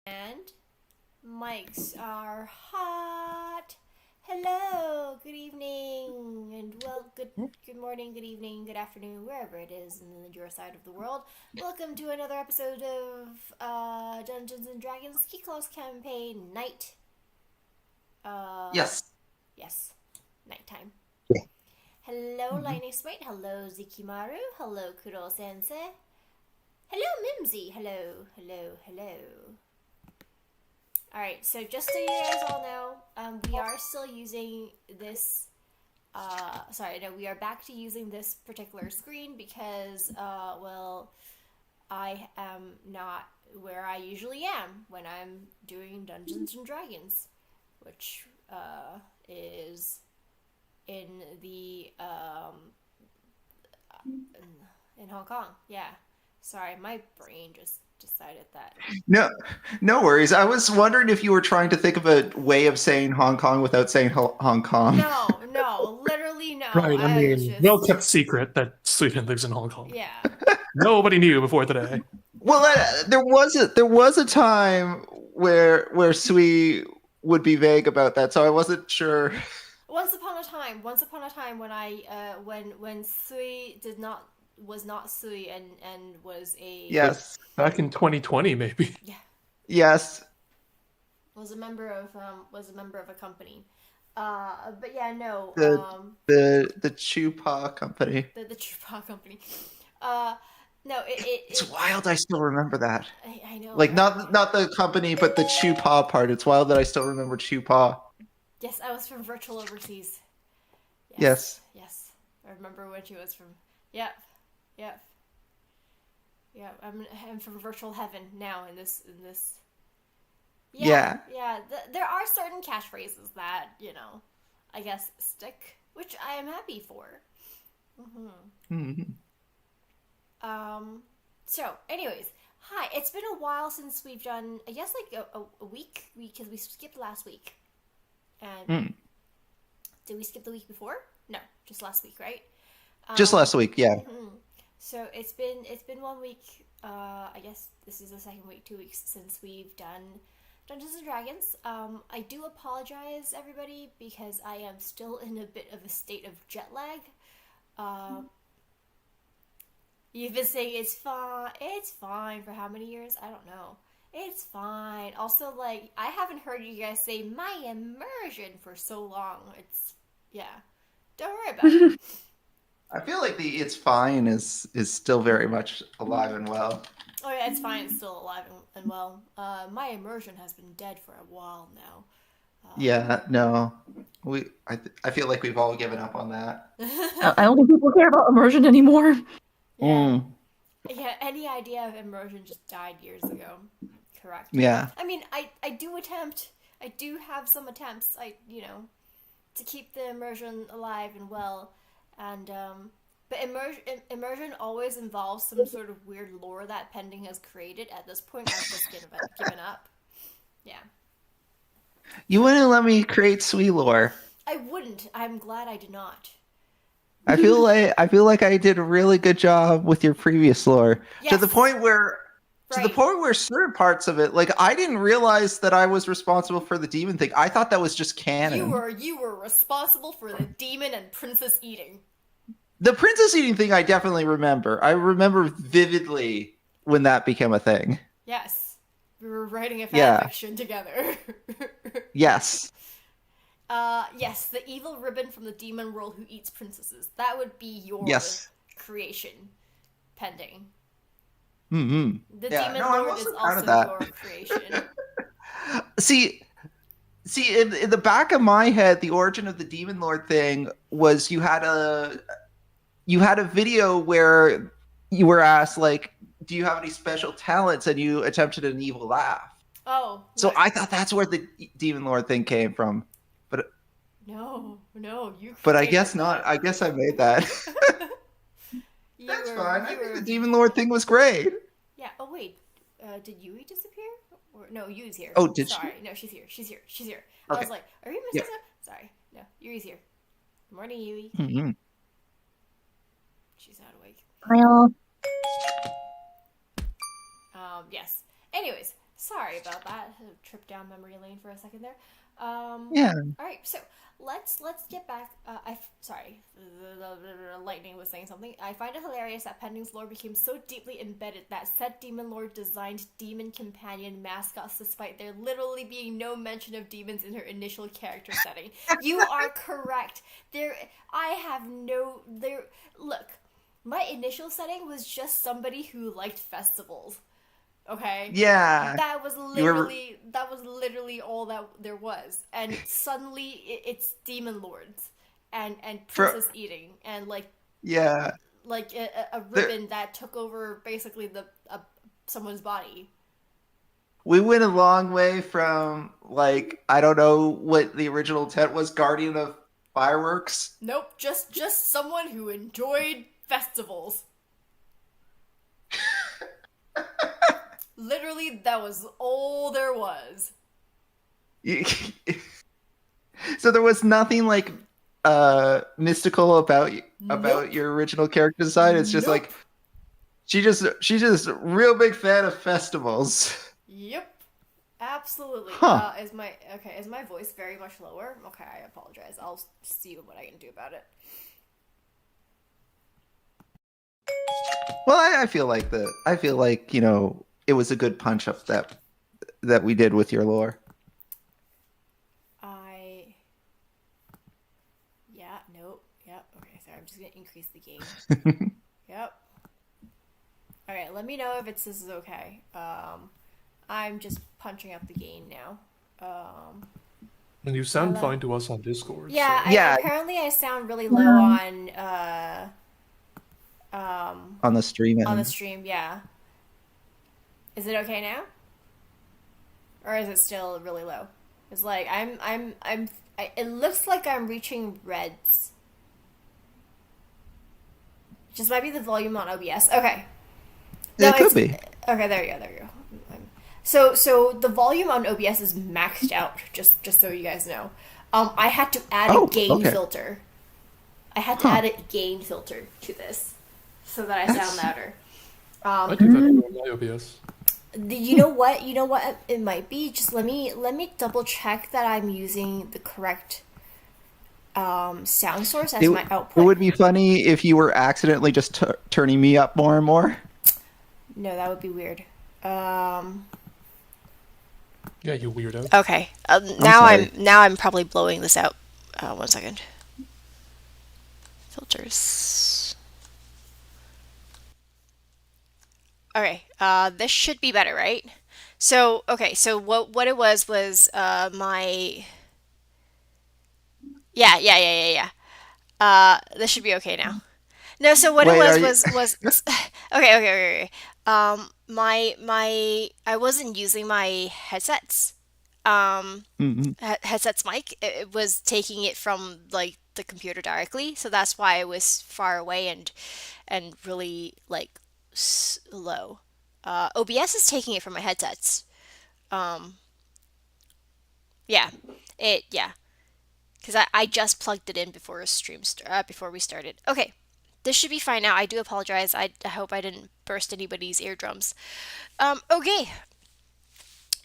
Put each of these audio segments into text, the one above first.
And mics are hot. Hello, good evening, and good morning, good evening, good afternoon, wherever it is in your side of the world. Welcome to another episode of Dungeons and Dragons Kyklos campaign night. Yes. Yes, nighttime. Yeah. Hello, Mhm. Lightning Smite. Hello, Zikimaru. Hello, Kuro Sensei. Hello, Mimsy. Hello. Alright, so just so you guys all know, we are still using this. We are back to using this particular screen because, I am not where I usually am when I'm doing Dungeons and Dragons, which is in the in Hong Kong. Yeah, sorry, my brain just decided that. No, no worries. I was wondering if you were trying to think of a way of saying Hong Kong without saying Hong Kong. No, literally no. Right. I I was mean, well just kept secret that Sweden lives in Hong Kong. yeah. Nobody knew before today. Well, there was a time where Sui would be vague about that, so I wasn't sure. Once upon a time when when Sui did not was not Sui and was a Like Yes, back in 2020, maybe. yeah yes, was a member of a company. But yeah, no. the the Chupa company. The Trupa company. Uh, no, It's it's wild. I still remember that. I know, Like right? not the company, but the Chupa part. It's wild that I still remember Chupa. Yes, I was from Virtual Overseas. Yes. Yes. I remember when she was from. Yep, yep, yep. I'm from Virtual Heaven now in this. Yeah, Yeah. yeah. There are certain catchphrases that I guess stick, which I am happy for. hmm Mhm. Um. So, anyways, hi. It's been a while since we've done. I guess like a week because we skipped last week. And Mm. did we skip the week before? No, just last week, right? Just Um. last week, yeah. So it's been 1 week. I guess this is the second week, 2 weeks since we've done Dungeons and Dragons. I do apologize, everybody, because I am still in a bit of a state of jet lag. Uh, you've been saying it's fine. It's fine for how many years? I don't know. It's fine. Also, like I haven't heard you guys say my immersion for so long. It's yeah. Don't worry about it. I feel like the "it's fine" is still very much alive and well. Oh yeah, it's fine. It's still alive and well. My immersion has been dead for a while now. Yeah, no, I feel like we've all given up on that. I don't think people care about immersion anymore. Yeah, Mm, yeah. Any idea of immersion just died years ago. Correct. yeah, I mean, I do attempt. I do have some attempts. To keep the immersion alive and well, and but immersion always involves some sort of weird lore that Pending has created. At this point, I've just given up. Yeah. you wouldn't let me create Sweet Lore. I wouldn't. I'm glad I did not. I feel like I did a really good job with your previous lore to the Yes. point where Right. certain parts of it, like I didn't realize that I was responsible for the demon thing. I thought that was just You canon. were you were responsible for the demon and princess eating. The princess eating thing, I definitely remember. I remember vividly when that became a thing. Yes. We were writing a fan Yeah. fiction together. Yes. Yes, the evil ribbon from the demon world who eats princesses. That would be your Yes. creation, Pending. Hmm. The Yeah. demon No, I'm lord is also proud of also that. your creation. See, in the back of my head, the origin of the demon lord thing was you had a video where you were asked like, "Do you have any special talents?" and you attempted an evil laugh. Oh, So I thought that's where the demon lord thing came from, but no, you I created guess not. that. I guess I made that. you That's were, fine. I you think the were, demon lord thing was great. yeah. Oh wait, did Yui disappear? Or no, Yui's here. Oh, did she? Sorry, no, she's here. She's here. I Okay. was like, are you Yeah. missing something? Sorry, no, Yui's here. Good morning, Yui. Mhm. She's not awake. Well, Yes. Anyways, Sorry about that. Trip down memory lane for a second there. Yeah. All right, so let's get back. Sorry, the lightning was saying something. I find it hilarious that Pending's lore became so deeply embedded that said demon lord designed demon companion mascots, despite there literally being no mention of demons in her initial character setting. You are correct. I have no there. Look, my initial setting was just somebody who liked festivals. Okay. Yeah. That was You were literally all that there was, and suddenly it's demon lords and for princess eating and yeah. a There, ribbon that took over basically someone's body. we went a long way from like I don't know what the original intent was, Guardian of Fireworks. Nope, just someone who enjoyed festivals. Literally, that was all there was. So there was nothing like mystical about Nope. your original character design. It's just Nope. like she's just a real big fan of festivals. Yep. Absolutely. Huh. Is my voice very much lower? Okay, I apologize. I'll see what I can do about it. Well, I feel like, it was a good punch up that we did with your lore. Yeah, nope, yep. Okay, sorry, I'm just gonna increase the gain. Yep. Alright, let me know if this is okay. I'm just punching up the gain now. And you sound Hello. fine to us on Discord. Yeah, So. Yeah, apparently I sound really low on on the stream on the and stream, yeah. Is it okay now? Or is it still really low? It's like it looks like I'm reaching reds. Just might be the volume on OBS. Okay. No, it could be. okay. There you go. There you go. So the volume on OBS is maxed out. Just so you guys know. I had to add a Oh, gain okay. filter. I had to add a gain filter to this so that I sound louder. I do that on my OBS. You know what? You know what it might be. Just let me double check that I'm using the correct sound source as my It output. would be funny if you were accidentally just turning me up more and more. No, that would be weird. Yeah, you weirdo. Okay. sorry. Now I'm probably blowing this out. 1 second. Filters. Okay. This should be better, right? So okay. So what it was my yeah. This should be okay now. No, so what it Wait, are was okay. My I wasn't using my headsets. Mhm. Headsets mic. It was taking it from like the computer directly, so that's why I was far away and really like low. OBS is taking it from my headsets. Um, yeah, yeah. Because I just plugged it in before before we started. Okay, this should be fine now. I do apologize. I hope I didn't burst anybody's eardrums. Okay.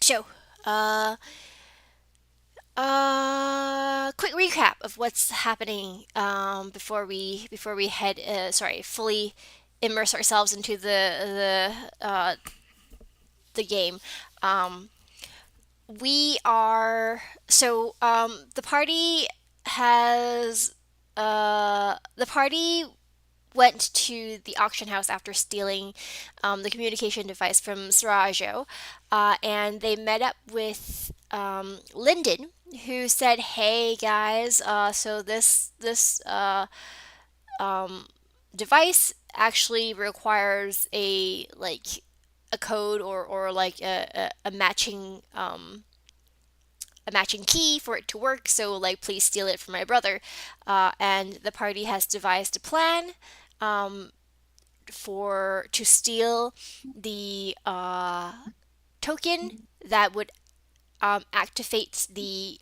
So, quick recap of what's happening before we head fully immerse ourselves into the game. We are the party has the party went to the auction house after stealing the communication device from Sarajevo, and they met up with Lyndon, who said, "Hey guys, so this device actually requires a code or like a matching a matching key for it to work. So like, please steal it from my brother." And the party has devised a plan to steal the token that would activate the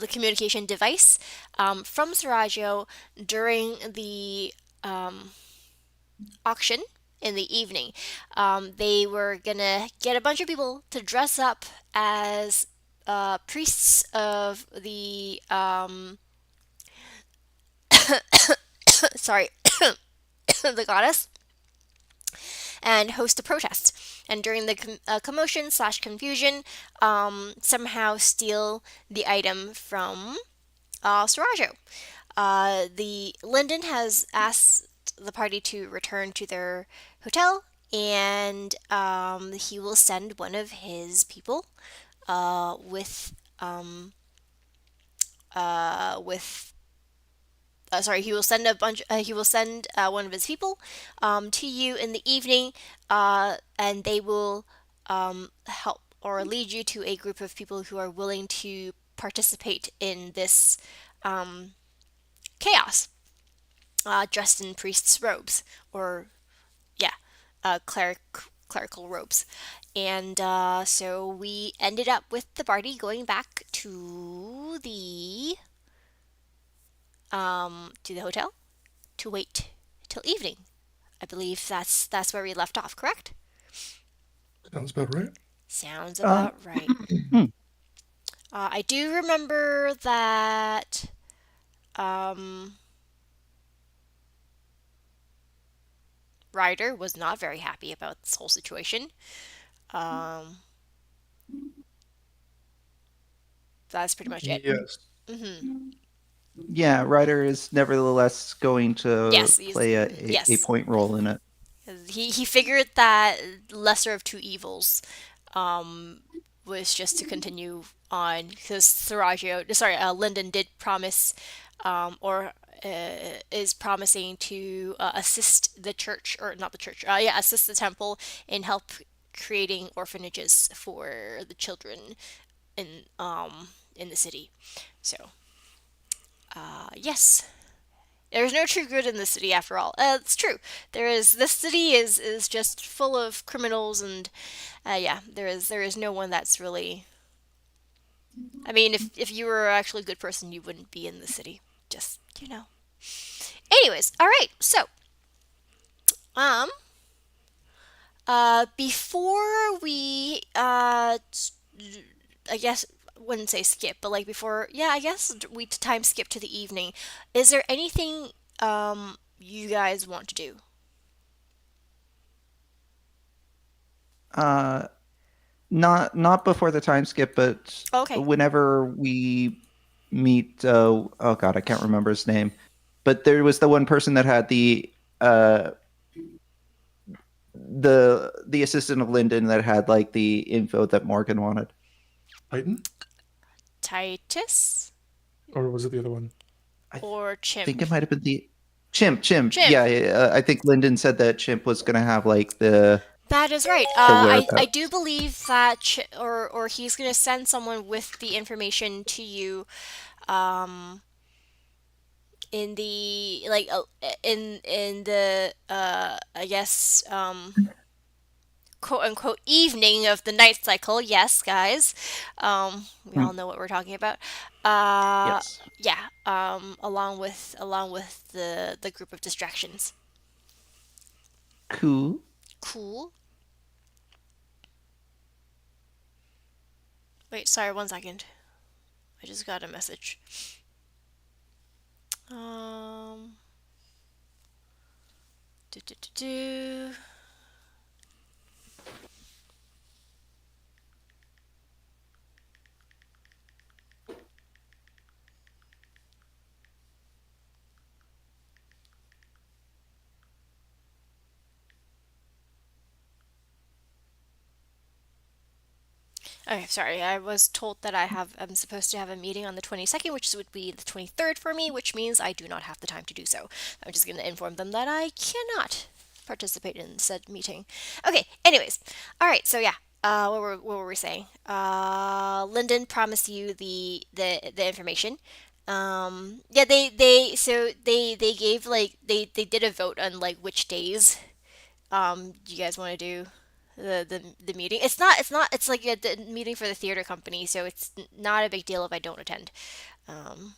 communication device from Sarajevo during the auction in the evening. They were gonna get a bunch of people to dress up as priests of the sorry, the goddess, and host a protest. And during the commotion slash confusion, somehow steal the item from Sarajo. The Linden has asked the party to return to their hotel, and he will send one of his people with sorry, he will send a bunch. He will send one of his people to you in the evening, and they will help or lead you to a group of people who are willing to participate in this chaos, dressed in priests' robes, or yeah, clerical robes. And so we ended up with the party going back to the hotel to wait till evening. I believe that's where we left off, correct? Sounds about right. Sounds Uh, about right. I do remember that um, Ryder was not very happy about this whole situation. Um, that's pretty much it. Yes. Hmm. Yeah, Ryder is nevertheless going to Yes, play a yes. point role in it. He figured that lesser of two evils um, was just to continue on because Lyndon did promise or is promising to assist the church, or not the church, assist the temple in help creating orphanages for the children in in the city. So, yes, there's no true good in the city after all. It's true. This city is just full of criminals, and yeah, there is no one that's really. I mean, if you were actually a good person, you wouldn't be in the city. Just Anyways, all right. So, um, before we I guess wouldn't say skip, but like before, yeah, I guess we time skip to the evening. Is there anything you guys want to do? Uh, not before the time skip, but Okay. whenever we meet. Oh God, I can't remember his name. But there was the one person that had uh the assistant of Lyndon that had like the info that Morgan wanted. Titan? Titus Or was it the other one? I or think Chimp? it might have been the Chimp. Chimp. Chimp. Yeah, I think Lyndon said that Chimp was gonna have like That is right. the I do whereabouts. believe that or he's gonna send someone with the information to you, um, in the in the I guess quote unquote evening of the night cycle. Yes, guys. We Hmm, all know what we're talking about. Uh, yes. yeah. Along with the group of distractions. Cool. Cool. Wait, sorry, 1 second. I just got a message. Um, do, do, do, do. Okay, sorry. I was told that I'm supposed to have a meeting on the 22nd, which would be the 23rd for me, which means I do not have the time to do so. I'm just going to inform them that I cannot participate in said meeting. Okay, anyways. All right, so yeah. What were we saying? Lyndon promised you the information. Yeah, they gave like they did a vote on like which days you guys want to do the meeting. It's like the meeting for the theater company, so it's not a big deal if I don't attend. Um,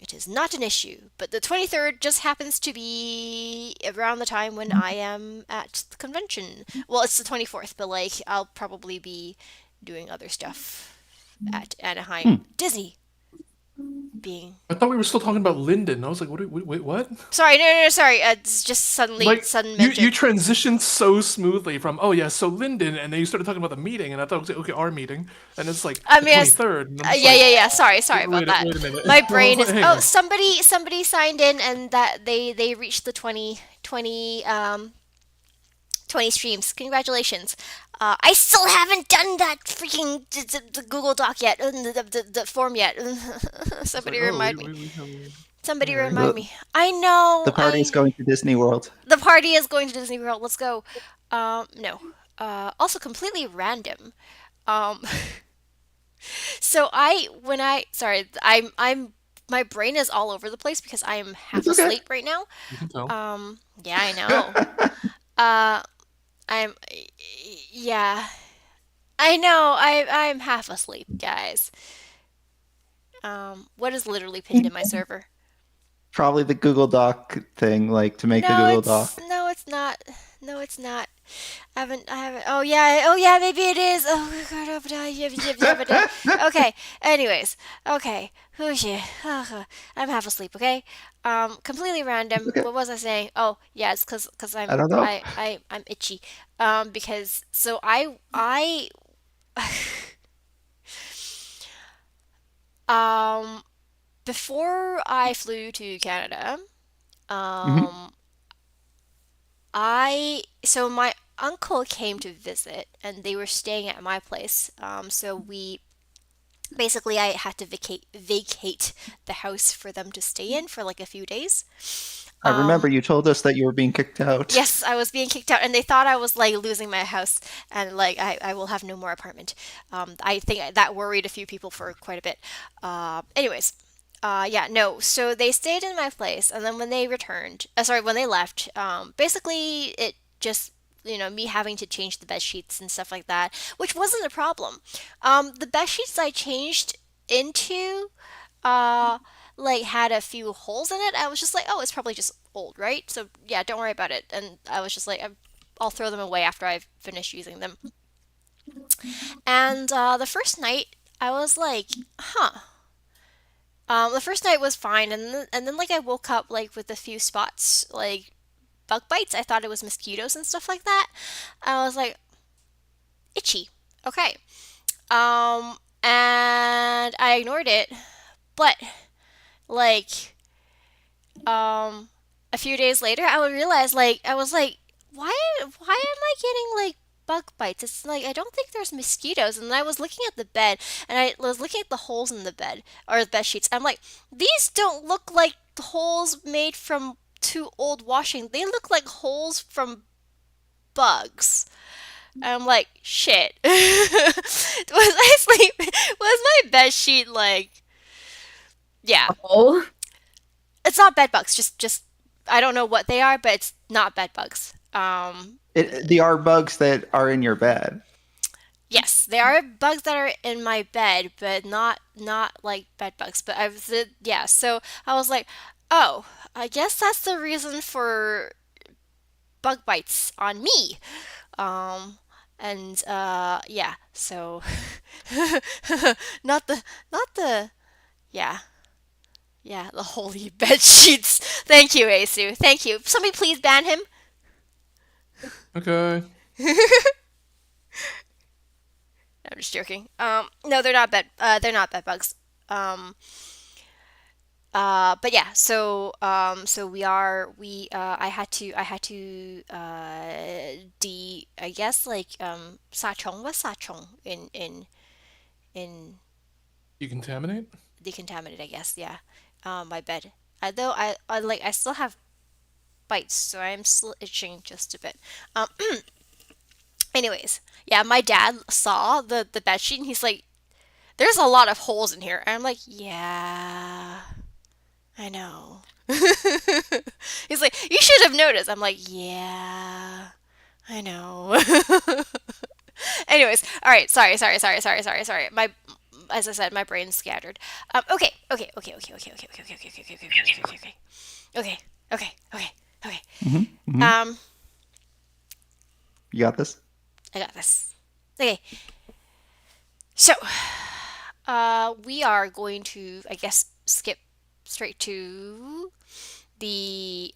It is not an issue. But the 23rd just happens to be around the time when I am at the convention. Well, it's the 24th, but like I'll probably be doing other stuff at Anaheim Disney. Being I thought we were still talking about Linden. I was like, wait, what? sorry, no, sorry. It's just sudden mention. You transitioned so smoothly from so Linden, and then you started talking about the meeting, and I thought it was okay, our meeting, and it's like I the mean, 23rd. And I'm just yeah. Sorry about that. Wait a minute. My I brain was is. like, Oh, hang on. somebody signed in, and that they reached the 20 streams. Congratulations. I still haven't done that freaking the Google Doc yet, the form yet. It's Somebody like, remind me. Somebody Alright. remind me. I know. The party is going to Disney World. The party is going to Disney World. Let's go. No. Also completely random. Um, so my brain is all over the place because I am half It's okay. asleep right now. You can tell. Yeah, I know. Uh, I'm, yeah, I know. I'm half asleep, guys. What is literally pinned in my server? Probably the Google Doc thing, like to make the Google Doc. No, it's not. No, it's not. I haven't. Oh yeah, maybe it is. Oh god, okay. Anyways, okay. Who's you? I'm half asleep. Okay. Completely random. Okay. What was I saying? Oh yeah, it's because I don't know. I'm itchy. Because so I um before I flew to Canada, Mhm. um so my uncle came to visit and they were staying at my place. So we basically I had to vacate the house for them to stay in for like a few days. I remember Um you told us that you were being kicked out. yes, I was being kicked out and they thought I was like losing my house and like I will have no more apartment. I think that worried a few people for quite a bit. Anyways, yeah, no. So they stayed in my place, and then when they returned, when they left, basically it just me having to change the bed sheets and stuff like that, which wasn't a problem. The bed sheets I changed into, uh, like had a few holes in it. I was just like, oh, it's probably just old, right? So yeah, don't worry about it. And I was just like, I'll throw them away after I've finished using them. And the first night, I was like, huh. The first night was fine, and then like I woke up like with a few spots like bug bites. I thought it was mosquitoes and stuff like that. I was like itchy. Okay. And I ignored it, but like a few days later, I would realize like I was like, why am I getting like bug bites? It's like I don't think there's mosquitoes. And I was looking at the bed, and I was looking at the holes in the bed or the bed sheets. I'm like, these don't look like the holes made from too old washing. They look like holes from bugs. I'm like, shit. Was my bed sheet like, yeah. Oh, It's not bed bugs. Just I don't know what they are, but it's not bed bugs. They are bugs that are in your bed. Yes, there are bugs that are in my bed, but not like bed bugs. But yeah. So I was like, oh, I guess that's the reason for bug bites on me. Um, and yeah. So not the yeah. Yeah, the holy bed sheets. Thank you, Asu. Thank you. Somebody please ban him. Okay. I'm just joking. No, they're not bed bugs. Um, but yeah, so I had to, I guess like, what's sachong in Decontaminate? decontaminate, I guess, yeah. My bed. Though I still have bites, so I'm still itching just a bit. Um, anyways, yeah, my dad saw the bed sheet and he's like, "There's a lot of holes in here," and I'm like, "Yeah, I know." He's like, "You should have noticed." I'm like, "Yeah, I know." Anyways, all right. Sorry. My as I said, my brain's scattered. Okay, okay, okay, okay, okay, okay, okay, okay, okay, okay, okay, okay, okay, okay, okay, okay, okay, okay. Hmm. Hmm. Um, You got this. I got this. Okay, so we are going to, I guess, skip straight to the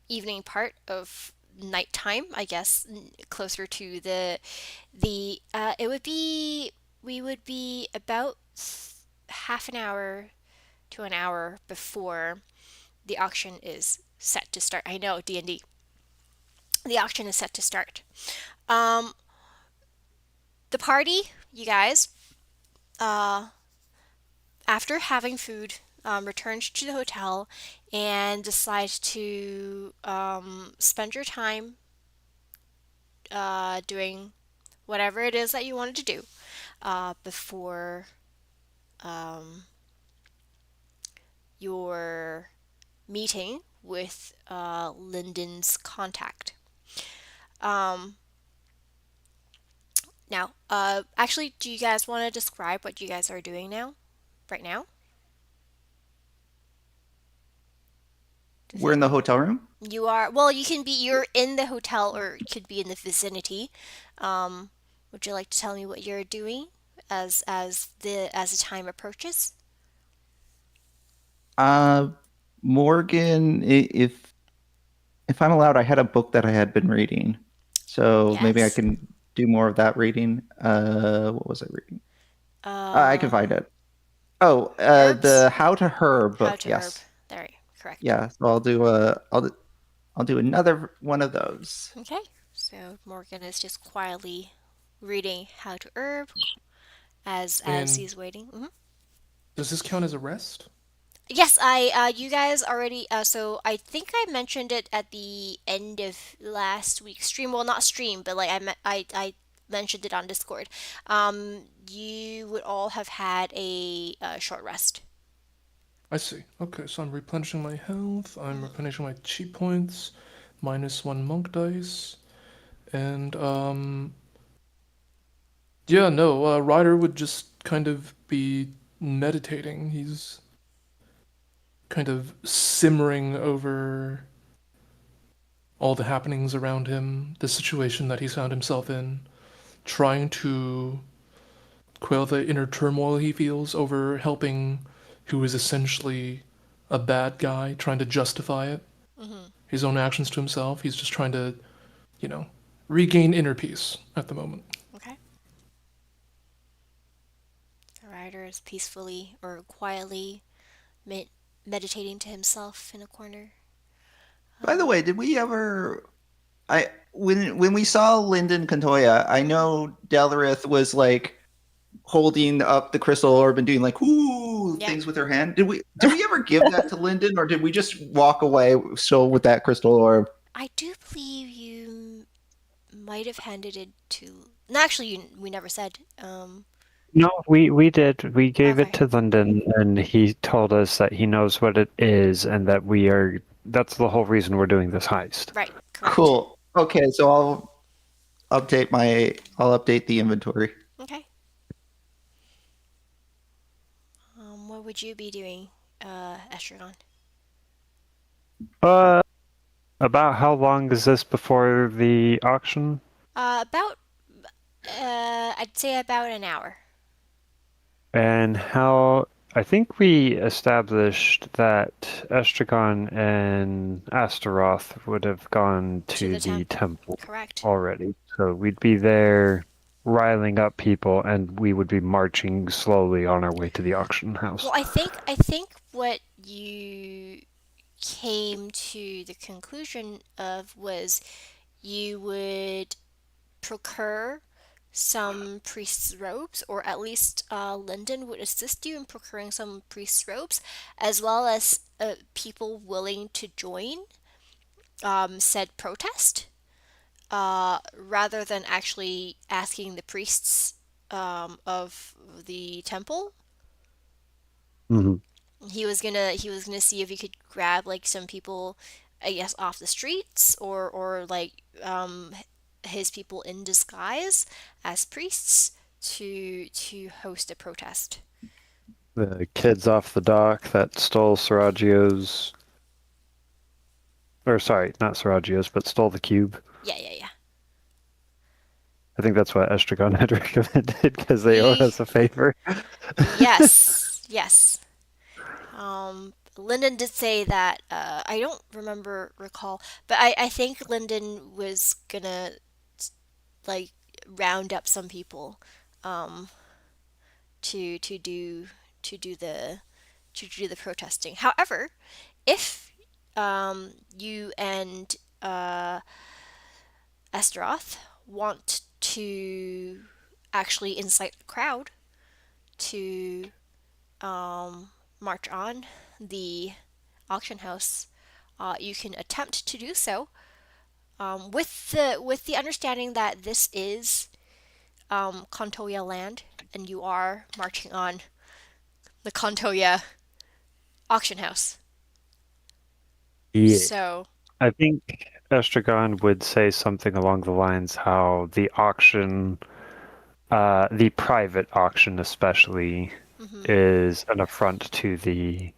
evening part of nighttime. I guess closer to the it would be we would be about half an hour to an hour before the auction is set to start. I know D&D. The auction is set to start. Um, the party, you guys, uh, after having food, returned to the hotel and decide to spend your time doing whatever it is that you wanted to do before um, your meeting with Lyndon's contact. Um, Now, actually, do you guys want to describe what you guys are doing now, right now? Does We're in the anyone? hotel room. You are, well, you're in the hotel or it could be in the vicinity. Um, would you like to tell me what you're doing as the time approaches? Uh, Morgan, if I'm allowed, I had a book that I had been reading, so maybe I Yes. can do more of that reading. What was I reading? I can find Um, it. Oh, Herbs? the How to Herb How book. to herb. Yes. There, correct. Yeah. So I'll do another one of those. Okay. So Morgan is just quietly reading How to Herb as And he's waiting. does this count as a rest? Yes, you guys already, so I think I mentioned it at the end of last week's stream. Well, not stream, but like I mentioned it on Discord. You would all have had a short rest. I see. Okay, so I'm replenishing my health, I'm Hmm. replenishing my chi points, -1 monk dice, and yeah, no, Ryder would just kind of be meditating. He's kind of simmering over all the happenings around him, the situation that he's found himself in, trying to quell the inner turmoil he feels over helping who is essentially a bad guy, trying to justify it, Hmm. his own actions to himself. He's just trying to, you know, regain inner peace at the moment. Okay. The rider is peacefully or quietly med- meditating to himself in a corner. By the way, did we ever? I when we saw Lyndon Contoya, I Mhm. know Delarith was like holding up the crystal orb and doing like ooh Yeah, things with her hand. Did we ever give that to Lyndon, or did we just walk away still with that crystal orb? I do believe you might have handed it to. No, actually, we never said. No, we did. We gave it Okay. to Lyndon, and he told us that he knows what it is, and that we are. That's the whole reason we're doing this heist. Right, correct. Cool. Okay, so I'll update the inventory. Okay. What would you be doing, Estragon? Uh, about how long is this before the auction? About, I'd say about an hour. And how? I think we established that Estragon and Astaroth would have gone To to the the temple. temple Correct. already, so we'd be there riling up people, and we would be marching slowly on our way to the auction house. Well, I think what you came to the conclusion of was you would procure some priest's robes, or at least Lyndon would assist you in procuring some priest's robes, as well as people willing to join said protest, rather than actually asking the priests of the temple. Mhm. He was gonna see if he could grab like some people, I guess, off the streets, or like his people in disguise as priests to host a protest. The kids off the dock that stole Seraggio's, or sorry, not Seraggio's, but stole the cube. Yeah, yeah, I think that's what Estragon had recommended because they owe yeah. us a favor. Yes, yes. Lyndon did say that. I don't recall, but I think Lyndon was gonna like round up some people, um, to to do to do the to do the protesting. However, if you and uh, Esteroth want to actually incite the crowd to march on the auction house, you can attempt to do so, with the understanding that this is Kontoya land, and you are marching on the Kontoya auction house. Yeah. So, I think Estragon would say something along the lines how the auction, the private auction especially, mhm. is an affront to the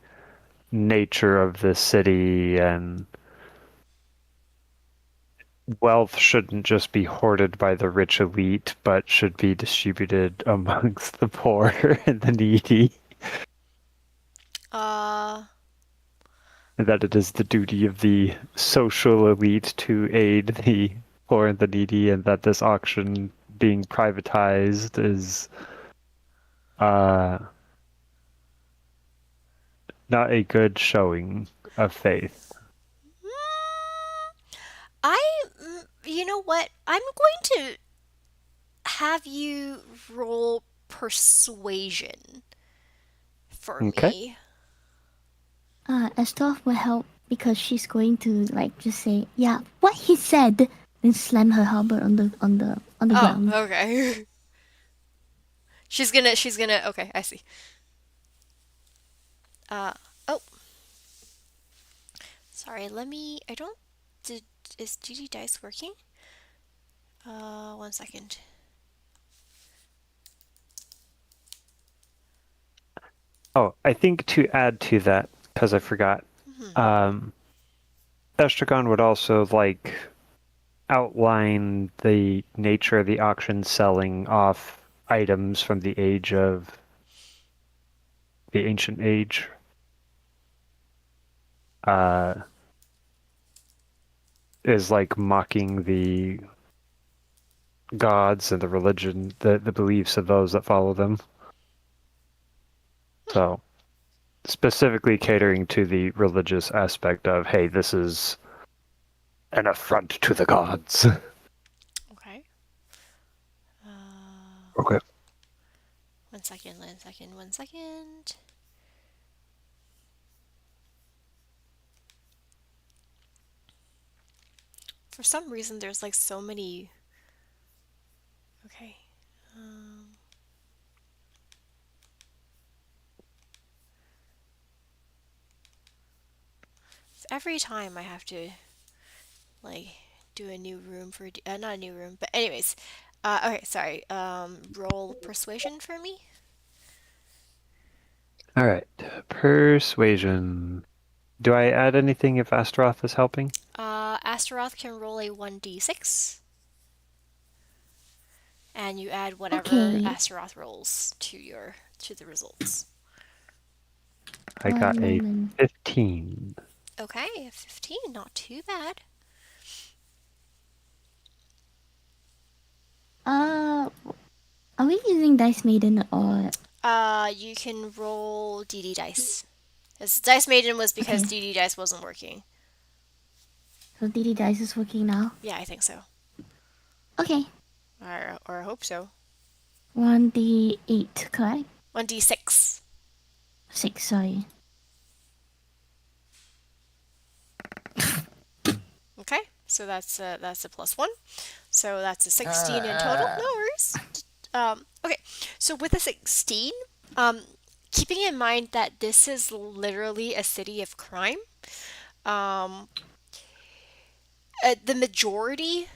nature of the city, and wealth shouldn't just be hoarded by the rich elite, but should be distributed amongst the poor and the needy. uh, And that it is the duty of the social elite to aid the poor and the needy, and that this auction being privatized is uh, not a good showing of faith. you know what? I'm going to have you roll persuasion for Okay. me. Estov will help because she's going to like just say, yeah, what he said, then slam her halberd on the Oh, ground. okay. She's gonna. Okay, I see. Uh, oh, sorry. Let me. I don't. Did is GD Dice working? 1 second. Oh, I think to add to that, because I forgot, Mhm. Estragon would also like outline the nature of the auction selling off items from the age of the ancient age. Uh, is like mocking the gods and the religion, the beliefs of those that follow them. So specifically catering to the religious aspect of, hey, this is an affront to the gods. Okay. Okay. 1 second. 1 second. 1 second. For some reason, there's like so many. Okay. Every time I have to like do a new room for not a new room, but anyways. Okay, sorry. Roll persuasion for me. All right. Persuasion. Do I add anything if Astaroth is helping? Astaroth can roll a 1d6, and you add whatever Okay, Astaroth rolls to the results. I got one a moment. 15. Okay, a 15, not too bad. Uh, are we using Dice Maiden or You can roll DD dice. As Dice Maiden was because okay? DD dice wasn't working. So DD Dice is working now. Yeah, I think so. Okay, Or I hope so. 1d8, correct? 1d6. 6, sorry. Okay, so that's a +1. So that's a 16 in total. No worries. Okay, so with a 16, keeping in mind that this is literally a city of crime, um, the majority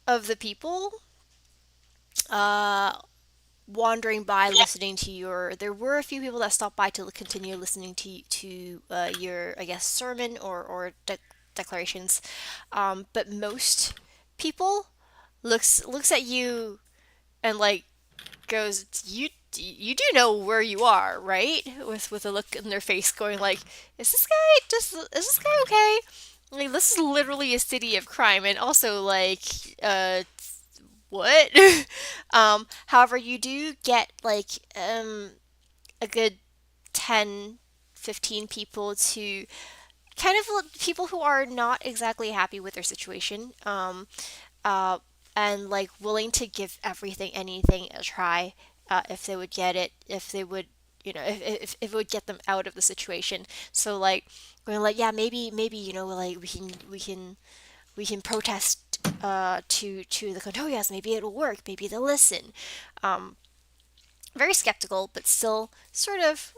of the people, uh, wandering by, listening to your. There were a few people that stopped by to continue listening to your, I guess, sermon or declarations, but most people looks at you and like goes, you do know where you are, right? With a look in their face, going like, is this guy okay? Like, this is literally a city of crime, and also like, what? However, you do get like a good 10, 15 people to kind of people who are not exactly happy with their situation. Uh, and like willing to give everything, anything a try, if they would get it, if they would, if it would get them out of the situation. So like going like, yeah, maybe like we can protest to the Kontoyas. Maybe it'll work. Maybe they'll listen. Very skeptical, but still sort of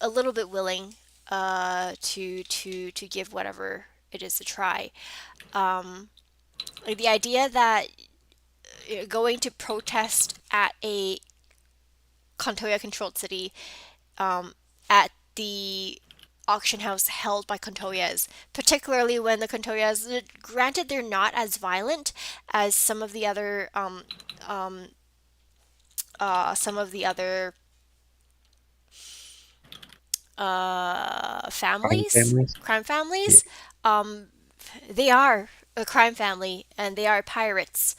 a little bit willing to give whatever it is a try. Like the idea that going to protest at a Kantoya controlled city, at the auction house held by Kantoyas, particularly when the Kantoyas, granted they're not as violent as some of the other Crime families, families. crime Yeah. families. Um, they are a crime family and they are pirates.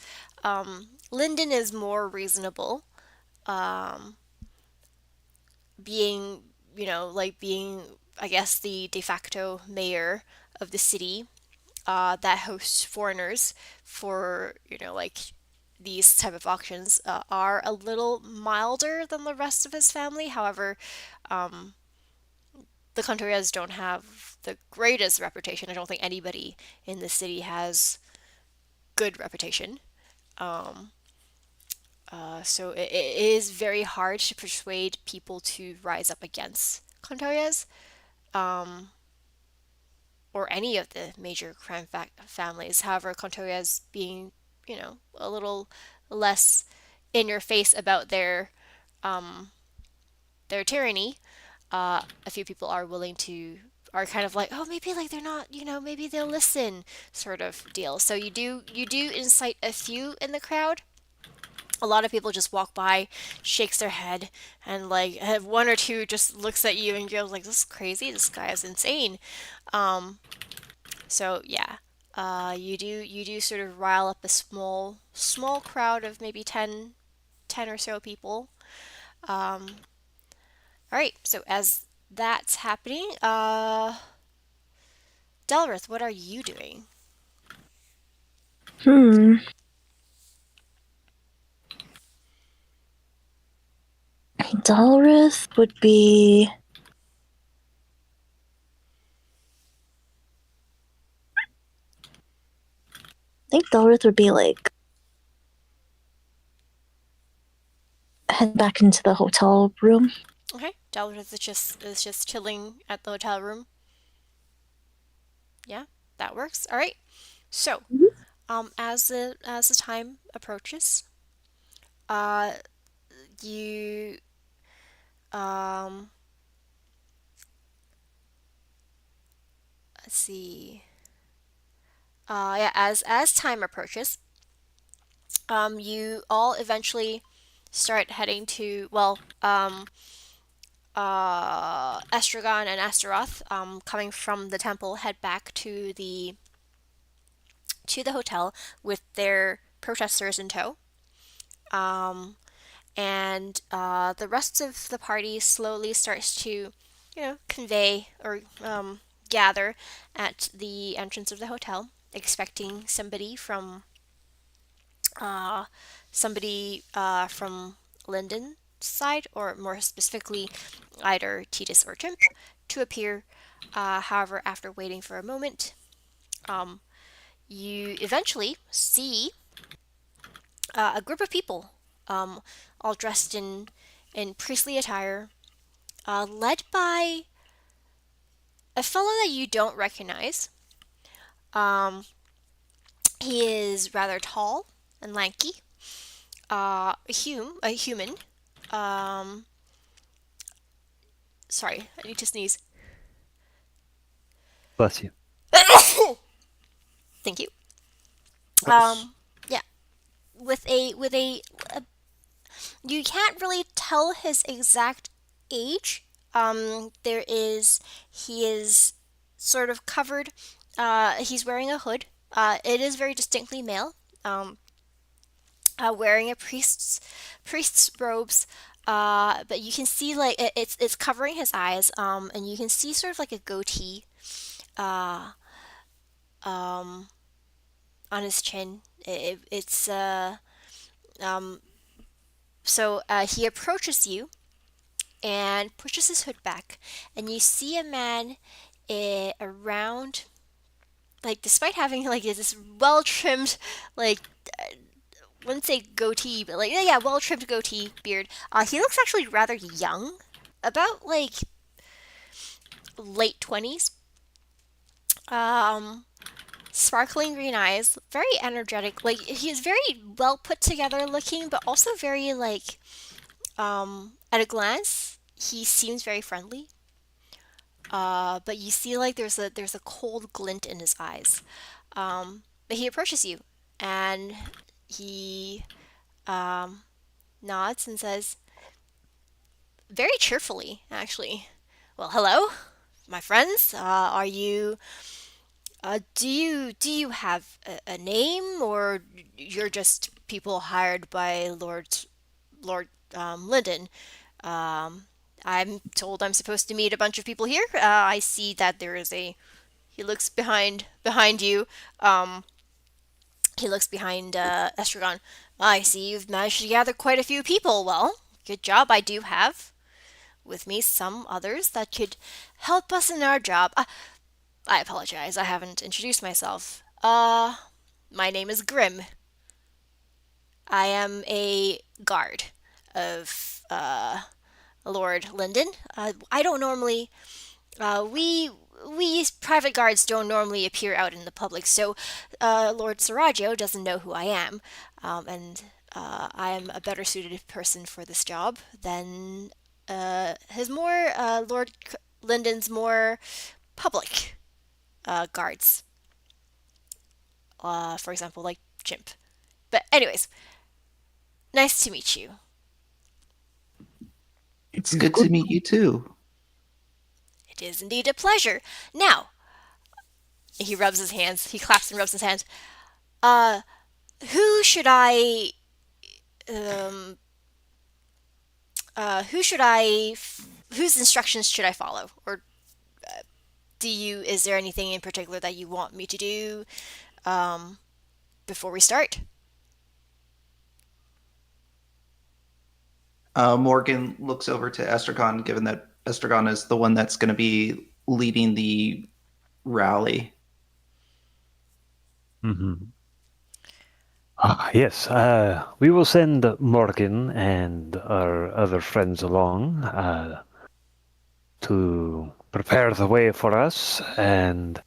Lyndon is more reasonable, um, being, like being, I guess, the de facto mayor of the city, that hosts foreigners for, like these type of auctions, are a little milder than the rest of his family. However, um, the Contreras don't have the greatest reputation. I don't think anybody in the city has good reputation. Um, so it is very hard to persuade people to rise up against Contreras, um, or any of the major crime families. However, Contreras being, a little less in your face about um, their tyranny, a few people are kind of like, oh, maybe like they're not, maybe they'll listen, sort of deal. So you do incite a few in the crowd. A lot of people just walk by, shakes their head, and like have one or two just looks at you and goes like, this is crazy, this guy is insane. um so yeah, you do sort of rile up a small crowd of maybe 10 or so people. um all right, so as that's happening, Delrith, what are you doing? Hmm. Dalrith would be. I think Dalrith would be like head back into the hotel room. Okay, Delrith is just chilling at the hotel room. Yeah, that works. All right. So, Mhm. as the time approaches, uh, you um, let's see. Yeah, as time approaches, you all eventually start heading to, well, Estragon and Astaroth, coming from the temple, head back to the hotel with their protesters in tow. Um, and the rest of the party slowly starts to, convey or gather at the entrance of the hotel, expecting uh, somebody from Lyndon's side, or more specifically, either Titus or Chimp, to appear. However, after waiting for a moment, um, you eventually see a group of people, um, all dressed in priestly attire, led by a fellow that you don't recognize. Um, he is rather tall and lanky, a human. Sorry, I need to sneeze. Bless you. Thank you. Nice. Yeah, with a you can't really tell his exact age. He is sort of covered. He's wearing a hood. It is very distinctly male. Wearing a priest's robes. But you can see like it's covering his eyes. And you can see sort of like a goatee. Uh, um, on his chin. It's um. So he approaches you and pushes his hood back, and you see a man around, like, despite having like this well trimmed, like, wouldn't say goatee, but like, yeah, well trimmed goatee beard. He looks actually rather young, about like late 20s. Um, Sparkling green eyes, very energetic. Like, he's very well put together looking, but also very like, at a glance, he seems very friendly. But you see like there's a cold glint in his eyes. But he approaches you, and he um, nods and says, very cheerfully, actually, "Well, hello, my friends. Are you? Do you have a name, or you're just people hired by Lord Linden? Um, I'm told I'm supposed to meet a bunch of people here. I see that there is a." He looks behind you. Um, he looks behind Estragon. I see you've managed to gather quite a few people. Well, good job. I do have with me some others that could help us in our job. I apologize. I haven't introduced myself. My name is Grim. I am a guard of Lord Linden. I don't normally. We private guards don't normally appear out in the public, so Lord Sarajo doesn't know who I am, and I am a better suited person for this job than Lord Linden's more public guards. For example, like Chimp. But anyways, nice to meet you. It's good to meet you too. It is indeed a pleasure. Now, he rubs his hands. He claps and rubs his hands. Uh, who should I um who should whose instructions should I follow, or is there anything in particular that you want me to do um before we start? Morgan looks over to Estragon, given that Estragon is the one that's going to be leading the rally. Mm-hmm. Yes, we will send Morgan and our other friends along to prepare the way for us, and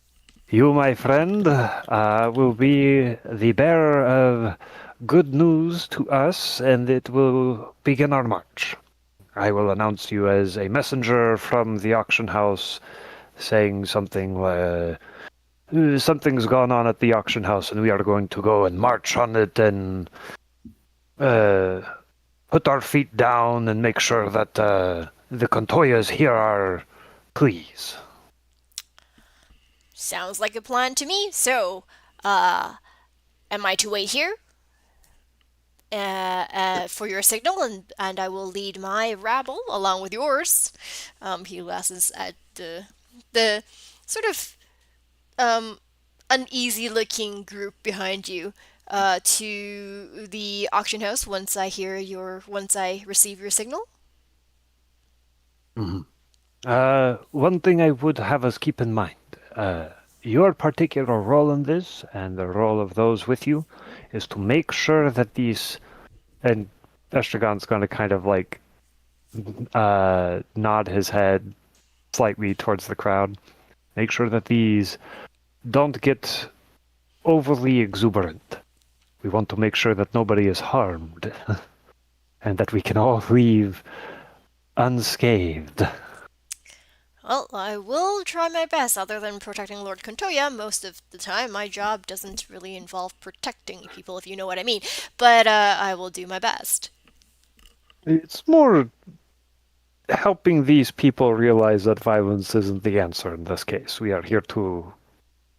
you, my friend, will be the bearer of good news to us, and it will begin our march. I will announce you as a messenger from the auction house, saying something something's gone on at the auction house, and we are going to go and march on it and put our feet down and make sure that the Contoyas hear our pleas. Sounds like a plan to me. So, am I to wait here for your signal, and I will lead my rabble along with yours? He glances at the sort of uneasy looking group behind you, to the auction house once I receive your signal. Mm-hmm. One thing I would have us keep in mind, your particular role in this, and the role of those with you, is to make sure that these, and Estragon's going to kind of like nod his head slightly towards the crowd, make sure that these don't get overly exuberant. We want to make sure that nobody is harmed, and that we can all leave unscathed. Well, I will try my best. Other than protecting Lord Kontoya, most of the time my job doesn't really involve protecting people, if you know what I mean. But I will do my best. It's more helping these people realize that violence isn't the answer in this case. We are here to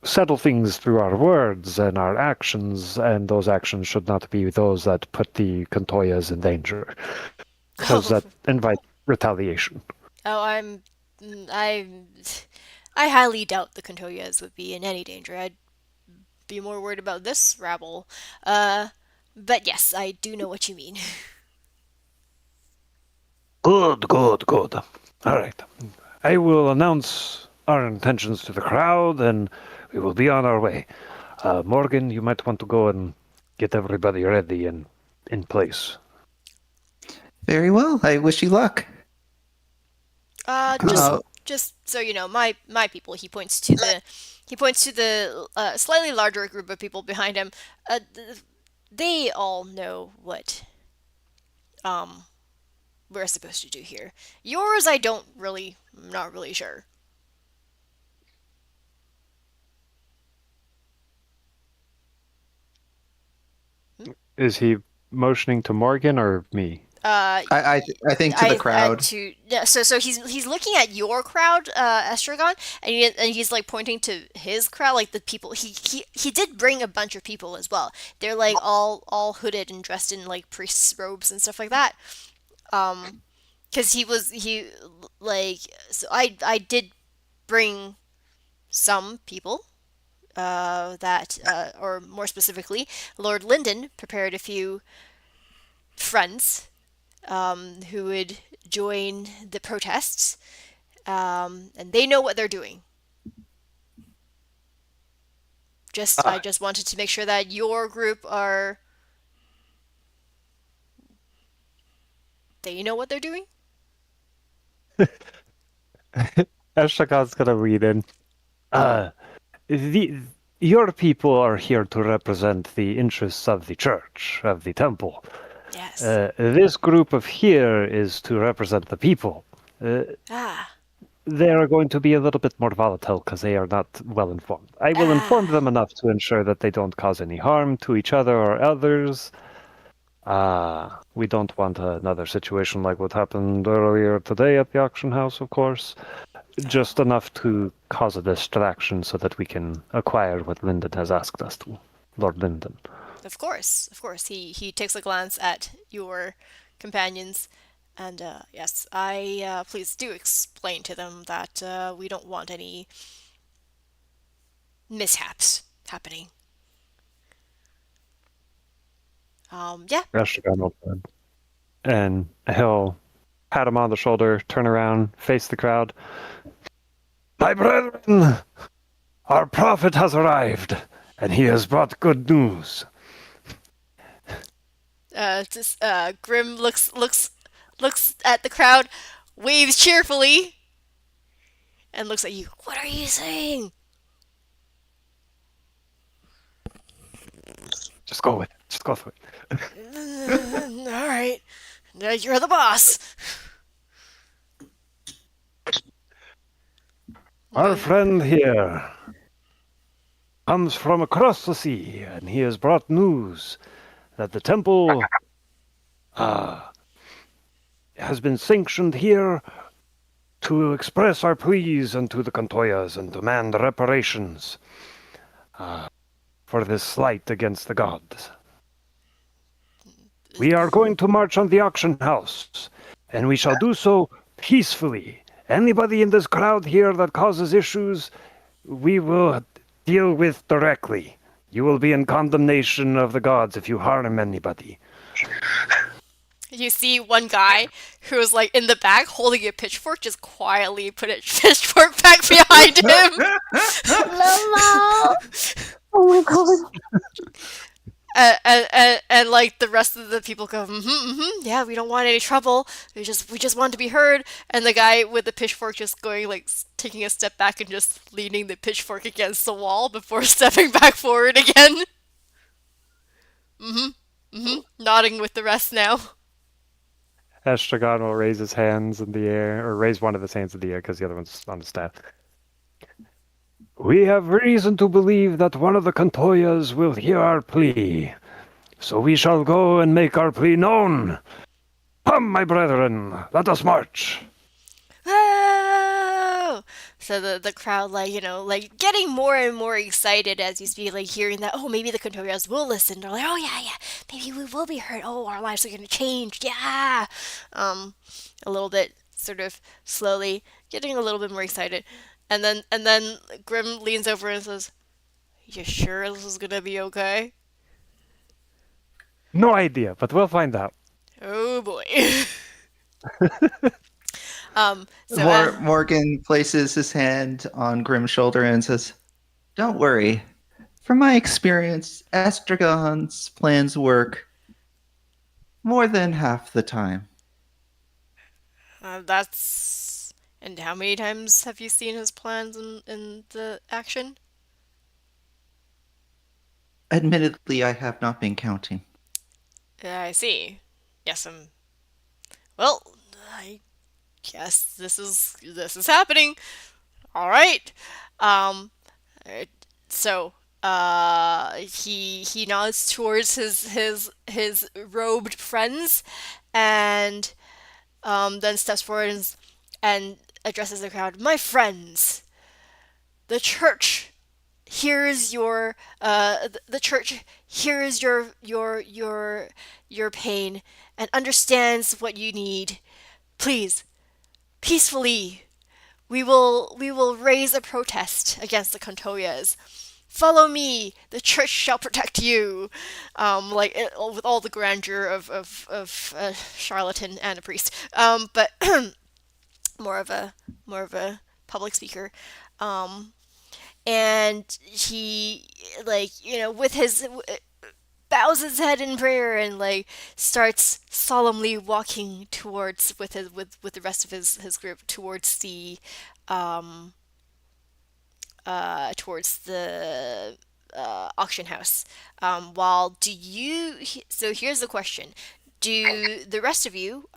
settle things through our words and our actions, and those actions should not be those that put the Kontoyas in danger, because that invites retaliation. Oh, I highly doubt the Kontoyas would be in any danger. I'd be more worried about this rabble. But yes, I do know what you mean. Good, good, good. All right. I will announce our intentions to the crowd, and we will be on our way. Morgan, you might want to go and get everybody ready and in place. Very well. I wish you luck. Just so you know, my people. He points to the slightly larger group of people behind him. They all know what we're supposed to do here. Yours, I'm not really sure. Is he motioning to Morgan or me? I think to the crowd. So he's looking at your crowd, Estragon, and he's like pointing to his crowd, like the people. He did bring a bunch of people as well. They're like all hooded and dressed in like priest's robes and stuff like that. Because so I did bring some people. Or more specifically, Lord Lyndon prepared a few friends who would join the protests, and they know what they're doing. I just wanted to make sure that your group they know what they're doing. Eshagon's gonna lead in. Your people are here to represent the interests of the church, of the temple. Yes. This group of here is to represent the people. They are going to be a little bit more volatile because they are not well informed. I will inform them enough to ensure that they don't cause any harm to each other or others. We don't want another situation like what happened earlier today at the auction house, of course. Just enough to cause a distraction so that we can acquire what Lyndon has asked us to. Lord Lyndon. Of course. He takes a glance at your companions, and yes, please do explain to them that we don't want any mishaps happening. Yeah. Eshagon will turn. And he'll pat him on the shoulder, turn around, face the crowd. My brethren, our prophet has arrived, and he has brought good news. Grim looks at the crowd, waves cheerfully, and looks at you. What are you saying? Just go with it. Just go through All it. right, you're the boss. Our friend here comes from across the sea, and he has brought news that the temple has been sanctioned here to express our pleas unto the Kontoyas and demand reparations for this slight against the gods. We are going to march on the auction house, and we shall do so peacefully. Anybody in this crowd here that causes issues, we will deal with directly. You will be in condemnation of the gods if you harm anybody. You see one guy who is like in the back holding a pitchfork, just quietly put a pitchfork back behind him. Hello, oh my god. And like the rest of the people go, yeah, we don't want any trouble. We just want to be heard. And the guy with the pitchfork just going like taking a step back and just leaning the pitchfork against the wall before stepping back forward again. Nodding with the rest now. Estragon will raise his hands in the air, or raise one of his hands in the air because the other one's on the staff. We have reason to believe that one of the Cantoyas will hear our plea, so we shall go and make our plea known. Come, my brethren, let us march. Oh! So the crowd, like, like getting more and more excited as you speak, like hearing that, oh, maybe the Contorias will listen. They're like, oh, yeah, maybe we will be heard. Oh, our lives are going to change. Yeah. A little bit sort of slowly getting a little bit more excited. And then Grim leans over and says, you sure this is going to be okay? No idea, but we'll find out. Oh, boy. So, Morgan places his hand on Grim's shoulder and says, "Don't worry. From my experience, Estragon's plans work more than half the time. that's... And how many times have you seen his plans in the action? Admittedly, I have not been counting." I see. Yes, well, I guess this is happening. All right. Um, so he nods towards his robed friends, and then steps forward and addresses the crowd. My friends, the church hears the church hears your pain and understands what you need. Please, peacefully, we will raise a protest against the Contoyas. Follow me. The church shall protect you. With all the grandeur of a charlatan and a priest. But more of a public speaker. And he, with his bows his head in prayer and starts solemnly walking towards with the rest of his group towards the um towards the auction house. While do you? So here's the question: do the rest of you,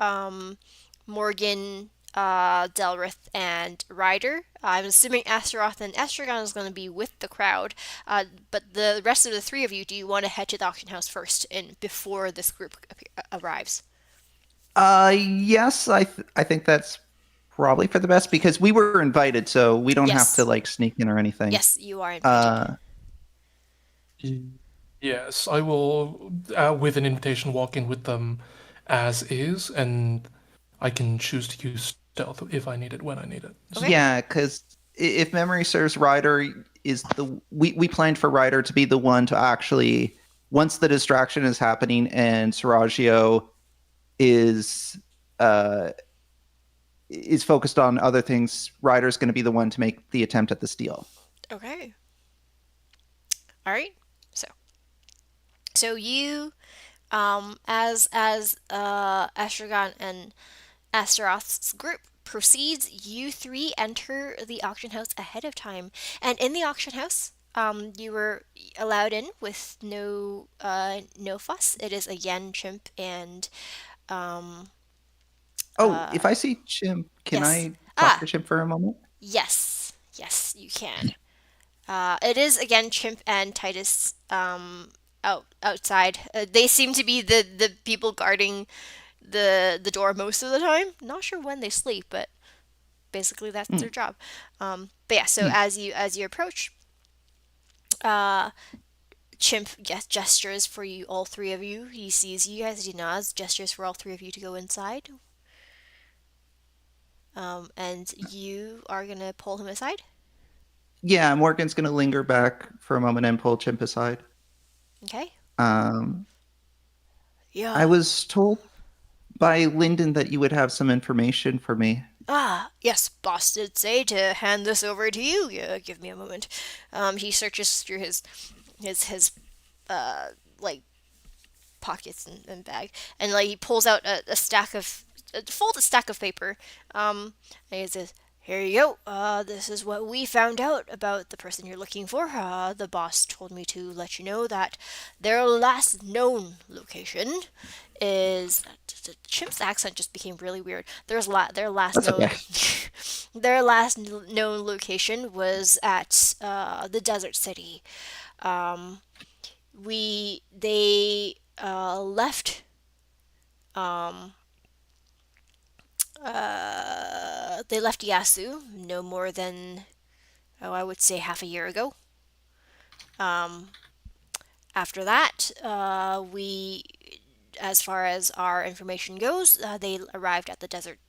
Morgan, Delrith, and Ryder? I'm assuming Astaroth and Estragon is going to be with the crowd. But the rest of the three of you, do you want to head to the auction house first, and before this group arrives? Yes, I think that's probably for the best because we were invited, so we don't have Yes. to sneak in or anything. Yes, you are invited. Yes, I will, with an invitation, walk in with them as is, and I can choose to use stealth if I need it when I need it. So- Okay. Yeah, because if memory serves, Ryder is we planned for Ryder to be the one to actually, once the distraction is happening and Seraggio is focused on other things, Ryder's going to be the one to make the attempt at the steal. Okay. All right. So you, as Astragon and Astaroth's group proceeds, you three enter the auction house ahead of time, and in the auction house, you were allowed in with no fuss. It is again Chimp and If I see Chimp, can yes. I talk to Chimp for a moment? Yes, you can. It is again Chimp and Titus outside. They seem to be the people guarding the door most of the time. Not sure when they sleep, but basically that's their job. But yeah, so as you approach, Chimp gestures for you, all three of you. He sees you guys. He nods, gestures for all three of you to go inside. And you are gonna pull him aside. Yeah, Morgan's going to linger back for a moment and pull Chimp aside. Okay. Yeah. I was told by Lyndon that you would have some information for me. Yes, boss did say to hand this over to you. Yeah, give me a moment. He searches through his pockets and bag, and he pulls out a folded stack of paper. And he says, here you go. This is what we found out about the person you're looking for. The boss told me to let you know that their last known location is. Chimp's accent just became really weird. Their last That's known okay. their last known location was at the desert city. Um, they left they left Yasu no more than, I would say half a year ago. Um, After that, as far as our information goes, they arrived at the desert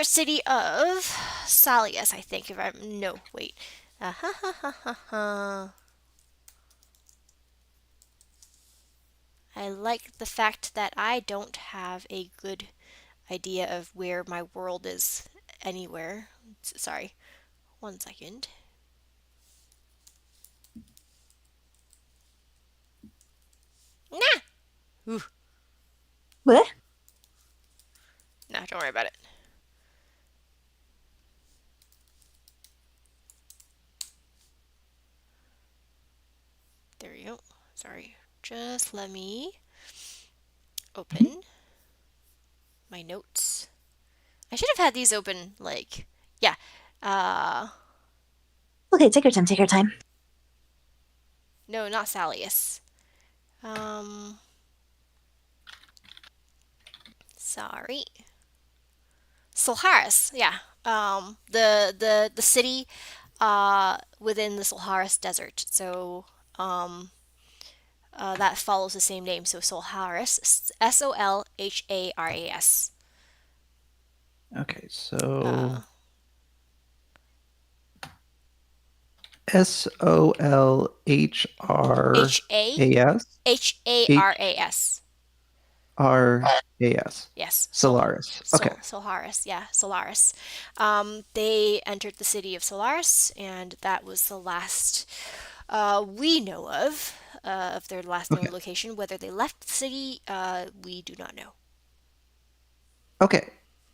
city of Salius, I think. If I'm no, wait. Ha ha ha ha ha. I like the fact that I don't have a good idea of where my world is anywhere. Sorry, 1 second. Nah! Ooh, What? nah, don't worry about it. There we go. Sorry. Just let me open my notes. I should have had these open, like, yeah. Okay, take your time. Take your time. No, not Salius. Sorry. Solharis, yeah. The city within the Solharis desert. So that follows the same name. So Solharis, Solharas. Okay, so Uh, Solhras. Haras. HRAS. Yes, Solaris. Okay. Solharis. Yeah, Solaris. They entered the city of Solaris, and that was the last we know of their last known Okay. location. Whether they left the city, we do not know. Okay.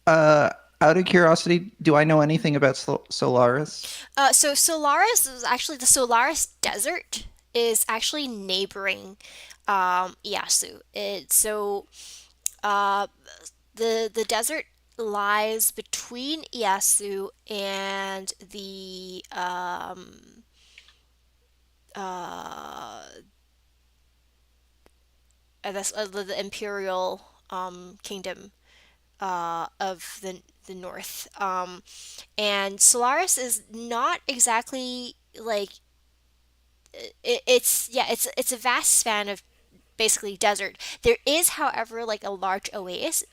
Out of curiosity, do I know anything about Solaris? So Solaris is actually the Solaris Desert is actually neighboring Iyasu. Uh, the desert lies between Iyasu and uh, the Imperial Kingdom of the North. And Solaris is not exactly like it's a vast span of basically desert. There is, however, like a large oasis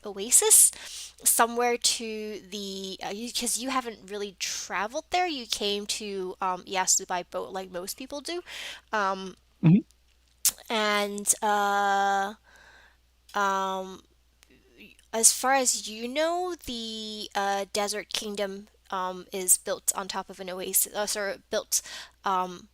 somewhere to the because you haven't really traveled there. You came to Yasu by boat like most people do, um, Mhm. and um, as far as you know, the desert kingdom is built on top of an oasis. Sorry, built um,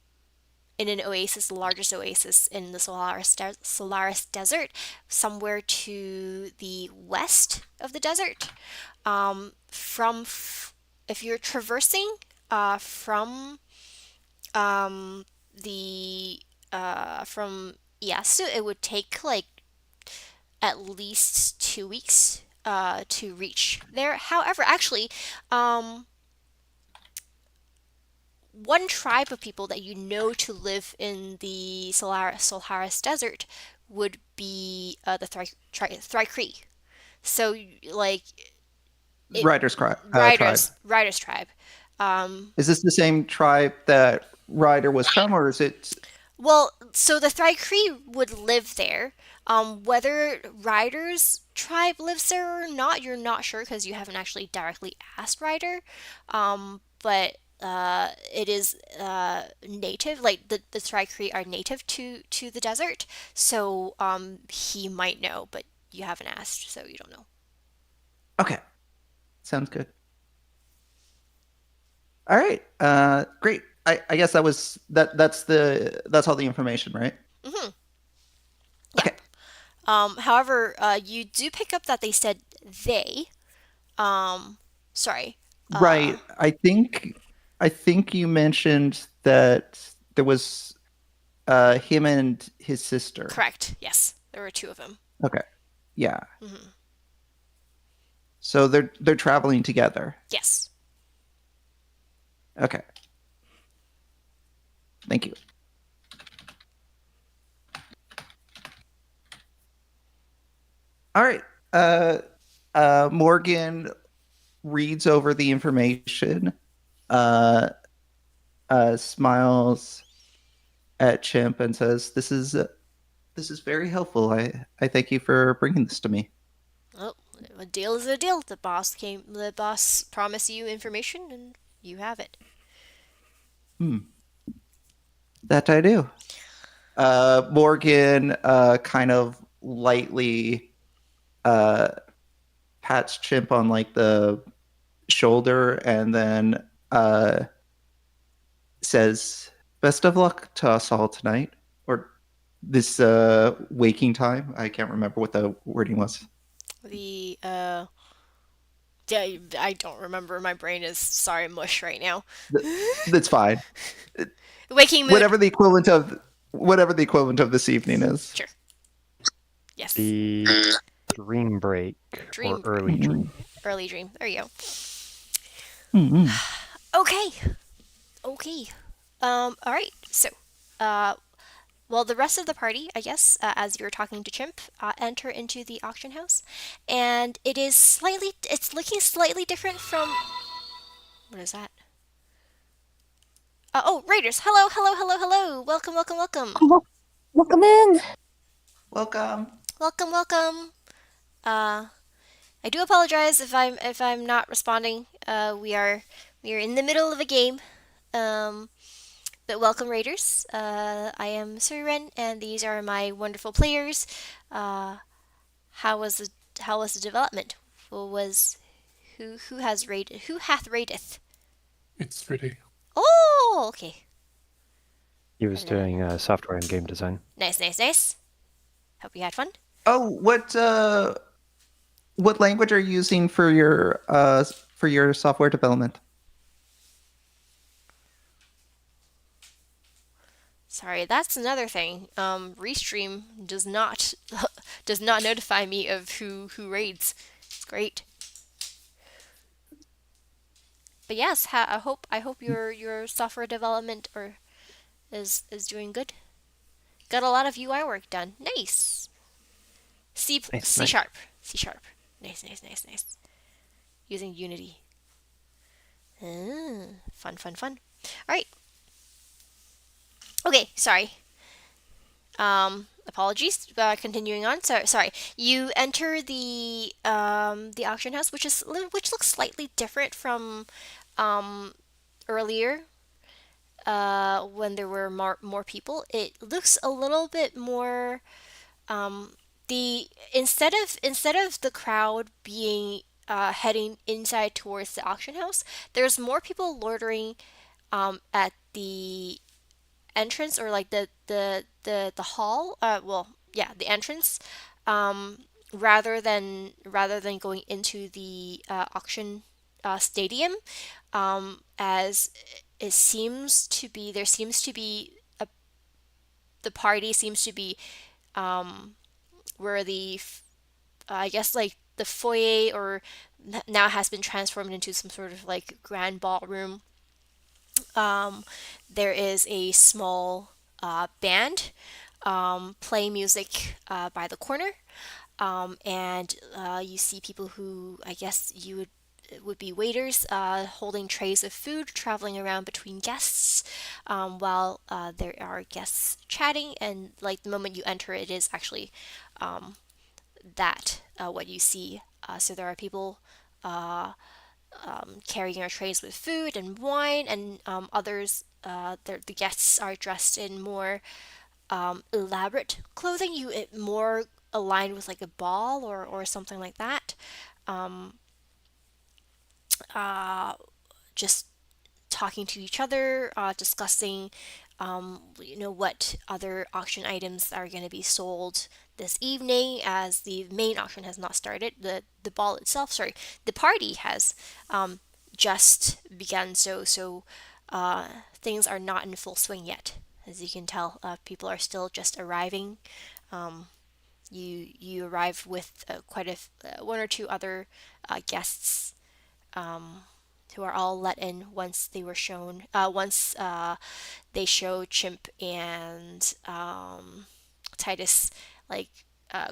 in an oasis, the largest oasis in the Solaris Desert, somewhere to the west of the desert. If you're traversing from the from Yasu, it would take like at least 2 weeks to reach there. However, actually, one tribe of people that you know to live in the Solharis Desert would be the Thri-Kree. So, like, it Tribe. Riders tribe. Is this the same tribe that Ryder was from, or is it? Well, so the Thri-Kree would live there. Whether Ryder's tribe lives there or not, you're not sure because you haven't actually directly asked Ryder. But it is native, like the Thri-Kree are native to the desert, so he might know, but you haven't asked, so you don't know. Okay, sounds good. All right. Great. I guess that's all the information, right? Hmm. Yeah. Okay. However, you do pick up that they said they. Sorry. Right. I think you mentioned that there was him and his sister. Correct. Yes, there were two of them. Okay. Yeah. Hmm. So they're traveling together. Yes. Okay. Thank you. All right. Morgan reads over the information, uh, smiles at Chimp, and says, "This is very helpful. I thank you for bringing this to me." Well, a deal is a deal. The boss promised you information, and you have it. Hmm. That I do. Morgan kind of lightly uh, pats Chimp on like the shoulder and then says, "Best of luck to us all tonight." Or this waking time. I can't remember what the wording was. The yeah, I don't remember. My brain is sorry mush right now. That's fine. Waking mood. Whatever the equivalent of this evening is. Sure. Yes. The dream break Dream or early dream. Early dream. There you go. Mm-hmm. Okay. Okay. All right. So, well, the rest of the party, I guess, as you're talking to Chimp, enter into the auction house, and it's looking slightly different from. What is that? Oh, Raiders! Hello, hello, hello, hello! Welcome, welcome, welcome, Welcome in. Welcome. welcome, welcome. I do apologize if I'm not responding. We are in the middle of a game. Um, But welcome, Raiders. I am Suren, and these are my wonderful players. Uh, how was the development? Who has rated? Who hath rateth? It's pretty. Oh, okay. He was doing software and game design. Nice, nice, nice. Hope you had fun. Oh, what language are you using for your software development? Sorry, that's another thing. Restream does not does not notify me of who raids. It's great. But yes, I hope your software development is doing good. Got a lot of UI work done. Nice. C Nice, C nice. sharp. C sharp. Nice, nice, nice, nice. Using Unity. Fun, fun, fun. All right. Okay, sorry. Apologies. Continuing on. Sorry. You enter the auction house, which looks slightly different from earlier. When there were more people, it looks a little bit more. The instead of the crowd being heading inside towards the auction house, there's more people loitering at the entrance, or like the hall. Well, yeah, the entrance. Rather than going into the auction stadium, as it seems to be there seems to be the party seems to be where I guess like the foyer, or now has been transformed into some sort of like grand ballroom. There is a small band playing music by the corner, and you see people who I guess you would be waiters holding trays of food, traveling around between guests, while there are guests chatting. And like the moment you enter, it is actually that what you see. So there are people carrying our trays with food and wine, and others, the guests are dressed in more elaborate clothing. It more aligned with like a ball, or something like that. Just talking to each other, discussing, what other auction items are going to be sold this evening, as the main auction has not started. The ball itself, sorry, the party has just begun, so things are not in full swing yet. As you can tell, people are still just arriving. Um, you arrive with quite one or two other guests, um, who are all let in once they were shown. Once they show Chimp and Titus like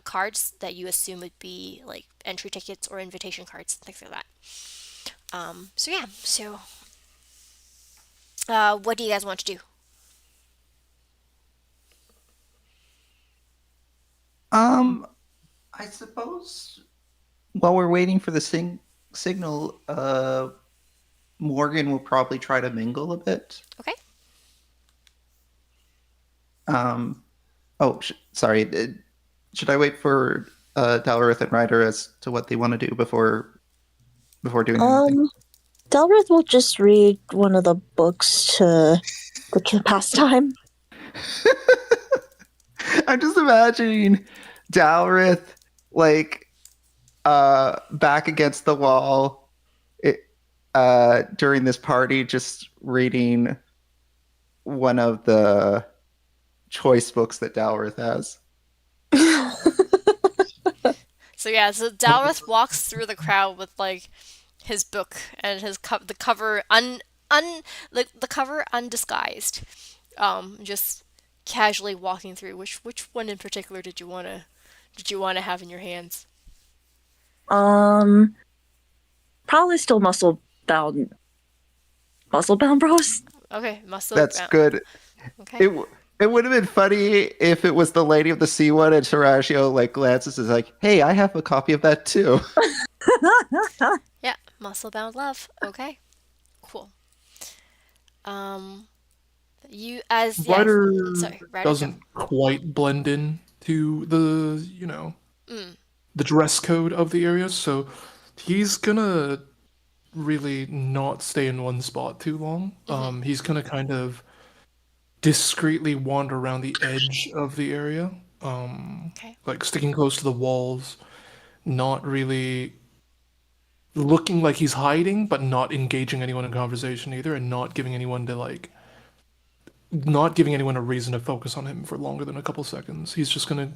cards that you assume would be like entry tickets or invitation cards, things like that. So yeah, so what do you guys want to do? Um, I suppose while we're waiting for the signal, Morgan will probably try to mingle a bit. Okay. Oh, sorry. Should I wait for Dalrith and Ryder as to what they want to do before doing anything? Delrith will just read one of the books to pass time. I'm just imagining Dalrith like back against the wall during this party, just reading one of the choice books that Dalrith has. So yeah, so Dalrith walks through the crowd with like his book and the cover the cover undisguised, just casually walking through. Which one in particular did you wanna have in your hands? Probably still muscle bound bros. Okay, muscle That's bound. good. Okay. It would have been funny if it was the Lady of the Sea one and Horatio like glances and is like, "Hey, I have a copy of that too." Yeah, muscle bound love. Okay, cool. Um, you as yeah. Ryder Sorry, Ryder, go. doesn't quite blend in to the, the dress code of the area, so he's gonna really not stay in one spot too long. He's gonna kind of discreetly wander around the edge of the area, Okay. like sticking close to the walls, not really looking like he's hiding, but not engaging anyone in conversation either, and not giving anyone a reason to focus on him for longer than a couple seconds. He's just gonna,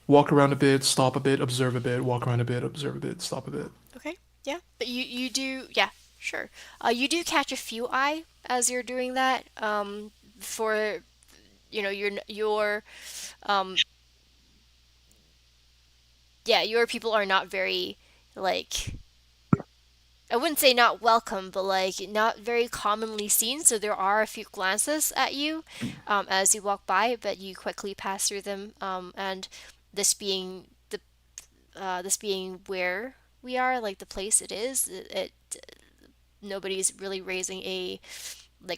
walk around a bit, stop a bit, observe a bit, walk around a bit, observe a bit, stop a bit. Okay. Yeah, but you do, yeah, sure. You do catch a few eye as you're doing that. For your um yeah, your people are not very like, I wouldn't say not welcome, but like not very commonly seen. So there are a few glances at you as you walk by, but you quickly pass through them. And this being this being where we are, like the place it is, nobody's really raising a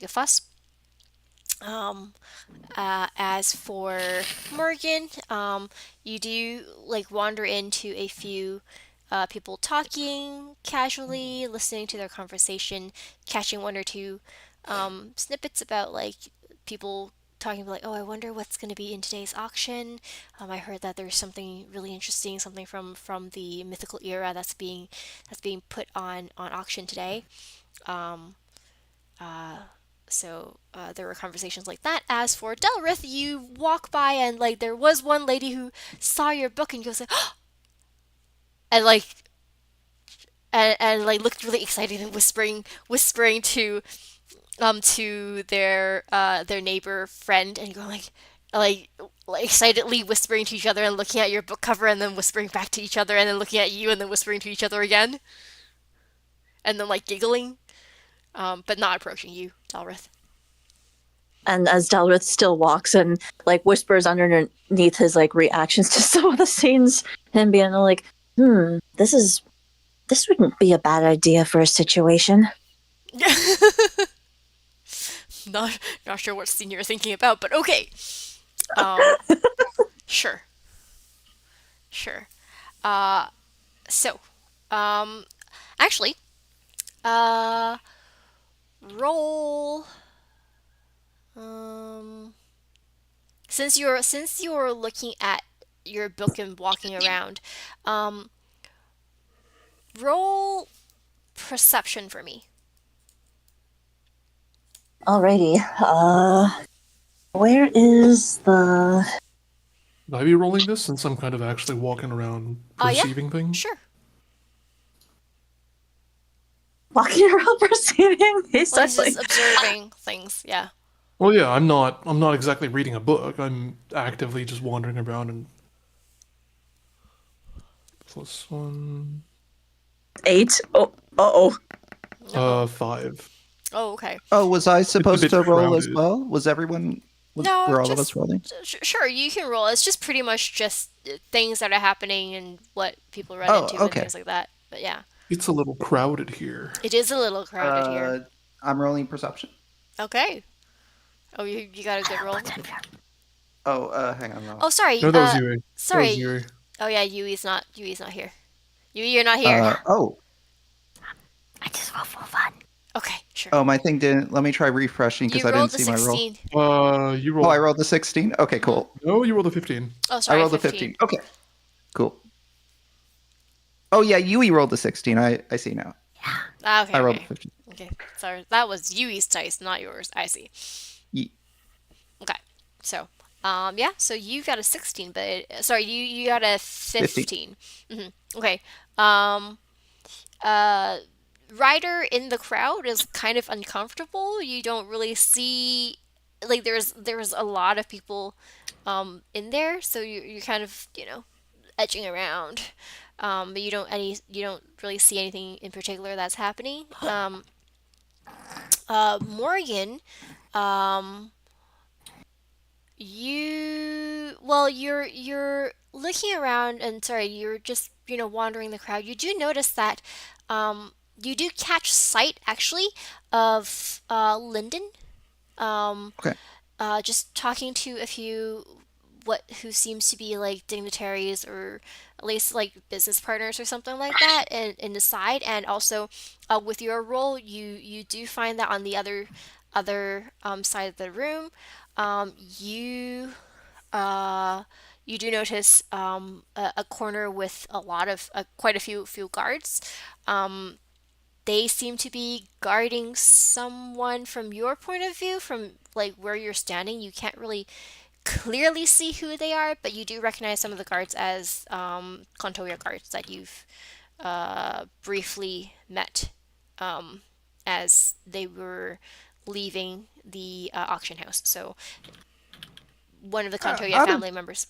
fuss. Um, as for Morgan, you do like wander into a few people talking casually, listening to their conversation, catching one or two snippets about like people talking about like, oh, I wonder what's going to be in today's auction. I heard that there's something really interesting, something from the mythical era that's being put on auction today. Um, so there were conversations like that. As for Delrith, you walk by and like there was one lady who saw your book and goes like, and like and like looked really excited and whispering to their neighbor friend and going like excitedly whispering to each other and looking at your book cover and then whispering back to each other and then looking at you and then whispering to each other again and then like giggling, but not approaching you, Delrith. And as Dalrith still walks and like whispers underneath his like reactions to some of the scenes, him being like, this wouldn't be a bad idea for a situation. Not sure what scene you're thinking about, but okay. Sure. Sure. So, actually, roll. Since you're looking at your book and walking around, roll perception for me. Alrighty. Where is the... Would I be rolling this since I'm kind of actually walking around Yeah, perceiving things? sure. Walking around perceiving? He's Well, he's like... just observing things. Yeah. Well, yeah, I'm not exactly reading a book. I'm actively just wandering around and +1. 8? Oh, uh-oh. 5. Oh, okay. Oh, was I supposed bit to roll as crowded. well? Was everyone? No, Were all of just us rolling? sure, you can roll. It's just pretty much just things that are happening and what people run Oh, into and okay. things like that. But yeah, It's a little crowded here. it is a little crowded here. I'm rolling perception. Okay. Oh, you got a good roll. Oh, hang on. Oh, sorry. No, that was Yui. Sorry. That was Yui. Oh yeah, Yui's not here. Yui, you're not here. I just roll for fun. Okay, sure. Oh, my thing didn't. Let me try refreshing You because I rolled didn't the see my roll. 16. You rolled. Oh, I rolled the 16. Okay, cool. No, you rolled a 15. Oh, I sorry, rolled the 15. Okay, cool. Oh yeah, Yui rolled the 16. I see now. Ah, okay. I rolled Okay. the 15. Okay. Sorry, that was Yui's dice, not yours. I see. Ye- Okay. So, yeah. So you got a 16, but sorry, you got a 15. Okay. Ryder in the crowd is kind of uncomfortable. You don't really see, like, there's a lot of people, in there, so you're kind of edging around, but you don't really see anything in particular that's happening. Morgan, um, you're looking around and sorry, you're just wandering the crowd. You do notice that you do catch sight actually of Lyndon. Okay. Just talking to a few who seems to be like dignitaries or at least like business partners or something like that and in the side, and also with your role you do find that on the other side of the room, you you do notice a corner with a lot of quite a few guards. They seem to be guarding someone from your point of view, from like where you're standing. You can't really clearly see who they are, but you do recognize some of the guards as Contoya guards that you've briefly met as they were leaving the auction house. So one of the Contoya family members.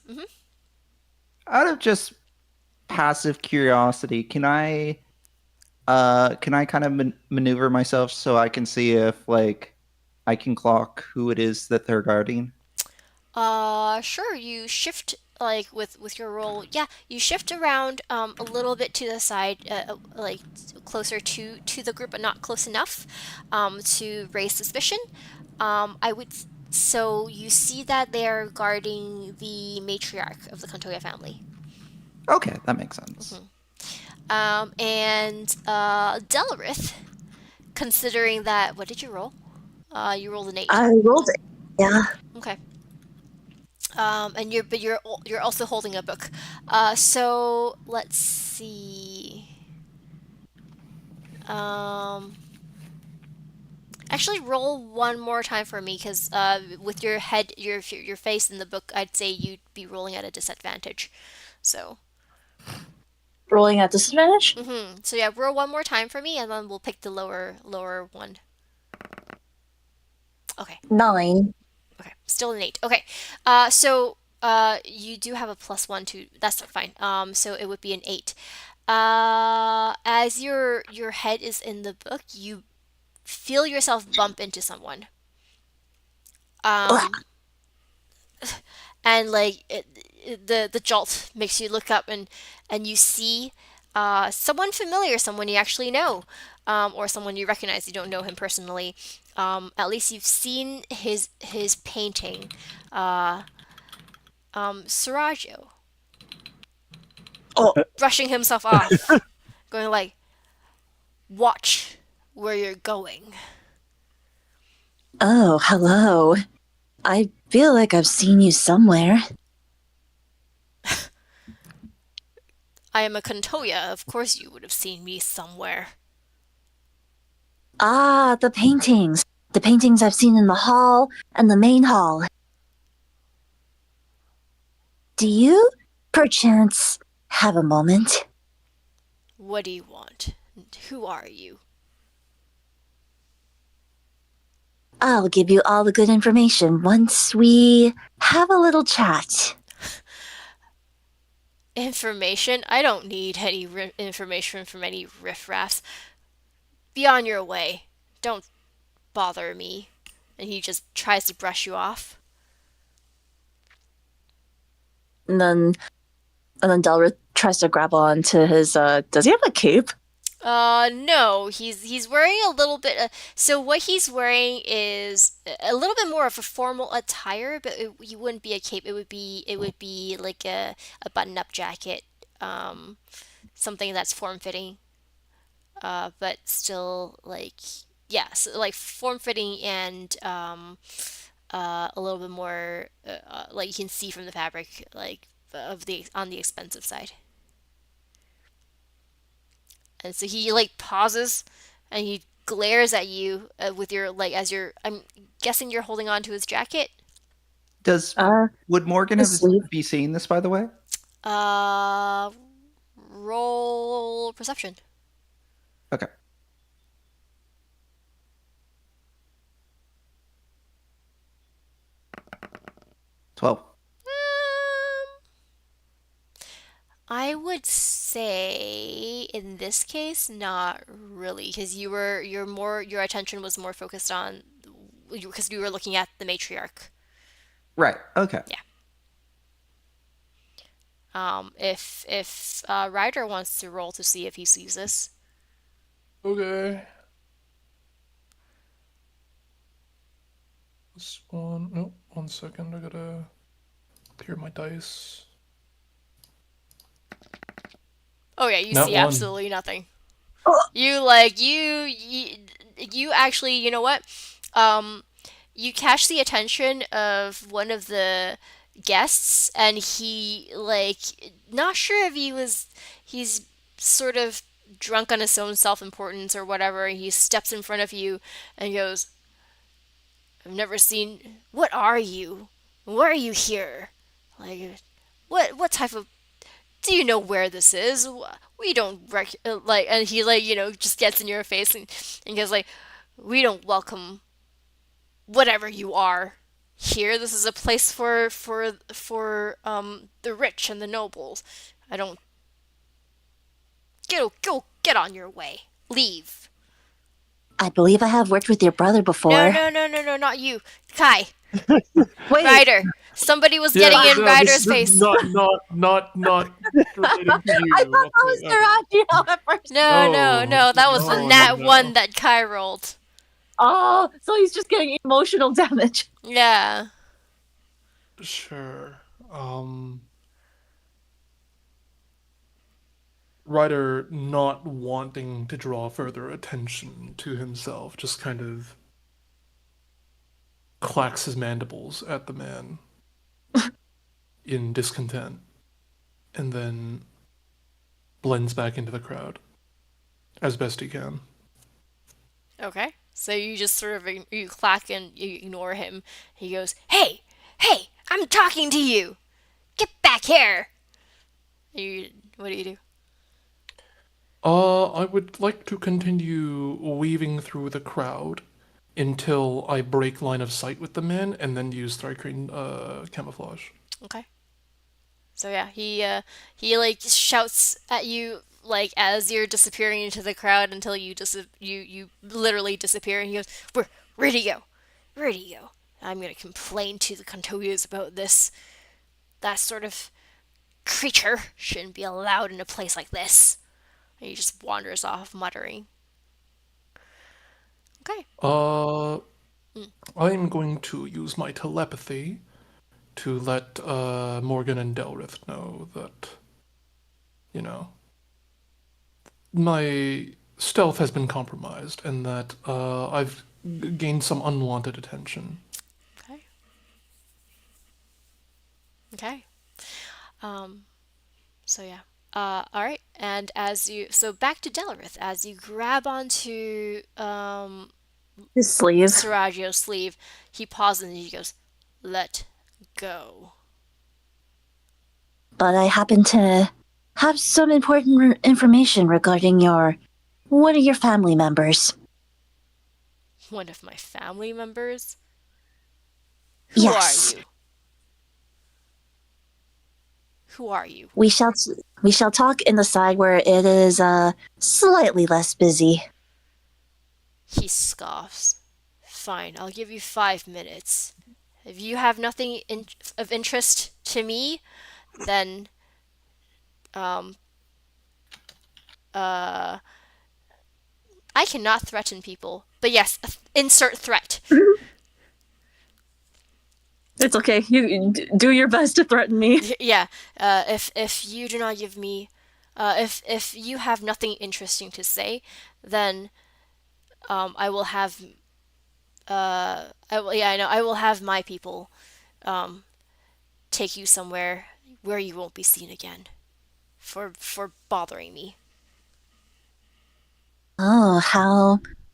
Out of just passive curiosity, can I kind of maneuver myself so I can see if like I can clock who it is that they're guarding? Sure. You shift like with your roll. Yeah, you shift around a little bit to the side, like closer to the group, but not close enough to raise suspicion. I would. So you see that they are guarding the matriarch of the Kantoya family. Okay, that makes sense. And Delrith, considering that, what did you roll? You rolled an 8. I rolled it. Yeah. Okay. And you're also holding a book. So let's see. Actually, roll one more time for me, because with your head, your face in the book, I'd say you'd be rolling at a disadvantage. So. Rolling at disadvantage? So yeah, roll one more time for me, and then we'll pick the lower one. Okay. 9. Okay, still an 8. Okay, so you do have a +1 to. That's fine. So it would be an 8. As your head is in the book, you feel yourself bump into someone. And like the jolt makes you look up, and you see someone familiar, someone you actually know, or someone you recognize. You don't know him personally. At least you've seen his painting. Sarajo. Oh. Brushing himself off, going like, "Watch where you're going." Oh, hello. I feel like I've seen you somewhere. I am a Kantoya. Of course you would have seen me somewhere. Ah, the paintings. The paintings I've seen in the hall and the main hall. Do you, perchance, have a moment? What do you want? And who are you? I'll give you all the good information once we have a little chat. Information? I don't need any information from any riffraffs. Be on your way. Don't bother me. And he just tries to brush you off. And then Delrith tries to grab on to his does he have a cape? No, he's wearing a little bit. So what he's wearing is a little bit more of a formal attire, but it wouldn't be a cape. It would be like a button-up jacket, something that's form-fitting, but still like yeah, so like form-fitting and a little bit more like you can see from the fabric, like of the on the expensive side. And so he like pauses and he glares at you with your like as you're I'm guessing you're holding on to his jacket. Would Morgan The have sleeve. be seeing this, by the way? Uh roll perception. Okay. 12. I would say in this case not really because your attention was more focused on because you were looking at the matriarch. Right. Okay. Yeah. If Ryder wants to roll to see if he sees this. Okay. This one. No, 1 second. I gotta clear my dice. Oh yeah, you Not see one. absolutely nothing. You like you actually, you know what? You catch the attention of one of the guests and he like not sure if he's sort of drunk on his own self-importance or whatever. He steps in front of you and goes, "I've never seen. What are you? Why are you here? Like, what type of do you know where this is? We don't like," and he like just gets in your face and goes like, "We don't welcome whatever you are here. This is a place for the rich and the nobles. I don't get on your way. Leave." I believe I have worked with your brother before. No, not you, Kai. Wait, Ryder. Somebody was getting in Ryder's face. Not relating to you. I thought that was Seragio at first. No. That was the nat one that Kai rolled. Oh, so he's just getting emotional damage. Yeah. Sure. Ryder not wanting to draw further attention to himself, just kind of clacks his mandibles at the man in discontent, and then blends back into the crowd as best he can. Okay. So you just sort of you clack and you ignore him. He goes, "Hey, I'm talking to you. Get back here." What do you do? I would like to continue weaving through the crowd until I break line of sight with the man, and then use Thrycreen camouflage. Okay. So yeah, he like shouts at you like as you're disappearing into the crowd until you literally disappear, and he goes, Where'd he go? Where'd he go? I'm gonna complain to the Contovias about this. That sort of creature shouldn't be allowed in a place like this." And he just wanders off, muttering. Okay. I'm going to use my telepathy to let Morgan and Delrith know that, my stealth has been compromised and that I've gained some unwanted attention. Okay. Okay. So yeah. All right, and back to Delrith, as you grab onto His sleeve. Seragio's sleeve, he pauses and he goes, "Let go." But I happen to have some important information regarding one of your family members. One of my family members? Who are Yes, you? Who are you? we shall we shall talk in the side where it is slightly less busy. He scoffs. Fine, I'll give you 5 minutes. If you have nothing of interest to me, then um uh I cannot threaten people. But yes, insert threat. It's okay. You do your best to threaten me. Yeah. If you do not give me, if you have nothing interesting to say, then I will have I will, yeah, I know, I will have my people um take you somewhere where you won't be seen again for bothering me. Oh,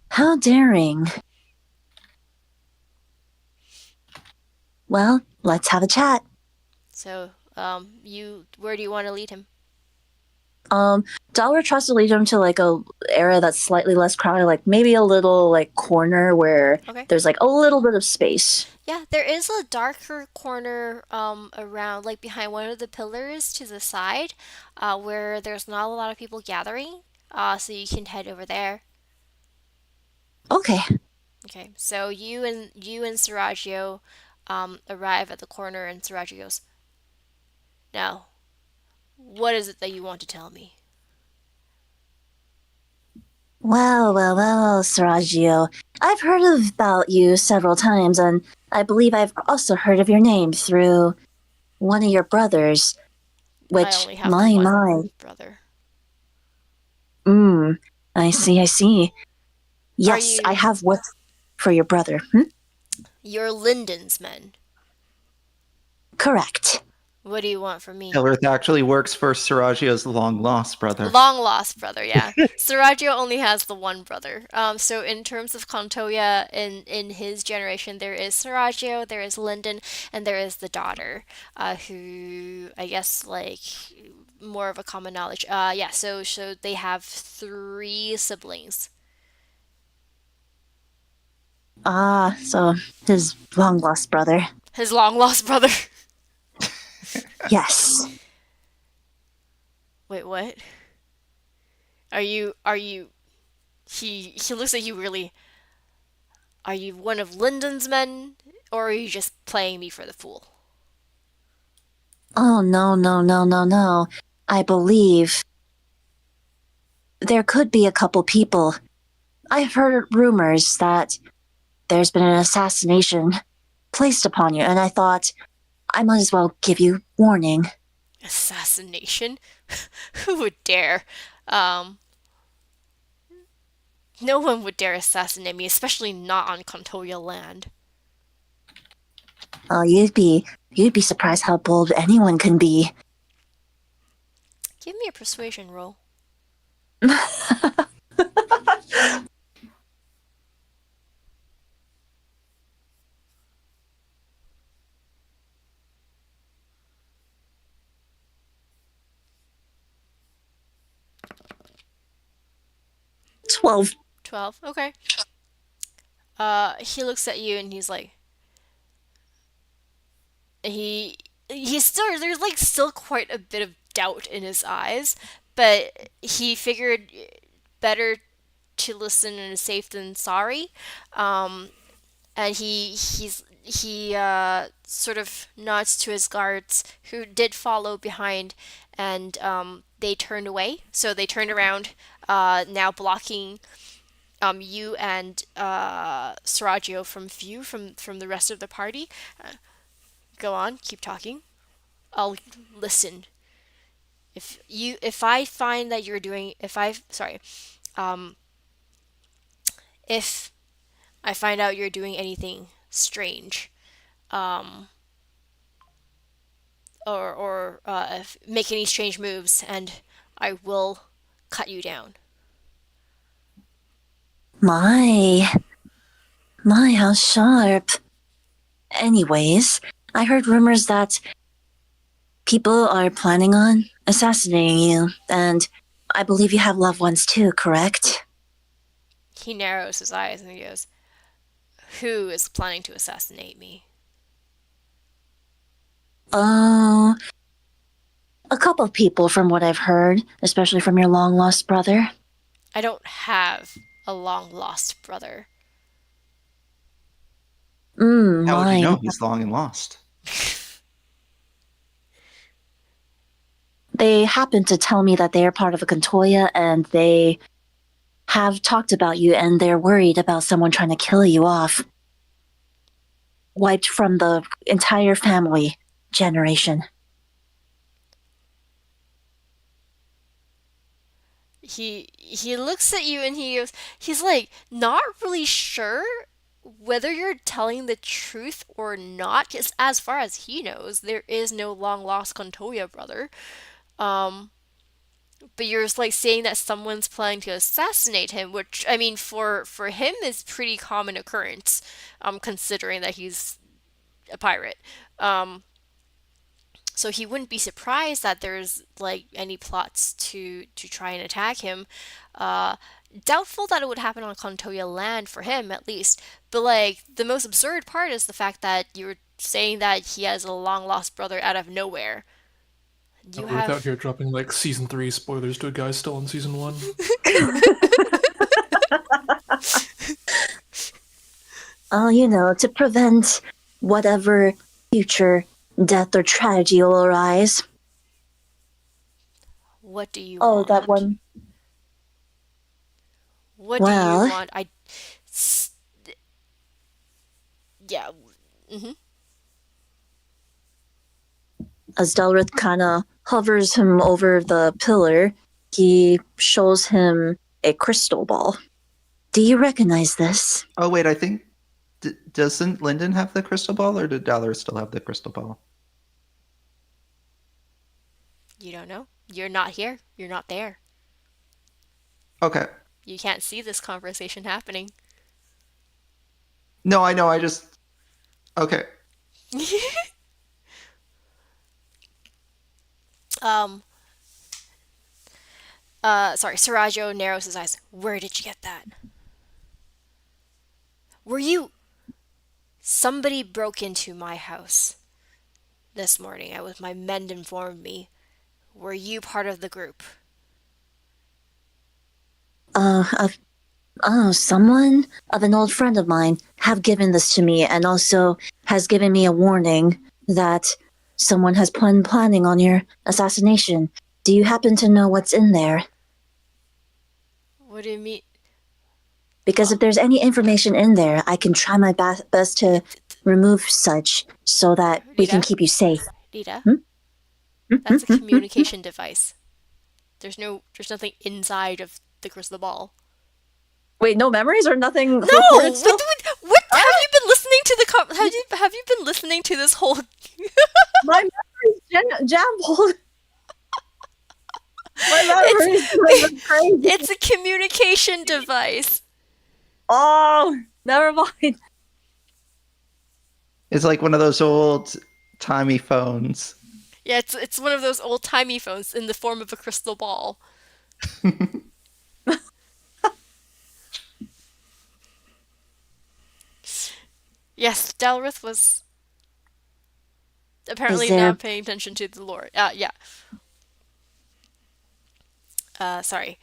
how daring. Well, let's have a chat. So, where do you want to lead him? Dollar tries to lead him to like a area that's slightly less crowded, like maybe a little like corner where Okay. there's like a little bit of space. Yeah, there is a darker corner around, like behind one of the pillars to the side, where there's not a lot of people gathering. So you can head over there. Okay. Okay, so you and Seragio arrive at the corner, and Seragio goes, "Now, what is it that you want to tell me?" Well, Seragio. I've heard about you several times, and I believe I've also heard of your name through one of your brothers, I which, only have my. one brother. I see. Are Yes, I you? have work for your brother. You're Lyndon's men. Correct. What do you want from me? Delrith actually works for Seragio's long lost brother. Long lost brother, yeah. Seragio only has the one brother. So in terms of Contoya, in his generation, there is Seragio, there is Lyndon, and there is the daughter, who I guess like more of a common knowledge. Yeah. So they have three siblings. Ah, so his long lost brother. His long lost brother. Yes. Wait, what? Are you? He looks at you really. Are you one of Lyndon's men, or are you just playing me for the fool? Oh, no. I believe there could be a couple people. I've heard rumors that there's been an assassination placed upon you, and I thought I might as well give you warning. Assassination? Who would dare? Um, no one would dare assassinate me, especially not on Contoya land. Oh, you'd be surprised how bold anyone can be. Give me a persuasion roll. 12. 12. Okay. He looks at you and he's like, he's still there's like still quite a bit of doubt in his eyes, but he figured better to listen and is safe than sorry. And he sort of nods to his guards who did follow behind, and they turned away. So they turned around, now blocking you and Seragio from view from the rest of the party. Go on, keep talking. I'll listen. If I find that you're doing, if I sorry, um, if I find out you're doing anything strange, um, or make any strange moves, and I will cut you down. My, how sharp. Anyways, I heard rumors that people are planning on assassinating you, and I believe you have loved ones too, correct? He narrows his eyes and he goes, "Who is planning to assassinate me?" Oh, a couple of people from what I've heard, especially from your long lost brother. I don't have a long lost brother. How would you know Mine. he's long and lost? They happened to tell me that they are part of a Contoya and they have talked about you and they're worried about someone trying to kill you off. Wiped from the entire family generation. He looks at you and he's like not really sure whether you're telling the truth or not, because as far as he knows, there is no long lost Contoya brother. Um, but you're just like saying that someone's planning to assassinate him, which I mean for him is pretty common occurrence, considering that he's a pirate. Um, so he wouldn't be surprised that there's like any plots to try and attack him. Uh, Doubtful that it would happen on Contoya land for him at least. But like the most absurd part is the fact that you're saying that he has a long lost brother out of nowhere. You We're out have here dropping like season 3 spoilers to a guy still in season 1. Oh, to prevent whatever future death or tragedy will arise. What do you Oh, want? that one. What do Well- you want? Yeah. As Delrith kind of hovers him over the pillar, he shows him a crystal ball. Do you recognize this? Oh wait, I think doesn't Lyndon have the crystal ball, or did Dollar still have the crystal ball? You don't know. You're not here. You're not there. Okay. You can't see this conversation happening. No, I know. I just okay. um. Sorry. Sarajo narrows his eyes. Where did you get that? Were you? Somebody broke into my house this morning. My men informed me. Were you part of the group? Someone of an old friend of mine have given this to me and also has given me a warning that someone has been planning on your assassination. Do you happen to know what's in there? What do you mean? Because if there's any information in there, I can try my best to remove such so that we can Rita? keep you safe. Rita? Hmm? That's a communication device. There's nothing inside of the crystal ball. Wait, no memories or nothing No! recorded still? What have you been listening to have you been listening to this whole My memories jumbled. My memories crazy. It's a communication device. Oh, never mind. It's like one of those old timey phones. Yeah, it's one of those old-timey phones in the form of a crystal ball. Yes, Dalrith was apparently not paying attention to the lore. Yeah. Sorry.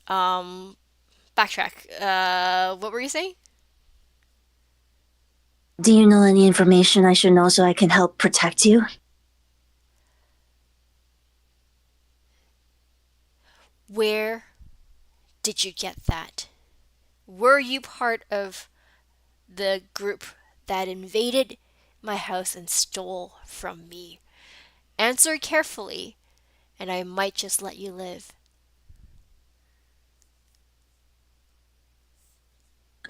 Backtrack. What were you saying? Do you know any information I should know so I can help protect you? Where did you get that? Were you part of the group that invaded my house and stole from me? Answer carefully, and I might just let you live.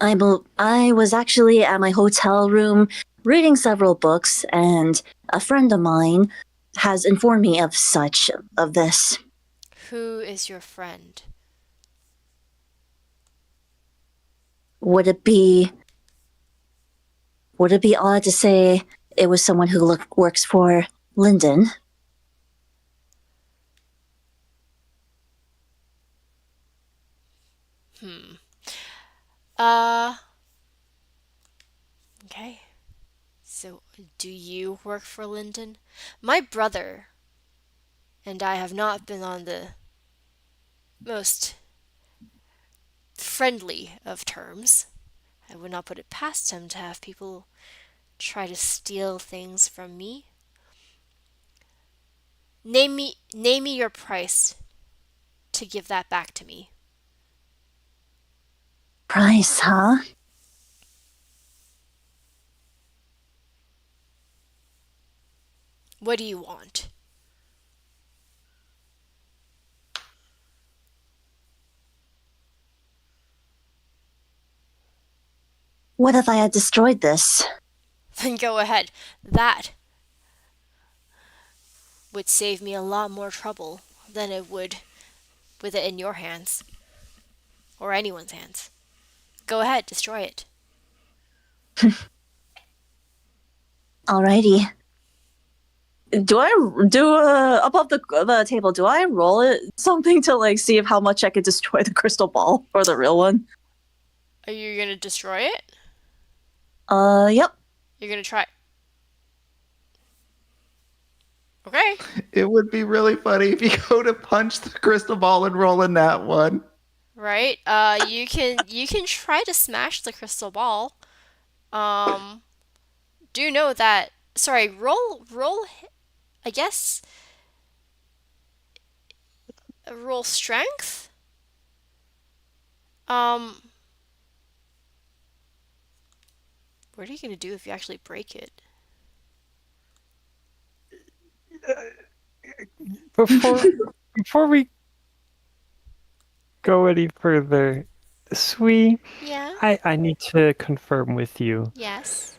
I was actually at my hotel room reading several books, and a friend of mine has informed me of this. Who is your friend? Would it be odd to say it was someone who works for Lyndon? Uh, okay. So, do you work for Lyndon? My brother and I have not been on the most friendly of terms. I would not put it past him to have people try to steal things from me. Name me your price to give that back to me. Price, huh? What do you want? What if I had destroyed this? Then go ahead. That would save me a lot more trouble than it would with it in your hands. Or anyone's hands. Go ahead, destroy it. Alrighty. Do I do above the table? Do I roll it something to like see if how much I could destroy the crystal ball or the real one? Are you gonna destroy it? Yep. You're gonna try. Okay. It would be really funny if you go to punch the crystal ball and roll in that one. Right. You can try to smash the crystal ball. Do know that. Sorry. Roll. I guess. Roll strength. What are you gonna do if you actually break it? Before we go any further, Sui, Yeah. I need to confirm with you. Yes.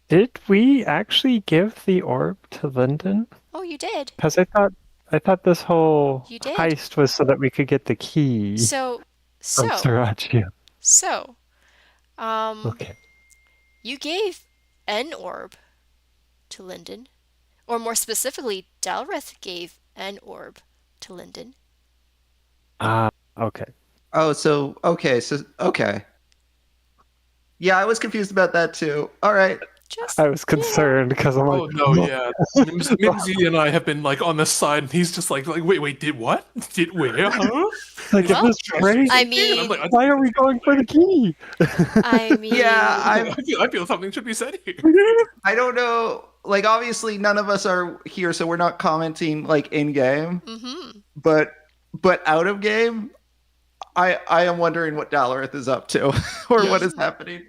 Did we actually give the orb to Lyndon? Oh, you did. Because I thought this whole You did. heist was so that we could get the key So, from so, Sriracha. so. Okay. You gave an orb to Lyndon, or more specifically, Dalrith gave an orb to Lyndon. Okay. Oh, okay. Yeah, I was confused about that too. All right. Just, I was concerned because I'm like, Oh no, yeah. Mimsy and I have been like on this side, and he's just like, wait, did what? Did where? Huh? like, Well, is this great? I And mean, I'm like, Why are we going for the key? I mean, Yeah, I feel something should be said here. I don't know. Like, obviously, none of us are here, so we're not commenting like in game. mm-hmm. But out of game, I am wondering what Dalrith is up to or Yeah. what is happening.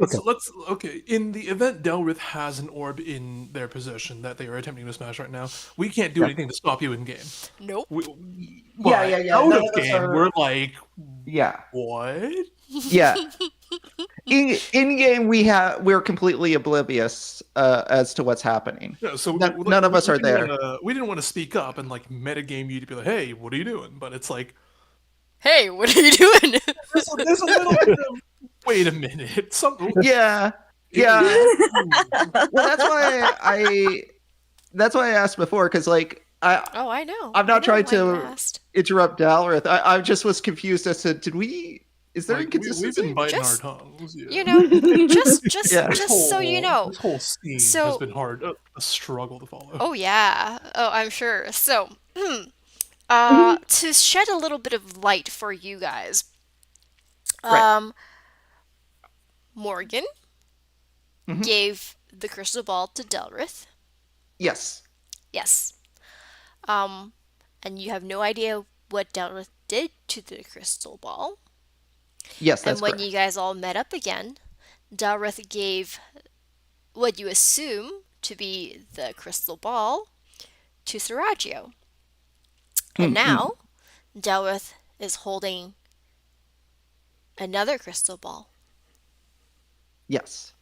Okay. In the event Delrith has an orb in their possession that they are attempting to smash right now, we can't do Yeah. anything to stop you in game. Nope. Yeah. Out None of of us game, are. we're like, Yeah. what? Yeah. In game, we're completely oblivious as to what's happening. Yeah, so None of us are there. We didn't want to speak up and like metagame you to be like, hey, what are you doing? But it's like, Hey, what are you doing? there's a little bit of, wait a minute. Yeah. Well, that's why I asked before, because like Oh, I know. I'm not trying why you to asked. interrupt Dalrith. I just was confused as to is there We've inconsistency? been biting Just- our tongues. Yeah. You know, just Yeah. so you know. This whole scene So- has been hard, a struggle to follow. Oh yeah. Oh, I'm sure. So, to shed a little bit of light for you guys. Right. Morgan Mhm. gave the crystal ball to Delrith. Yes. Yes. And you have no idea what Delrith did to the crystal ball. Yes, And that's when correct. you guys all met up again, Delrith gave what you assume to be the crystal ball to Seragio. And now, Delrith is holding another crystal ball. Yes.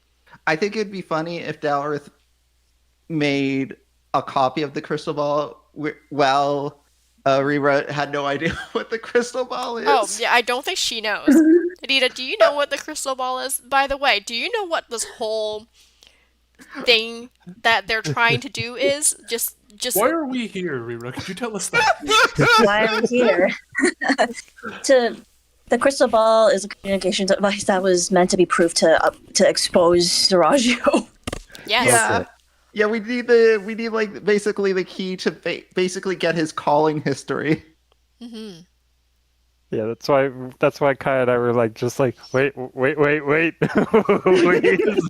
I think it'd be funny if Dalrith made a copy of the crystal ball while Rira had no idea what the crystal ball is. Oh, yeah, I don't think she knows. Anita, do you know what the crystal ball is? By the way, do you know what this whole thing that they're trying to do is? Just Why are we here, Rira? Could you tell us that? Why are we here? The crystal ball is a communication device that was meant to be proved to expose Seragio. yes. Yeah. Yeah, we need like basically the key to basically get his calling history. Mm-hmm. Yeah, that's why Kai and I were like, just like, wait. Wait a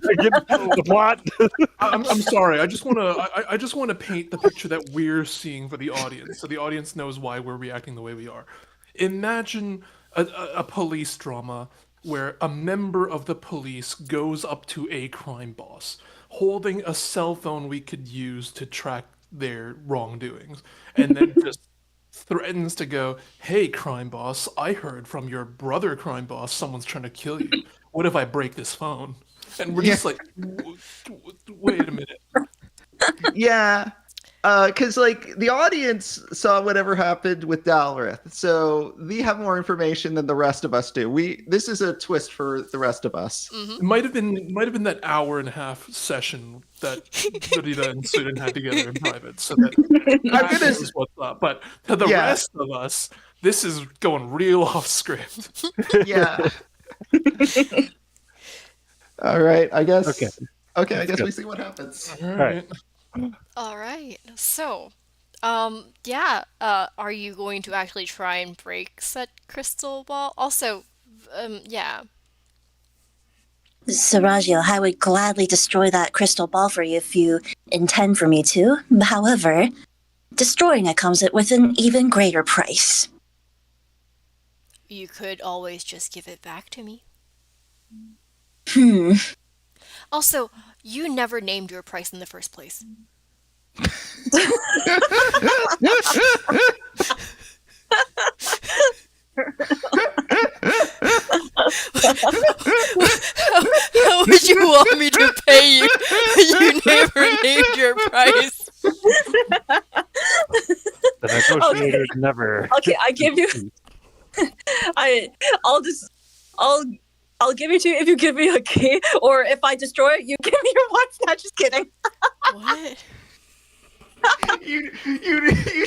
second. What? I'm sorry. I just wanna paint the picture that we're seeing for the audience, so the audience knows why we're reacting the way we are. Imagine a police drama where a member of the police goes up to a crime boss, holding a cell phone we could use to track their wrongdoings, and then just threatens to go, "Hey, crime boss, I heard from your brother, crime boss, someone's trying to kill you. What if I break this phone?" And we're just like, wait a minute. Yeah. Because like the audience saw whatever happened with Dalrith, so they have more information than the rest of us do. This is a twist for the rest of us. It might have been that hour and a half session that Rita and Sudan had together in private, so that this is what's up. But to the rest of us, this is going real off script. Yeah. All right. I guess. Okay. I guess we see what happens. All right. All right. So, are you going to actually try and break said crystal ball? Also, yeah. Seragio, I would gladly destroy that crystal ball for you if you intend for me to. However, destroying it comes with an even greater price. You could always just give it back to me. Also, you never named your price in the first place. How would you want me to pay you? You never named your price. The negotiator never. Okay, I give you. I'll give it to you if you give me a key, or if I destroy it, you give me your watch. Not just kidding. What? You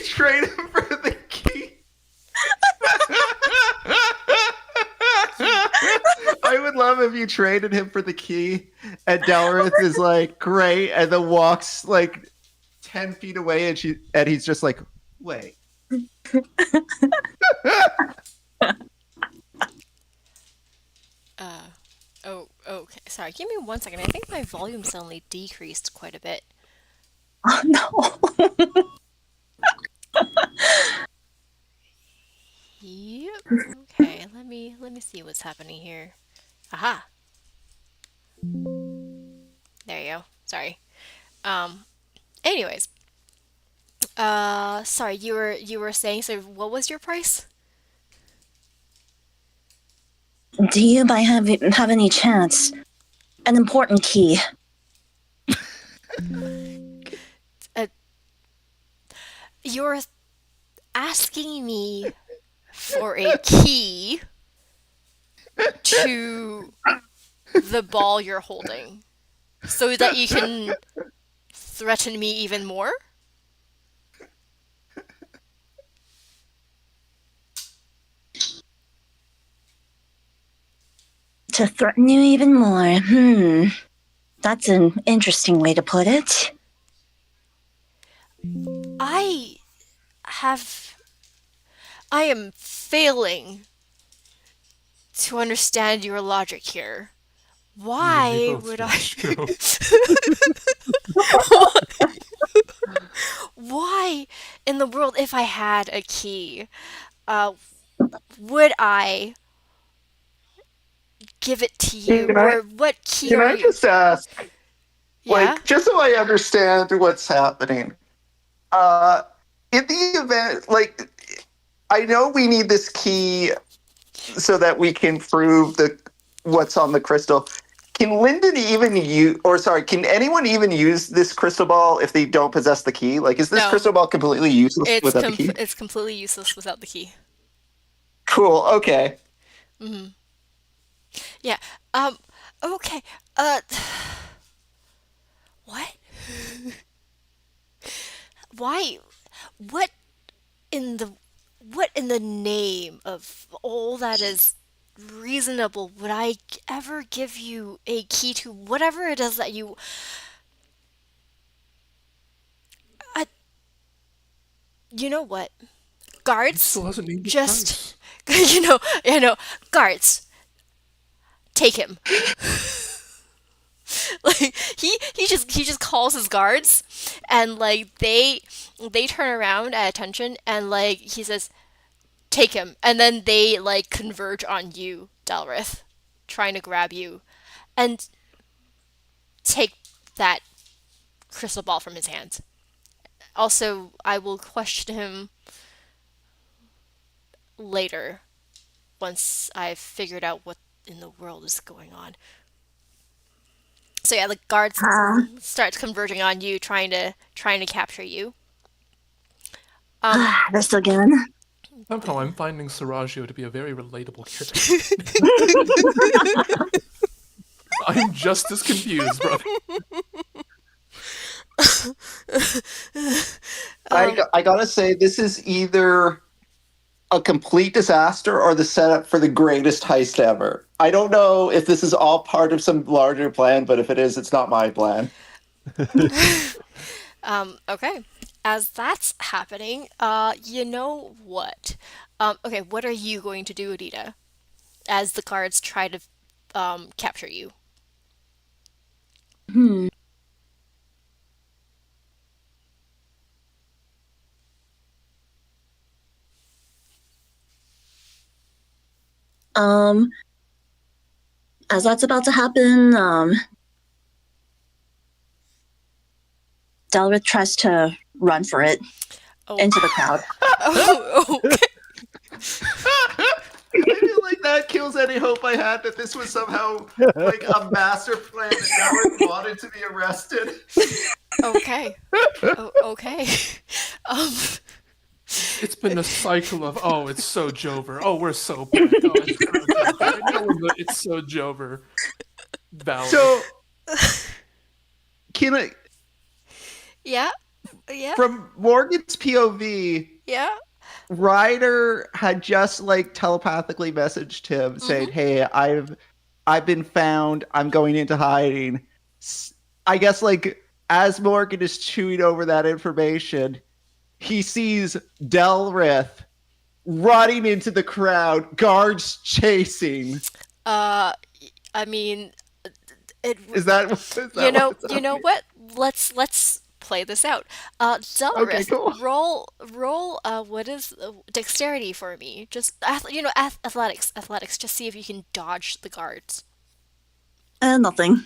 trade him for the key. I would love if you traded him for the key, and Dalrith is like, great, and then walks like 10 feet away, and he's just like, wait. Okay. Sorry, give me 1 second. I think my volume suddenly decreased quite a bit. Oh no. Yep. Okay, let me see what's happening here. Aha. There you go. Sorry. Anyways. Sorry, you were saying, so what was your price? Do you by have any chance an important key? You're asking me for a key to the ball you're holding so that you can threaten me even more? To threaten you even more. That's an interesting way to put it. I am failing to understand your logic here. Why would I? Why in the world, if I had a key, would I give it to you? Or what key Can are I you? just ask, Yeah? like, just so I understand what's happening? In the event, like, I know we need this key so that we can prove what's on the crystal. Can Lyndon even use, or sorry, can anyone even use this crystal ball if they don't possess the key? Like, is this No. crystal ball completely useless without the key? It's completely useless without the key. Cool. Okay. Yeah. Okay. What? Why? What in the name of all that is reasonable would I ever give you a key to whatever it is that you? I, you know what? Guards, Still hasn't named his just price. you know, guards, take him. Like he just calls his guards, and like they turn around at attention, and like he says, take him, and then they like converge on you, Dalrith, trying to grab you, and take that crystal ball from his hands. Also, I will question him later once I've figured out what in the world is going on. So yeah, the guards start converging on you, trying to capture you. This again. Somehow I'm finding Saraggio to be a very relatable character. I'm just as confused, brother. I gotta say, this is either a complete disaster or the setup for the greatest heist ever. I don't know if this is all part of some larger plan, but if it is, it's not my plan. Okay. As that's happening, you know what? Okay, what are you going to do, Adita, as the guards try to capture you? As that's about to happen, Delrith tries to run for it into the crowd. Oh, okay. I feel like that kills any hope I had that this was somehow like a master plan that Howard wanted to be arrested. Okay. Okay. It's been a cycle of, oh, it's so Jover. Oh, we're so bad. Oh, it's so Jover. Valid. So, can I, Yeah. Yeah. from Morgan's POV, Yeah. Ryder had just like telepathically messaged him saying, "Hey, I've been found. I'm going into hiding." I guess like as Morgan is chewing over that information, he sees Delrith running into the crowd, guards chasing. I mean, it. Is that You know. what's You know happening? what? Let's play this out. Okay, Delrith, cool. roll. What is dexterity for me? Just athletics. Just see if you can dodge the guards. Nothing.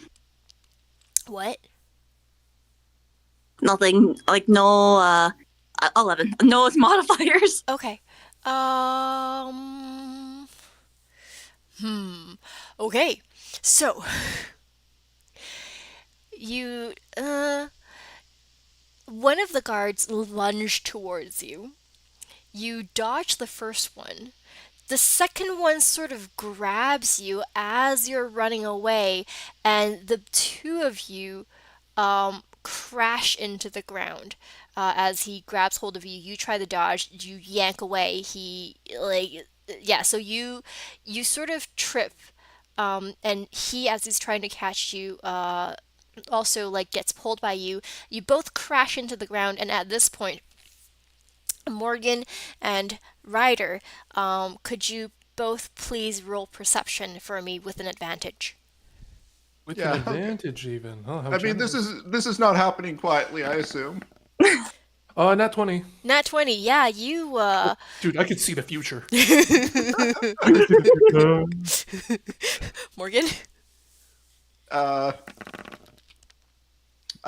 What? Nothing. Like, no, 11. No modifiers. Okay. Okay. So you one of the guards lunged towards you. You dodge the first one. The second one sort of grabs you as you're running away, and the two of you crash into the ground. As he grabs hold of you, you try to dodge, you yank away. So you sort of trip, and he, as he's trying to catch you, also like gets pulled by you. You both crash into the ground, and at this point, Morgan and Ryder, could you both please roll perception for me with an advantage? With Yeah, an okay. advantage, even. Oh, how I mean, generous. this is not happening quietly, I assume. Nat 20. Nat 20, yeah, you, Dude, I could see the future. Morgan?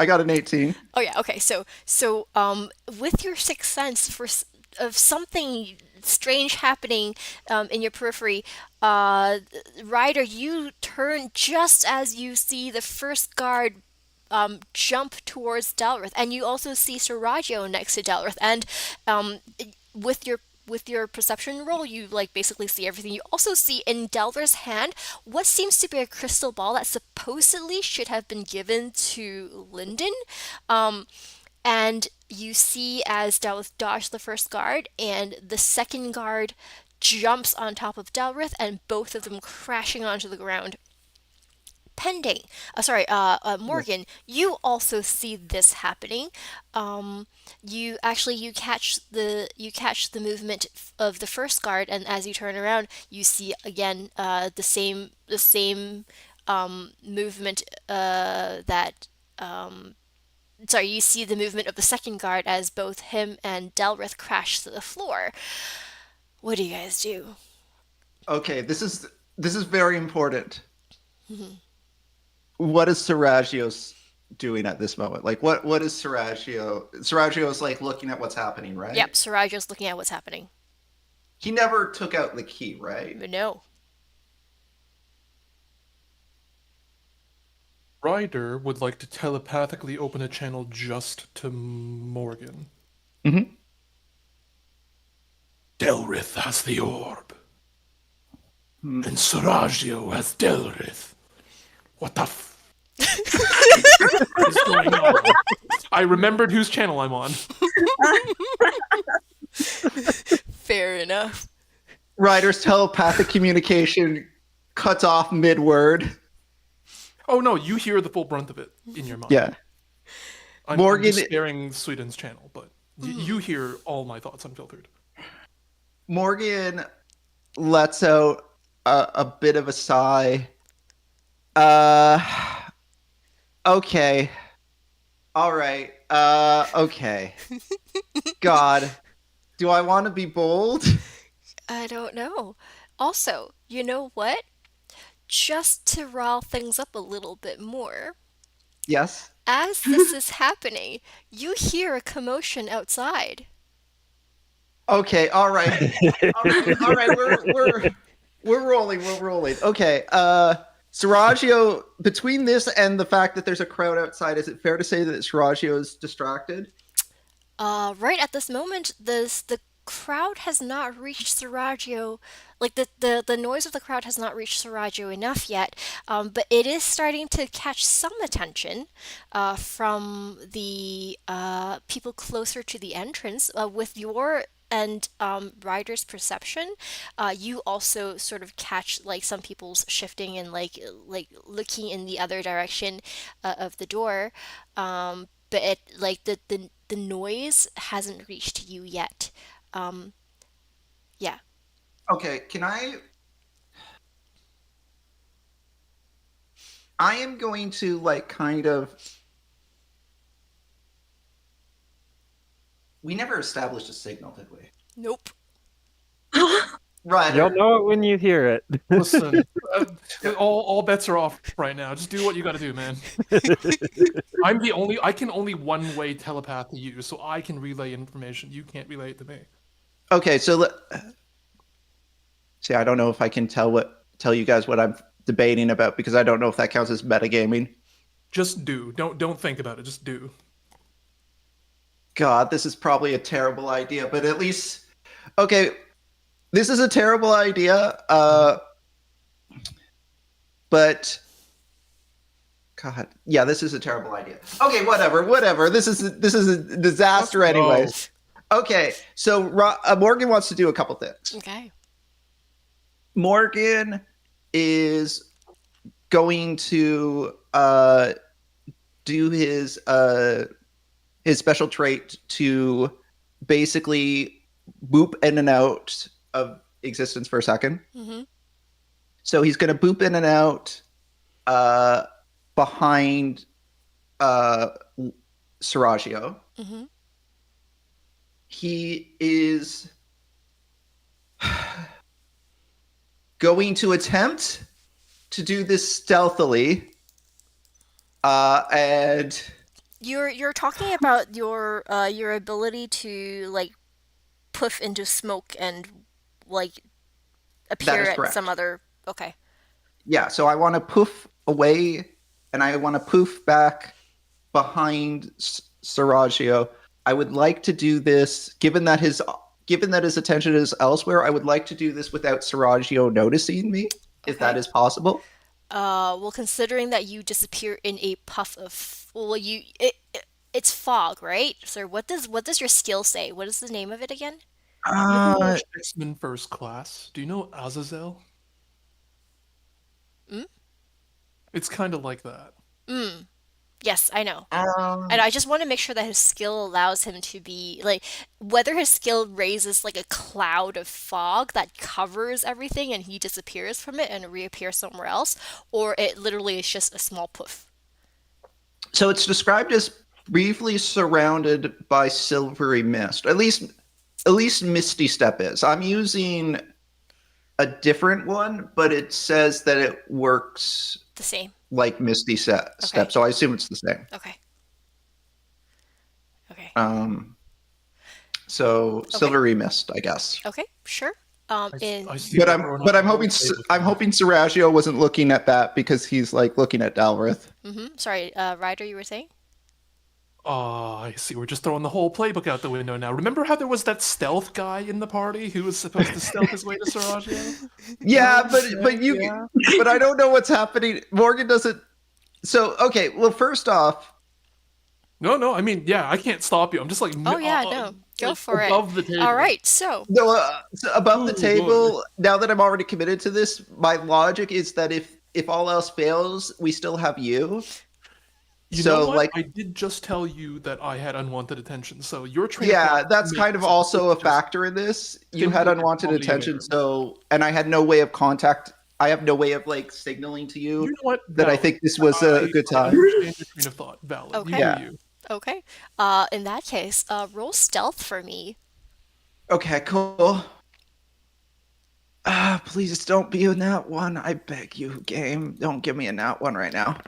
I got an 18. Oh yeah, okay. So with your sixth sense of something strange happening in your periphery. Ryder, you turn just as you see the first guard jump towards Dalrith, and you also see Seraggio next to Dalrith, and with your perception roll, you like basically see everything. You also see in Delver's hand what seems to be a crystal ball that supposedly should have been given to Lyndon. And you see as Dalrith dodges the first guard, and the second guard jumps on top of Dalrith, and both of them crashing onto the ground. Pending, Morgan, you also see this happening. You catch the movement of the first guard, and as you turn around, you see again the same movement that sorry, you see the movement of the second guard as both him and Delrith crash to the floor. What do you guys do? Okay, this is very important. What is Seraggio doing at this moment? Like, what is Seraggio? Seraggio's like looking at what's happening, right? Yep, Seraggio's looking at what's happening. He never took out the key, right? No. Ryder would like to telepathically open a channel just to Morgan. Mm-hmm. Delrith has the orb. And Seraggio has Delrith. What the what is going on? I remembered whose channel I'm on. Fair enough. Ryder's telepathic communication cuts off mid-word. Oh no, you hear the full brunt of it in your mind. Yeah. I'm just sparing Sweden's channel, but you hear all my thoughts unfiltered. Morgan lets out a bit of a sigh. Okay. All right. Okay. God, do I want to be bold? I don't know. Also, you know what? Just to rile things up a little bit more, Yes. as this is happening, you hear a commotion outside. Okay. All right. All right. We're rolling. We're rolling. Okay. Seraggio, between this and the fact that there's a crowd outside, is it fair to say that Seraggio is distracted? Right at this moment, the crowd has not reached Seraggio. Like the noise of the crowd has not reached Seraggio enough yet, but it is starting to catch some attention from the people closer to the entrance. With your and Ryder's perception, you also sort of catch like some people's shifting and like looking in the other direction of the door. But it like the noise hasn't reached you yet. Yeah. Okay, I am going to like kind of. We never established a signal, did we? Nope. Right. You'll know it when you hear it. Listen, all bets are off right now. Just do what you got to do, man. I can only one-way telepath to you, so I can relay information. You can't relay it to me. Okay, so see, I don't know if I can tell you guys what I'm debating about because I don't know if that counts as metagaming. Just do. Don't think about it. Just do. God, this is probably a terrible idea, but at least okay, this is a terrible idea. But God, yeah, this is a terrible idea. Okay, whatever. This is a disaster, anyways. Okay, so Morgan wants to do a couple things. Okay. Morgan is going to do his special trait to basically boop in and out of existence for a second. Mm-hmm. So he's going to boop in and out behind Seraggio. Mm-hmm. He is going to attempt to do this stealthily, and You're talking about your ability to like poof into smoke and like That appear is at some correct. other. Okay. Yeah, so I want to poof away, and I want to poof back behind Seragio. I would like to do this, given that his attention is elsewhere. I would like to do this without Seragio noticing me, if that Okay. is possible. Well, considering that you disappear in a puff of, well, it's fog, right? So what does your skill say? What is the name of it again? You ever Uh, watched X-Men First Class? Do you know Azazel? Mm? It's kind of like that. Yes, I know. And um, I just want to make sure that his skill allows him to be like whether his skill raises like a cloud of fog that covers everything and he disappears from it and reappears somewhere else, or it literally is just a small poof. so it's described as briefly surrounded by silvery mist. At least Misty Step is. I'm using a different one, but it says that it works The same. like Okay. Step, so I assume it's the same. Okay. Okay. Um, so Okay. silvery mist, I guess. Okay. Sure. In I see But we're I'm throwing but out I'm the whole hoping playbook I'm now. hoping Seragio wasn't looking at that because he's like looking at Dalrith. Sorry, Ryder, you were saying? Oh, I see. We're just throwing the whole playbook out the window now. Remember how there was that stealth guy in the party who was supposed to stealth his way to Sarajevo? Yeah, Yeah. but I don't know what's happening. Morgan doesn't. So okay, well, first off, No, I mean, yeah, I can't stop you. I'm just like, Oh yeah, no. Go like for it. above the table. All right. So, no, so above the Oh boy. table. Now that I'm already committed to this, my logic is that if all else fails, we still have you. You know So what? like, I did just tell you that I had unwanted attention, so your train of yeah, thought that's kind makes of sense. also a It's just factor in this. You had simply your unwanted comedy of attention, errors. and I had no way of contact. I have no way of like signaling to You you know what? that I Valid. think this was a good I time. understand your train of thought. Valid. You okay. do Yeah. you. Okay. In that case, roll stealth for me. Okay, cool. Please don't be a nat one. I beg you, game. Don't give me a nat one right now.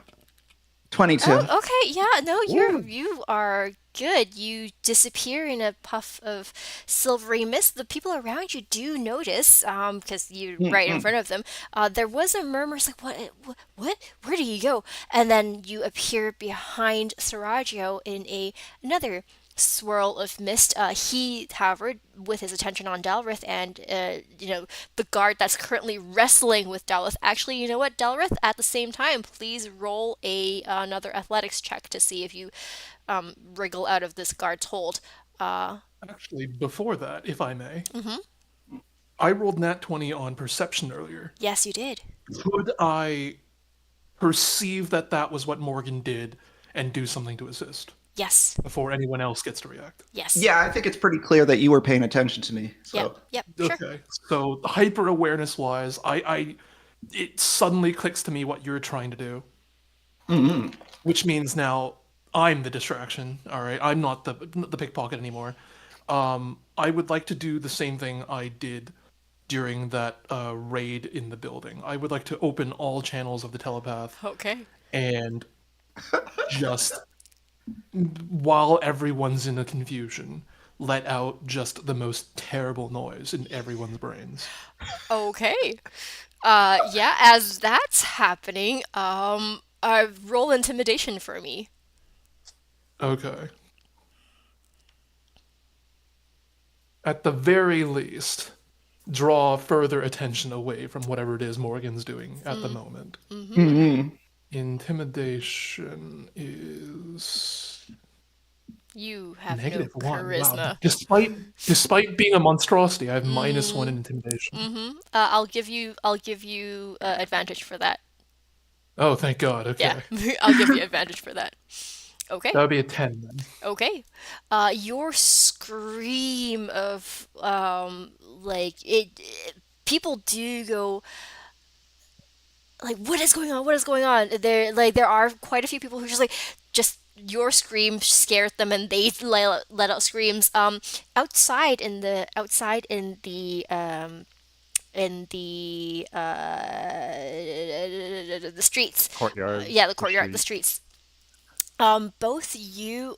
22. Oh, okay. Yeah, no, Ooh. you are good. You disappear in a puff of silvery mist. The people around you do notice, because you're right in Mm-mm. front of them. There was a murmur, it's like, what? Where do you go? And then you appear behind Sarajevo in another swirl of mist. He, however, with his attention on Dalrith and the guard that's currently wrestling with Dalrith. Actually, you know what, Dalrith? At the same time, please roll another athletics check to see if you wriggle out of this guard's hold. Actually, before that, if I may, Mm-hmm. I rolled nat 20 on perception earlier. Yes, you did. Could I perceive that that was what Morgan did and do something to assist Yes. before anyone else gets to react? Yes. Yeah, I think it's pretty clear that you were paying attention to me. Yep. So, Yep. Sure. Okay, so hyper awareness wise, it suddenly clicks to me what you're trying to do, mhm. which means now I'm the distraction. All right, I'm not the pickpocket anymore. I would like to do the same thing I did during that raid in the building. I would like to open all channels of the telepath Okay. and just while everyone's in a confusion, let out just the most terrible noise in everyone's brains. Okay. Yeah. As that's happening, roll intimidation for me. Okay. At the very least, draw further attention away from whatever it is Morgan's doing at the moment. Mhm. Intimidation is You have no -1. Wow. charisma. Despite being a monstrosity, I have -1 in intimidation. I'll give you advantage for that. Oh, thank God. Yeah, Okay. I'll give you advantage for that. Okay. That would be a 10 then. Okay. Your scream of people do go like, what is going on? What is going on? There are quite a few people who just your scream scared them and they let out screams. Outside in the streets. Courtyard, Yeah, the the courtyard, the street. streets. Both you,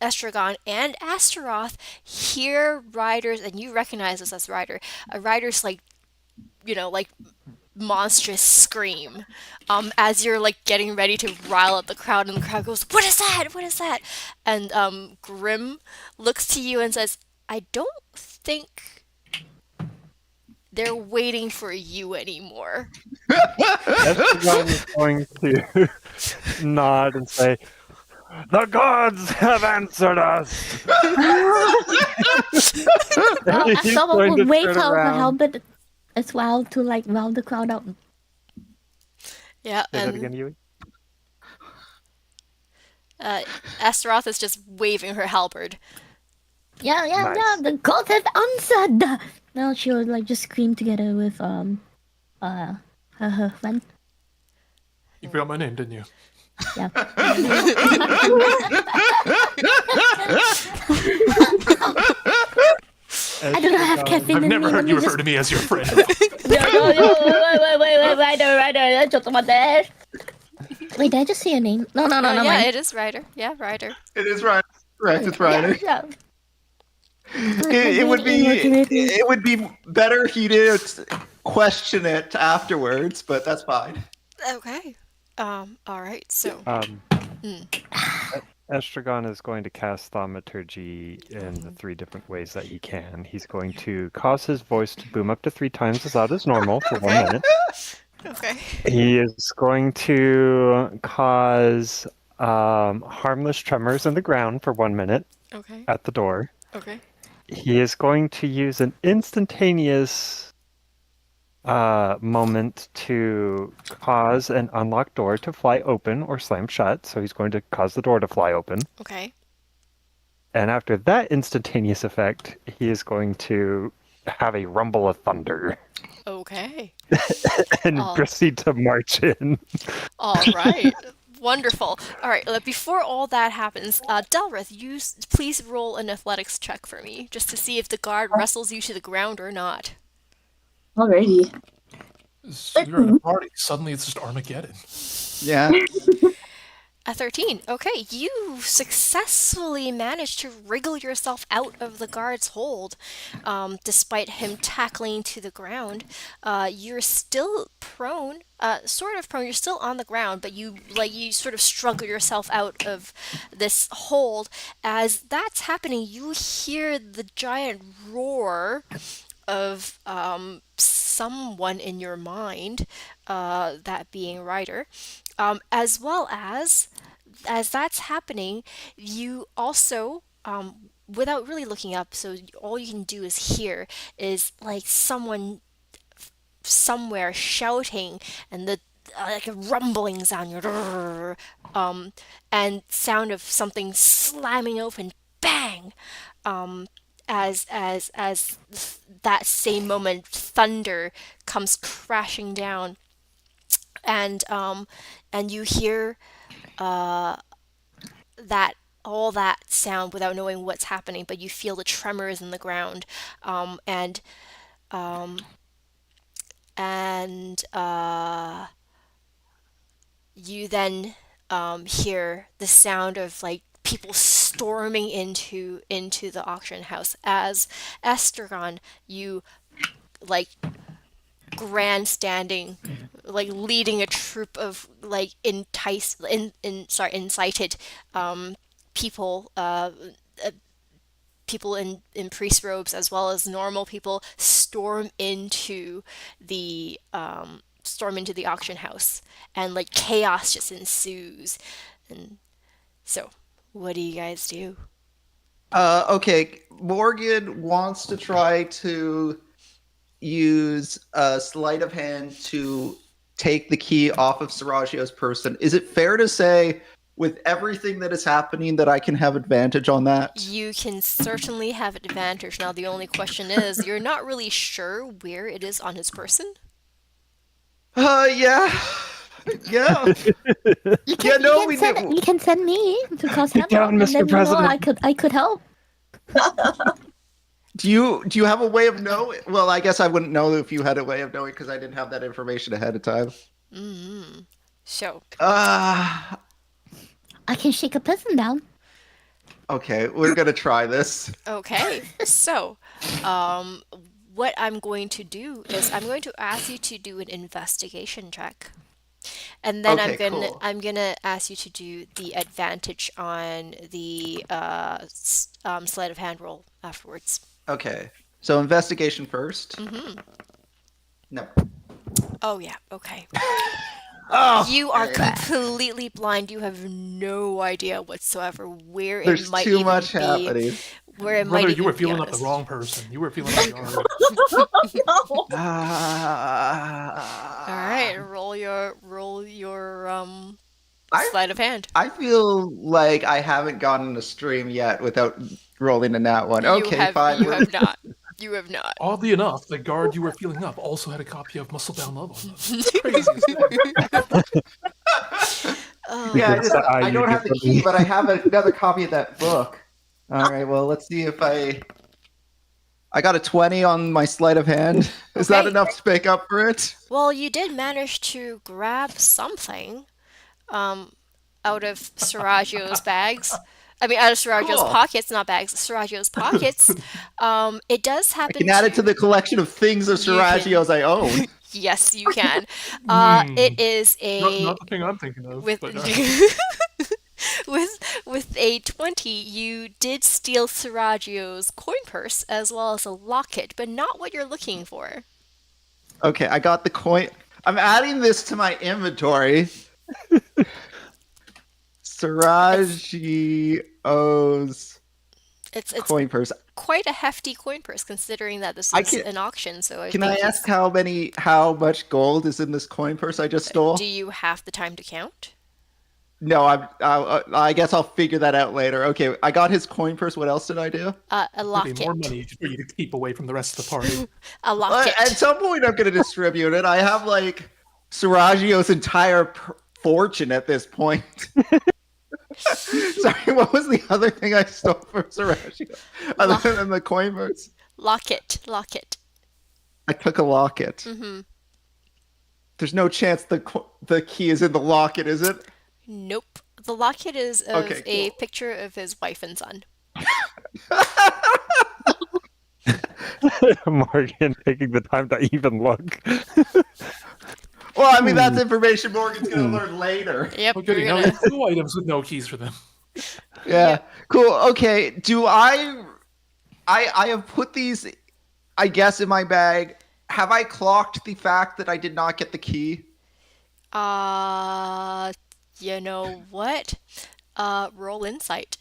Estragon and Astaroth hear Ryder's, and you recognize this as Ryder, a Ryder's like, like monstrous scream, as you're like getting ready to rile up the crowd, and the crowd goes, "What is that? What is that?" And Grim looks to you and says, "I don't think they're waiting for you anymore." Esteban is going to nod and say, "The gods have answered us." He's Someone going will to wait turn out her around. helmet as well to like round the crowd out. Yeah, Say that and again, Yui. Astaroth is just waving her halberd. Yeah, Nice. the gods have answered. Now she would like just scream together with her friend. You forgot my name, didn't you? Yeah. I do not have caffeine I've in never me. heard Let you me refer just... to me as your friend. Wait, Ryder, ちょっと待って. Wait, did I just say your name? No, Yeah, mind. it is Ryder. Yeah, Ryder. It is right. Correct, it's Ryder. Yeah. It would be better if you didn't question it afterwards, but that's fine. Okay. All right. So, Estragon is going to cast Thaumaturgy in the 3 different ways that he can. He's going to cause his voice to boom up to 3 times as loud as normal for 1 minute. okay. He is going to cause harmless tremors in the ground for 1 minute Okay. at the door. Okay. He is going to use an instantaneous moment to cause an unlocked door to fly open or slam shut. So he's going to cause the door to fly open. Okay. And after that instantaneous effect, he is going to have a rumble of thunder Okay. and Oh. proceed to march in. All right. Wonderful. All right. Before all that happens, Delrith, please roll an athletics check for me, just to see if the guard wrestles you to the ground or not. Alrighty. You're in a party. Suddenly it's just Armageddon. Yeah. A 13. Okay, you successfully managed to wriggle yourself out of the guard's hold, despite him tackling to the ground. You're still prone, sort of prone. You're still on the ground, but you sort of struggle yourself out of this hold. As that's happening, you hear the giant roar of someone in your mind, that being Ryder, as well as that's happening, you also, without really looking up, so all you can do is hear is like someone somewhere shouting, and the like a rumbling sound, and sound of something slamming open, bang, as that same moment, thunder comes crashing down, and you hear that all that sound without knowing what's happening, but you feel the tremors in the ground, and you then hear the sound of like people storming into the auction house as Estragon, you like grandstanding, like leading a troop of like incited people, people in priest robes as well as normal people storm into the auction house, and like chaos just ensues. And so, what do you guys do? Okay, Morgan wants to try to use a sleight of hand to take the key off of Saraggio's person. Is it fair to say, with everything that is happening, that I can have advantage on that? You can certainly have advantage. Now, the only question is, you're not really sure where it is on his person? Yeah. Yeah. You can send me to cause havoc, down, and Mr. then President. I could help. Do you have a way of knowing? Well, I guess I wouldn't know if you had a way of knowing because I didn't have that information ahead of time. So, Uh, I can shake a person down. Okay, we're gonna try this. Okay, so, what I'm going to do is I'm going to ask you to do an investigation check. And then Okay, cool. I'm gonna ask you to do the advantage on the sleight of hand roll afterwards. Okay, so investigation first. Mm-hmm. No. Oh yeah. Okay. Oh, You are okay. completely blind. You have no idea whatsoever where it There's might too even much be, happening. where it might Brother, you even were be feeling up the honest. wrong person. You were feeling up the guard. No. All right, Ah, roll your I sleight of hand. I feel like I haven't gotten a stream yet without rolling a nat one. Okay, fine. You have not. You have not. Oddly enough, the guard you were feeling up also had a copy of Muscle Bound Love on them. It's the craziest thing. Yeah, Good side, I you don't have the key, definitely. but I have another copy of that book. All right, well, let's see if I got a 20 on my sleight of hand. Is that Okay. enough to make up for it? Well, you did manage to grab something out of Seraggio's bags. I mean, out of Seraggio's Cool. pockets, not bags, Seraggio's pockets. It does I happen can add it to the collection of things of You can. Seragio's I own. Yes, you can. Hmm. It is Not the thing I'm thinking of, with but with a 20, you did steal Seraggio's coin purse as well as a locket, but not what you're looking for. Okay, I got the coin. I'm adding this to my inventory. Seragio's It's coin purse. quite a hefty coin purse considering that this I is can. an auction, so I Can think I ask how much gold is in this coin purse I just stole? do you have the time to count? No, I guess I'll figure that out later. Okay, I got his coin purse. What else did I do? A maybe locket. more money for you to keep away from the rest of the party. A locket. At some point, I'm going to distribute it. I have like Seragio's entire fortune at this point. Sorry, what was the other thing I stole from Seragio other than the coin purse? Locket. I took a locket. Mm-hmm. There's no chance the key is in the locket, is it? Nope. The locket is of Okay, a cool. picture of his wife and son. Morgan taking the time to even look. Well, I mean, that's information Morgan's going to learn later. Yep. Oh, goody. You're Now we gonna... have 2 items with no keys for them. Yeah. Yep. Cool. Okay. Do I have put these, I guess, in my bag. Have I clocked the fact that I did not get the key? You know what? Roll insight.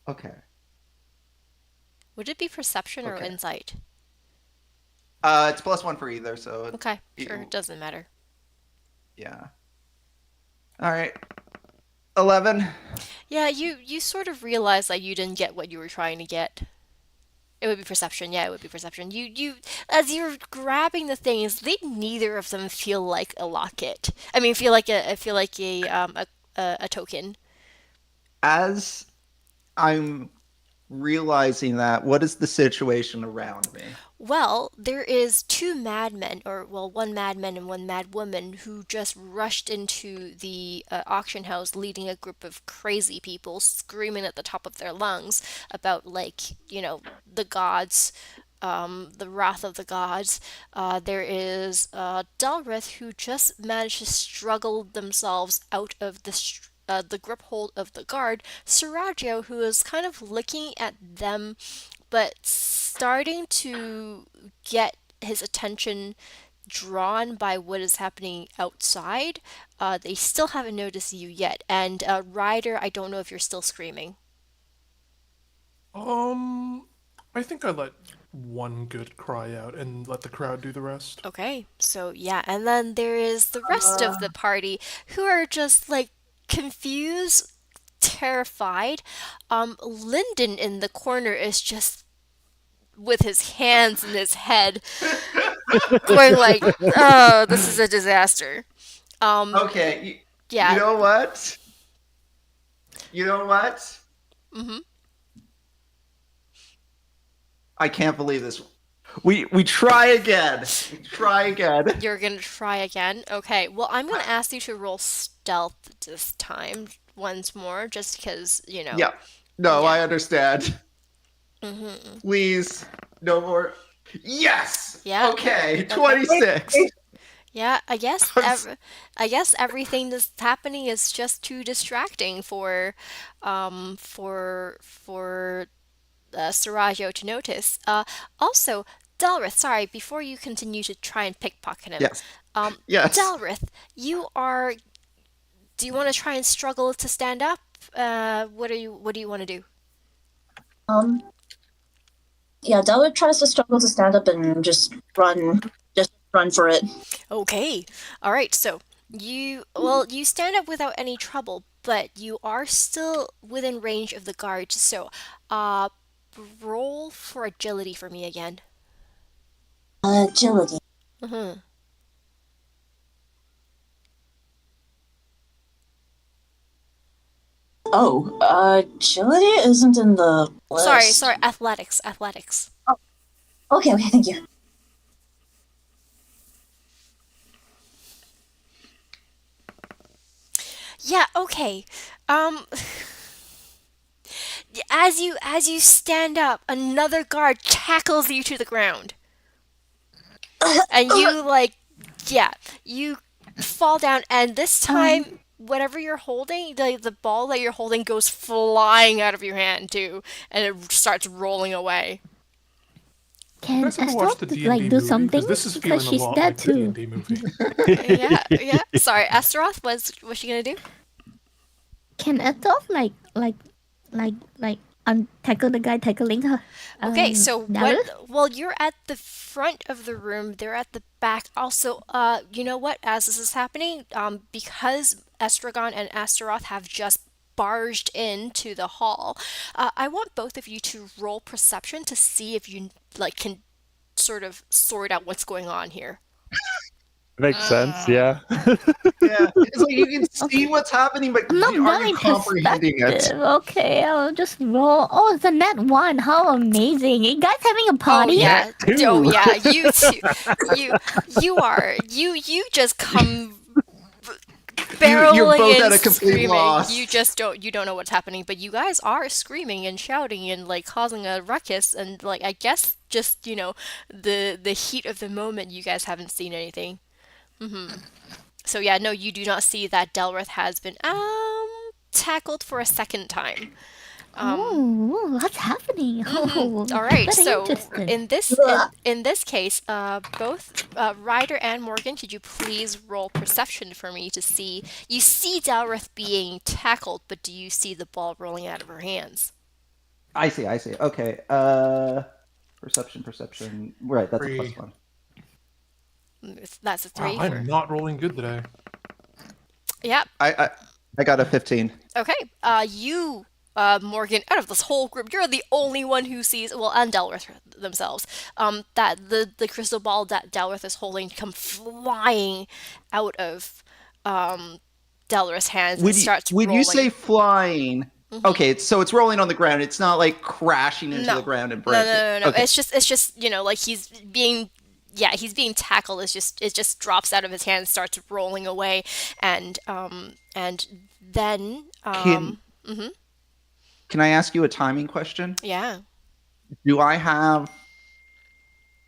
Okay. Would it be perception or Okay. insight? It's +1 for either, so Okay, sure, it doesn't matter. yeah. All right. 11. Yeah, you sort of realize that you didn't get what you were trying to get. It would be perception. Yeah, it would be perception. You as you're grabbing the things, they neither of them feel like a locket. I mean, feel like a token. As I'm realizing that, what is the situation around me? Well, there is 2 madmen, or well, 1 madman and 1 mad woman who just rushed into the auction house, leading a group of crazy people, screaming at the top of their lungs about, like, the gods, the wrath of the gods. There is Delrith, who just managed to struggle themselves out of the grip hold of the guard. Seraggio, who is kind of looking at them but starting to get his attention drawn by what is happening outside. They still haven't noticed you yet. And Ryder, I don't know if you're still screaming. I think I let one good cry out and let the crowd do the rest. Okay, so yeah, and then there is the rest of the party who are just like confused, terrified. Lyndon in the corner is just with his hands in his head, going like, "Oh, this is a disaster." Okay. Yeah. You know what? You know what? Mm-hmm. I can't believe this. We try again. We try again. You're gonna try again? Okay. Well, I'm gonna ask you to roll stealth this time once more, just because Yeah. No, Yeah. I understand. Mm-hmm. Please, no more. Yes. Yeah. Okay. Okay. 26. Yeah, I'm s- I guess everything that's happening is just too distracting for Sarajo to notice. Also, Delrith, sorry, before you continue to try and pickpocket him, Yes. Yes. Delrith, do you want to try and struggle to stand up? What do you want to do? Yeah, Delwood tries to struggle to stand up and just run for it. Okay. All right. So you stand up without any trouble, but you are still within range of the guards. So, uh, roll for agility for me again. Agility. Mm-hmm. Oh, agility isn't in the list. Sorry. Athletics. Okay, thank you. Yeah. Okay. Um. As you stand up, another guard tackles you to the ground, and you fall down, and this time whatever you're holding, the ball that you're holding goes flying out of your hand too, and it starts rolling away. You Can guys ever watch the Astaroth D&D like do movie? something? Because this is Because feeling a she's lot dead like the too. D&D movie. Yeah. Sorry, Astaroth, what's she gonna do? Can Astaroth like tackle the guy tackling her? Okay, so Dallas? well, you're at the front of the room, they're at the back. Also, you know what? As this is happening, because Estragon and Astaroth have just barged into the hall, I want both of you to roll perception to see if you can sort of sort out what's going on here. Makes sense, yeah. Yeah. It's like you can see Okay. what's happening, but I'm not are very you comprehending it? perspective. Okay, I'll just roll. Oh, it's a net one. How amazing! You guys having a Oh party? yeah, Two. oh yeah, you two, you just come barreling You're both and at a complete screaming. loss. You don't know what's happening, but you guys are screaming and shouting and causing a ruckus, and I guess just the heat of the moment, you guys haven't seen anything. So yeah, no, you do not see that Delrith has been tackled for a second time. Oh, what's happening? Oh, All right, very so interesting. in this case, both Ryder and Morgan, could you please roll perception for me to see? You see Dalrith being tackled, but do you see the ball rolling out of her hands? I see. Okay. Perception. Right, that's a Three. +1. That's a Wow, 3 I'm for. not rolling good today. Yep. I got a 15. Okay. You, Morgan, out of this whole group, you're the only one who sees, well, and Delrith themselves, that the crystal ball that Delrith is holding come flying out of Delrith's hands and starts Would you say rolling. flying? Okay, so it's rolling on the ground. It's not like crashing into No. the ground and No, breaking. no. Okay. It's just he's being tackled. It just drops out of his hand, starts rolling away, and then Can I ask you a timing question? yeah. Do I have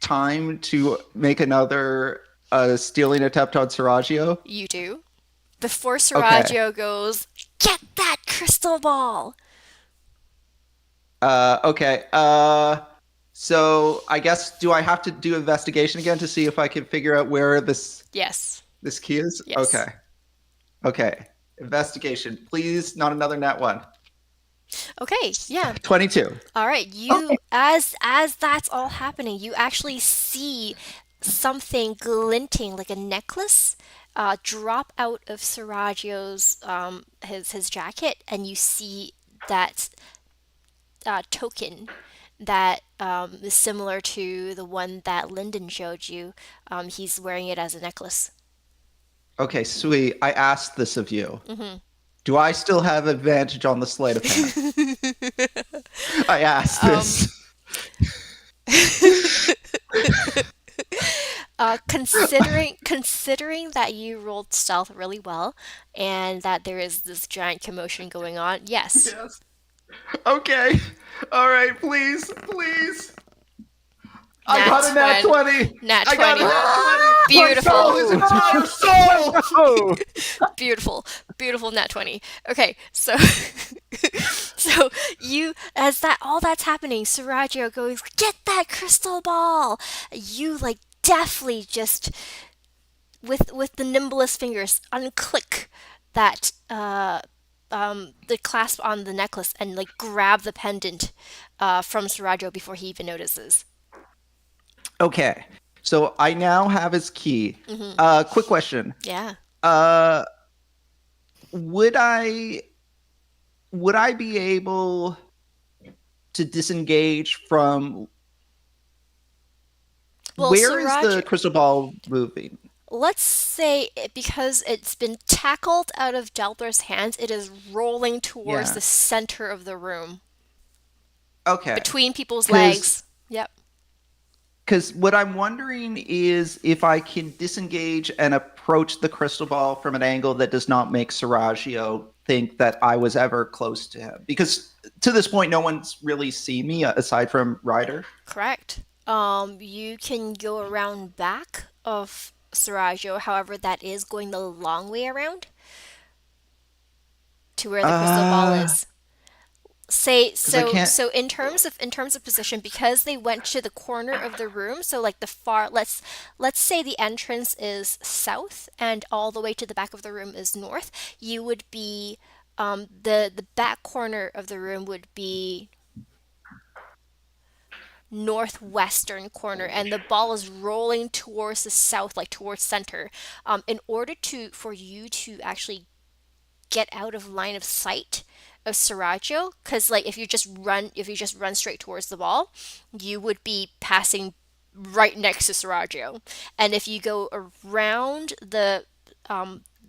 time to make another stealing attempt on Saraggio? You do. Before Saraggio goes, get that crystal ball. Okay. So I guess, do I have to do investigation again to see if I can figure out where this Yes. key is? Yes. Okay. Investigation, please. Not another nat one. Okay. Yeah. 22. All right. You as that's all happening, you actually see something glinting like a necklace drop out of Saraggio's his jacket, and you see that token that is similar to the one that Lyndon showed you. He's wearing it as a necklace. Okay, sweet. I asked this of you. Do I still have advantage on the sleight of hand? I asked this. Considering that you rolled stealth really well, and that there is this giant commotion going on, yes. Yes. Okay. All right, please, please. I Nat got a nat 20. 20. Nat I got a 20. nat 20. My Beautiful. soul is entire soul. Oh, Beautiful, beautiful nat 20. Okay, so so you as that all that's happening, Seraggio goes, "Get that crystal ball." You like deftly just with the nimblest fingers unclick that the clasp on the necklace and like grab the pendant from Seraggio before he even notices. Okay. So I now have his key. Quick question. Yeah. Uh, would I be able to disengage from Well, where is the Seraggio, crystal ball moving? let's say because it's been tackled out of Delbler's hands, it is rolling towards Yeah. the center of the room, Okay. between people's Because legs. Yep. what I'm wondering is if I can disengage and approach the crystal ball from an angle that does not make Seraggio think that I was ever close to him. Because to this point, no one's really seen me aside from Ryder. Correct. You can go around back of Seraggio, however, that is going the long way around to where the crystal ball is. Say Because I so can't. so in terms of position, because they went to the corner of the room, so like the far let's say the entrance is south and all the way to the back of the room is north. You would be the back corner of the room would be northwestern corner, and the ball is rolling towards the south, like towards center. In order to for you to actually get out of line of sight of Seraggio, because like if you just run straight towards the ball, you would be passing right next to Seraggio. And if you go around the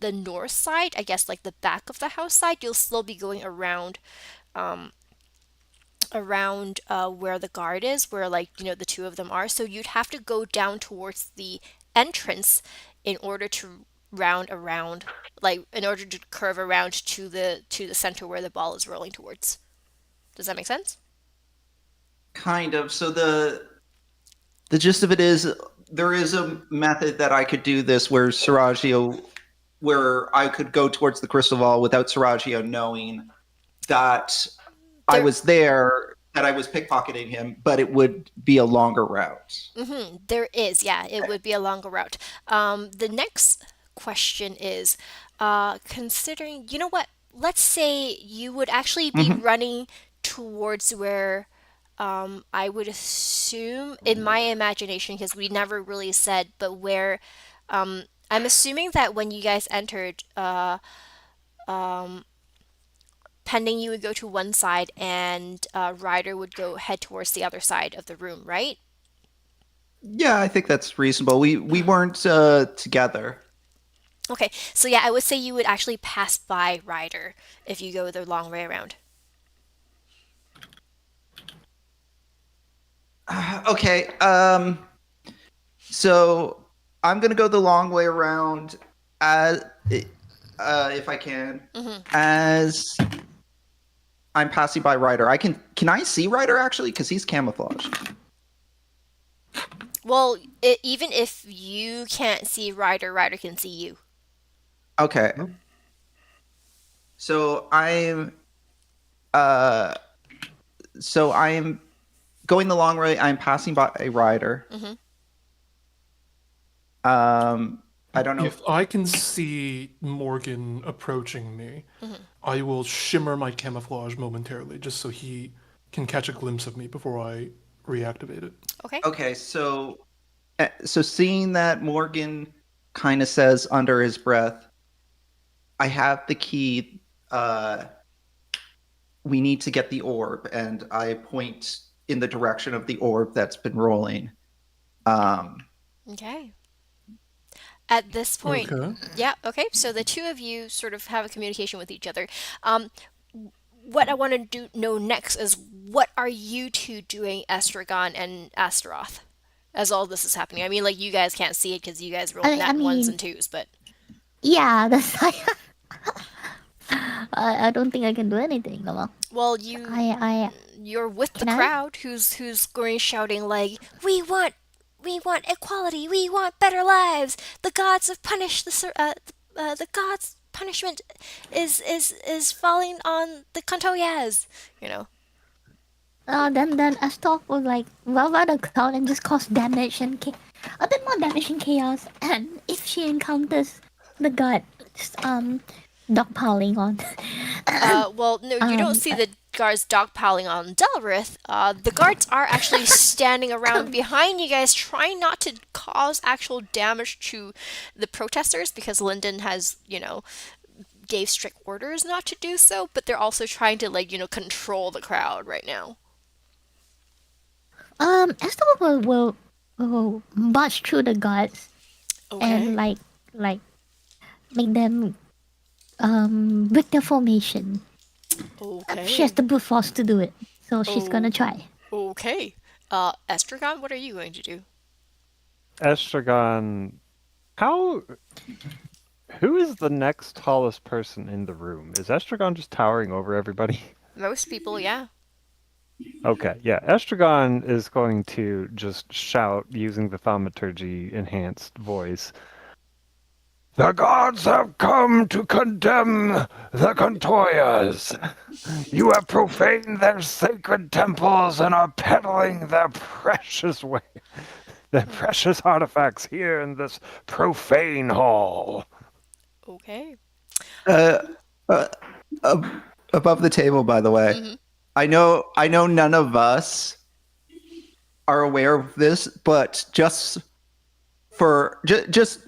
north side, I guess like the back of the house side, you'll still be going around where the guard is, where like the two of them are. So you'd have to go down towards the entrance in order to round around, like in order to curve around to the center where the ball is rolling towards. Does that make sense? Kind of. So the gist of it is there is a method that I could do this where I could go towards the crystal ball without Seraggio knowing that I There, was there, that I was pickpocketing him, but it would be a longer route. there is, yeah, it would be a longer route. The next question is, considering, you know what? Let's say you would actually be Mhm. running towards where, I would assume, in my imagination, because we never really said, but where, I'm assuming that when you guys entered, Pending you would go to one side and Ryder would go head towards the other side of the room, right? Yeah, I think that's reasonable. We weren't together. Okay, so yeah, I would say you would actually pass by Ryder if you go the long way around. Okay. So I'm gonna go the long way around, as if I can, as I'm passing by Ryder. Can I see Ryder actually? Because he's camouflaged. Well, even if you can't see Ryder, Ryder can see you. Okay. So uh I'm going the long way. I'm passing by a Ryder. I don't know. If I can see Morgan approaching me, I will shimmer my camouflage momentarily just so he can catch a glimpse of me before I reactivate it. Okay. Okay, so seeing that, Morgan kind of says under his breath, "I have the key. We need to get the orb," and I point in the direction of the orb that's been rolling. Okay. At this point, Okay. yeah, okay, so the two of you sort of have a communication with each other. What I want to know next is, what are you two doing, Estragon and Astaroth? as all this is happening? I mean, like, you guys can't see it because you guys rolled I nat ones mean, and twos, but yeah, that's like I don't think I can do anything. No, well, I you're with the can I? crowd who's going shouting like, we want equality, we want better lives. The gods have punished the gods' punishment is falling on the Kantoyas. You know. Then Astok will like rub out the cloud and just cause damage and a bit more damage and chaos. And if she encounters the god, just dogpiling on, Well, no, you don't um, see the guards dogpiling on Delrith. The guards are actually standing around behind you guys, trying not to cause actual damage to the protesters because Lyndon has, gave strict orders not to do so, but they're also trying to, like, control the crowd right now. Astok will march through the gods and Okay. like make them break their formation. She has Okay. the brute force to do it, so she's gonna Oh, try. okay. Estragon, what are you going to do? Estragon, how? Who is the next tallest person in the room? Is Estragon just towering over everybody? Most people, yeah. Okay, yeah. Estragon is going to just shout using the thaumaturgy enhanced voice. The gods have come to condemn the Contoyas. You have profaned their sacred temples and are peddling their precious artifacts here in this profane hall. Okay. Uh, uh, above the table, by the way. Mm-hmm. I know none of us are aware of this, but just for just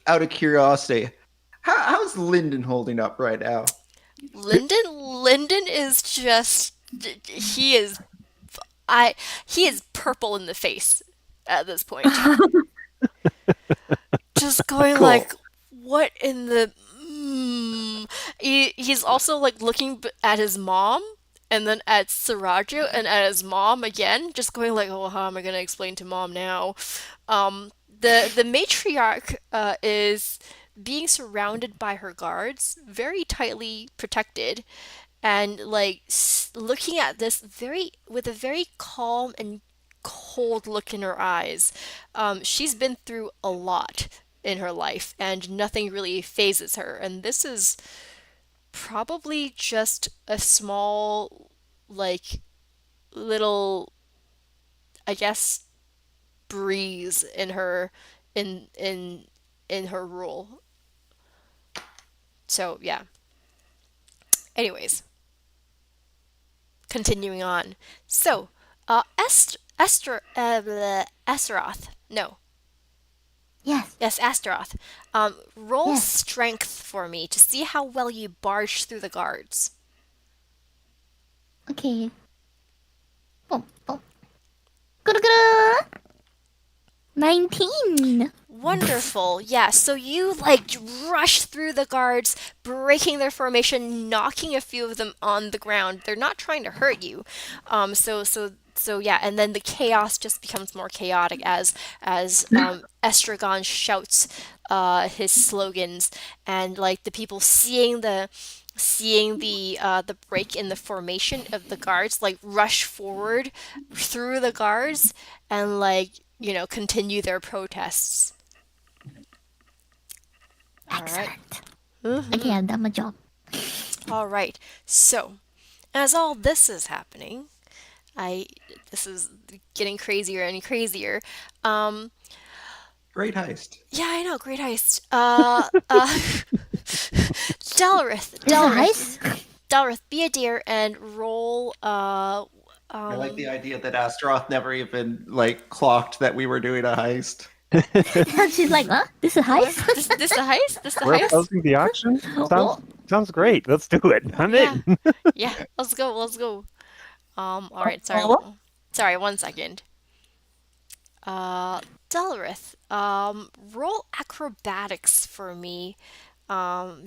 out of curiosity, how's Lyndon holding up right now? Lyndon is just he is he is purple in the face at this point. Just going Cool. like, what in the he's also like looking at his mom and then at Sarajo and at his mom again, just going like, oh, how am I gonna explain to mom now? The matriarch is being surrounded by her guards, very tightly protected, and like looking at this with a very calm and cold look in her eyes. She's been through a lot in her life, and nothing really phases her. And this is probably just a small, like, little, I guess, breeze in her, in her rule. So yeah. Anyways, continuing on. So, Astaroth. No, Yes, yes, Astaroth. Roll yes. strength for me to see how well you barge through the guards. Okay. Boom, boom. Guru. 19. Wonderful. Yeah, so you like rush through the guards, breaking their formation, knocking a few of them on the ground. They're not trying to hurt you. So yeah, and then the chaos just becomes more chaotic as Estragon shouts his slogans, and like the people seeing the break in the formation of the guards like rush forward through the guards and like continue their protests. All right. Excellent. Okay, Mm-hmm. I've done my job. All right. So, as all this is happening, I this is getting crazier and crazier. Um, Great heist. yeah, I know, great heist. Delrith, This is a Delrith, heist? Delrith, be a dear and roll. I like the idea that Astaroth never even like clocked that we were doing a heist. She's like, huh? This is a What? heist? This the heist? This the We're heist? opposing the auction? Oh, Sounds great. Let's do it. I'm Yeah. in. Yeah. Let's go. Let's go. All right. oh. Sorry. 1 second. Delrith, roll acrobatics for me,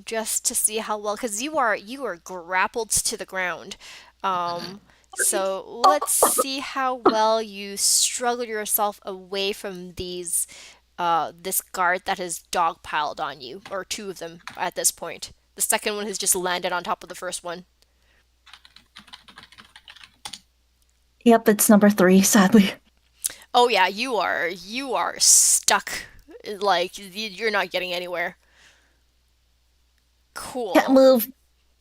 just to see how well, because you are grappled to the ground. So let's see how well you struggle yourself away from this guard that has dogpiled on you, or two of them at this point. The second one has just landed on top of the first one. Yep, it's number 3, sadly. Oh yeah, you are stuck. Like you're not getting anywhere. Cool. Can't move.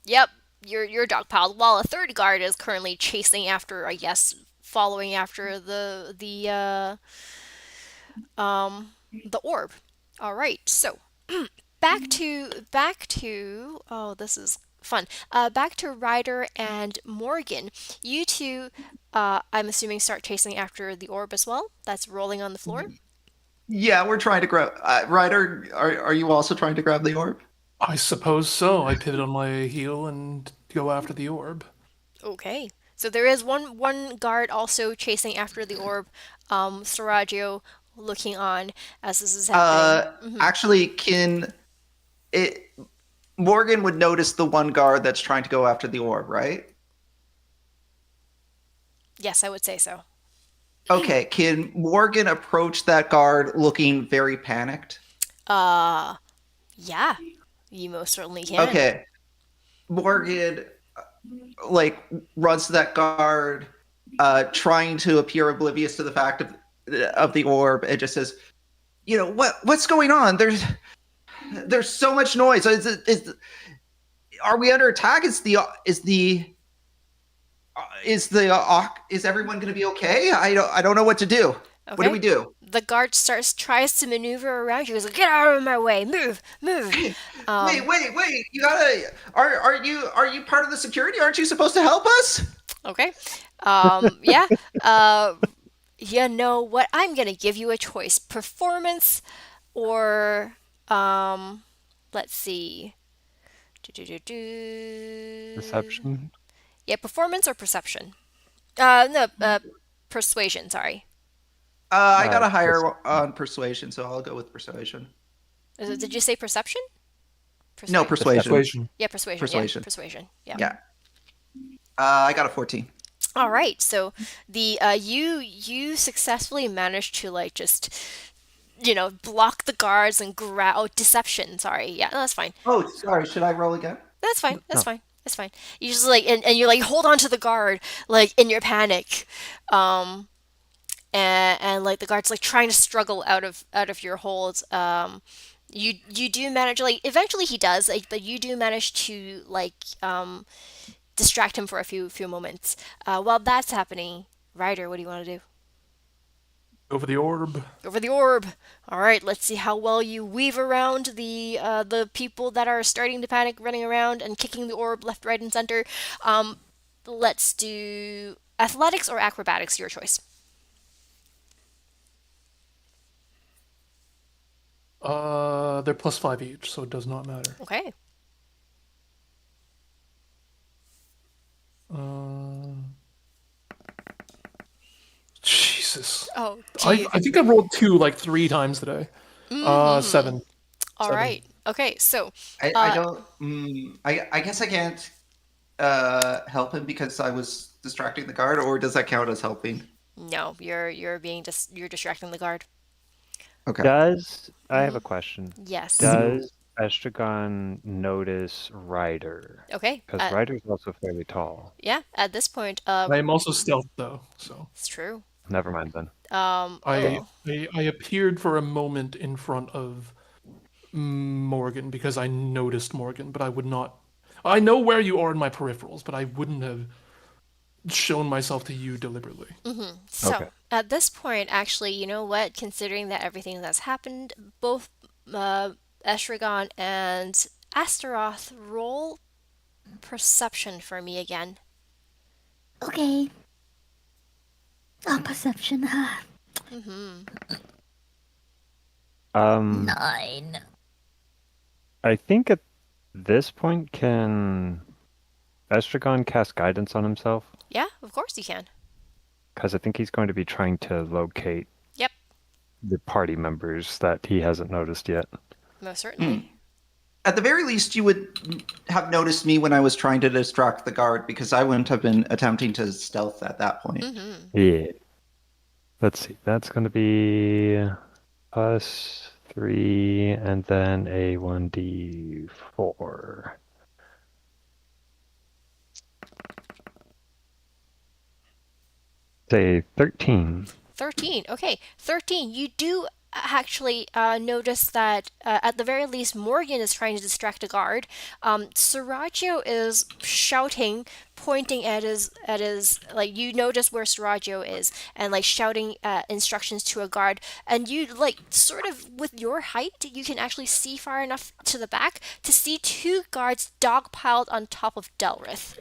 Yep, you're dogpiled. While a third guard is currently chasing after, I guess, following after the orb. All right, so back to oh, this is fun. Back to Ryder and Morgan. You two, I'm assuming, start chasing after the orb as well. That's rolling on the floor. Yeah, we're trying to grab. Ryder, are you also trying to grab the orb? I suppose so. I pivot on my heel and go after the orb. Okay. So there is one guard also chasing after the orb. Storagio looking on as this is happening. Actually, can it? Morgan would notice the one guard that's trying to go after the orb, right? Yes, I would say so. Okay, can Morgan approach that guard looking very panicked? Yeah, you most certainly can. Okay, Morgan like runs to that guard, trying to appear oblivious to the fact of the orb, and just says, "You know what's going on? There's so much noise. Are we under attack? Is everyone going to be okay? I don't know what to do. Okay. What do we do?" The guard tries to maneuver around you. He's like, "Get out of my way! Move! Wait! You gotta. Are you part of the security? Aren't you supposed to help us? Okay. Yeah. You know what? I'm gonna give you a choice: performance, or let's see. Perception. Yeah, performance or perception. No, persuasion. Sorry. I got a higher on persuasion, so I'll go with persuasion. Did you say perception? No, persuasion. Persuasion. Yeah, persuasion. Persuasion. Yeah, persuasion. Yeah. Yeah. I got a 14. All right. So the you successfully managed to like just block the guards and grab. Oh, deception. Sorry. Yeah, no, that's fine. Oh, sorry. Should I roll again? That's fine. That's No. fine. That's fine. You just like and you like hold on to the guard like in your panic, and like the guard's like trying to struggle out of your hold. You do manage, like eventually he does, like, but you do manage to like distract him for a few moments. While that's happening, Ryder, what do you want to do? Go for the orb. Go for the orb. All right, let's see how well you weave around the people that are starting to panic, running around and kicking the orb left, right, and center. Let's do athletics or acrobatics, your choice. They're +5 each, so it does not matter. Okay. Jesus. Oh, I think I've rolled 2 like 3 times today. 7. all 7. right. Okay, so I don't. I guess I can't help him because I was distracting the guard, or does that count as helping? no, you're distracting the guard. Okay. I have a question. Yes. Does Estragon notice Ryder? Okay. Because Ryder's also fairly tall. Yeah. At this point, I am also stealth though, so it's true. Never mind then. I appeared for a moment in front of Morgan because I noticed Morgan, but I would not. I know where you are in my peripherals, but I wouldn't have shown myself to you deliberately. So Okay. at this point, actually, you know what? Considering that everything that's happened, both Estragon and Astaroth roll perception for me again. Okay. Oh, perception. Um, 9. I think at this point, can Estragon cast guidance on himself? Yeah, of course you can. Because I think he's going to be trying to locate Yep, the party members that he hasn't noticed yet. most certainly. At the very least, you would have noticed me when I was trying to distract the guard, because I wouldn't have been attempting to stealth at that point. Yeah. Let's see. That's going to be +3 and then a 1d4. Say 13. 13. Okay, 13. You do actually notice that at the very least, Morgan is trying to distract a guard. Siragio is shouting, pointing at his like you notice where Siragio is, and like shouting instructions to a guard. And you like sort of with your height, you can actually see far enough to the back to see two guards dogpiled on top of Delrith.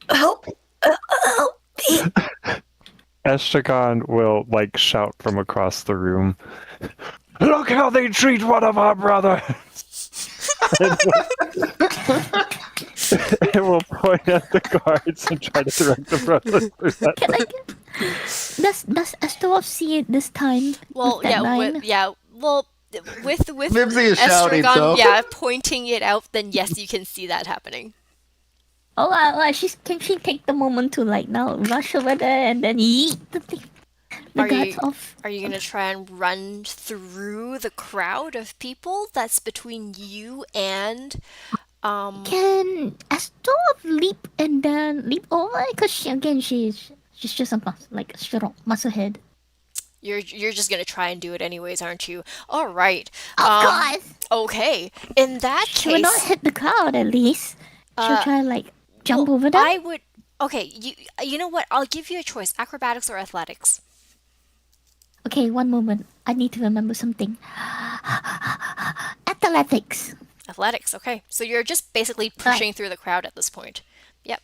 Help! Help me! Estragon will like shout from across the room. Look how they treat one of our brothers! It will point at the guards and try to direct the brothers through that. Can I get... Does Astaroth see it this time? Well, with that line? with Mimsy is shouting, Estragon, so. yeah, pointing it out, then yes, you can see that happening. Oh, can she take the moment to like now rush over there and then yeet the guards off? Are you gonna try and run through the crowd of people that's between you and Can Astaroth leap and then leap over? Because she's just a strong muscle head. You're just gonna try and do it anyways, aren't you? All right. Of course. Okay. In that She will not case, hit the crowd at least. She'll try like jump over them. I would. Okay. You know what? I'll give you a choice: acrobatics or athletics. Okay, one moment. I need to remember something. Athletics. Athletics. Okay. So you're just basically pushing through the crowd at this point. Yep.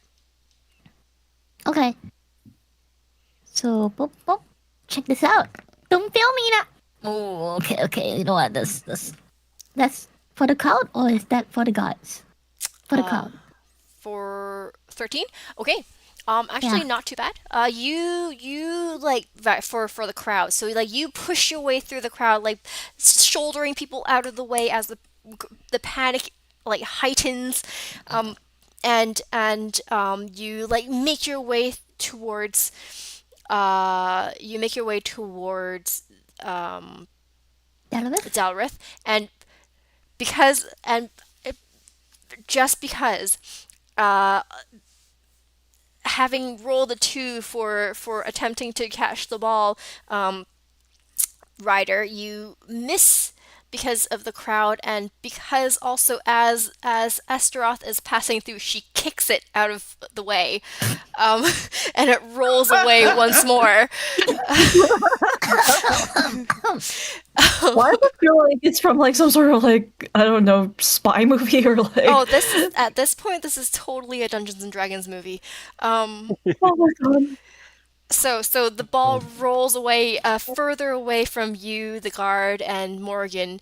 Okay. So, boop, boop. Check this out. Don't fail me now. Oh, okay. You know what? That's for the crowd, or is that for the gods? For the crowd. For 13. Okay. Actually, Yeah. not too bad. You like that for the crowd. So like you push your way through the crowd, like shouldering people out of the way as the panic like heightens, and you like make your way towards Dalvith? Dalrith, and because and just because having rolled a 2 for attempting to catch the ball, Ryder, you miss because of the crowd, and because also as Esteroth is passing through, she kicks it out of the way, and it rolls away once more. Why do I feel like it's from like some sort of like, I don't know, spy movie or like... Oh, this is at this point, this is totally a Dungeons and Dragons movie. Oh my god. So the ball rolls away, further away from you, the guard, and Morgan,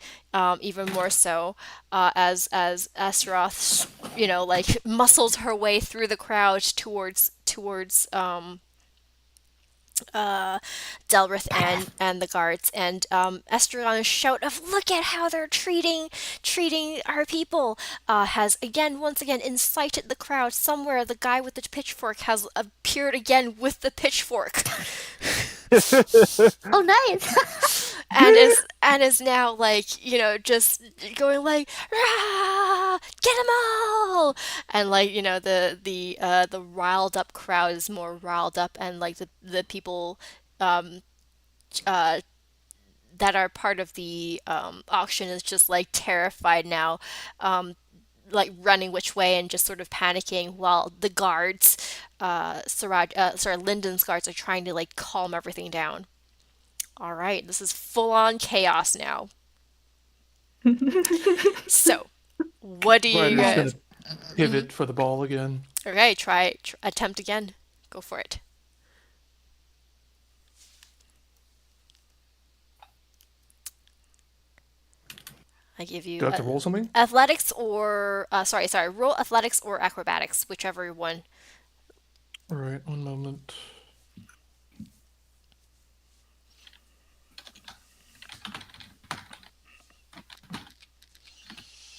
even more so, as Astaroth, like muscles her way through the crowd towards Delrith and the guards, and Estragon's shout of "Look at how they're treating our people!" Has once again incited the crowd. Somewhere, the guy with the pitchfork has appeared again with the pitchfork. Oh, nice. and is now like just going like "Rah! Get them all!" And like the riled up crowd is more riled up, and like the people that are part of the auction is just like terrified now, like running which way and just sort of panicking, while the guards, Lyndon's guards, are trying to like calm everything down. All right, this is full on chaos now. So, what do you Ryder's guys? gonna pivot for the ball again. Okay, attempt again. Go for it. I give you Do I have to roll something? athletics or roll athletics or acrobatics, whichever one. All right, one moment.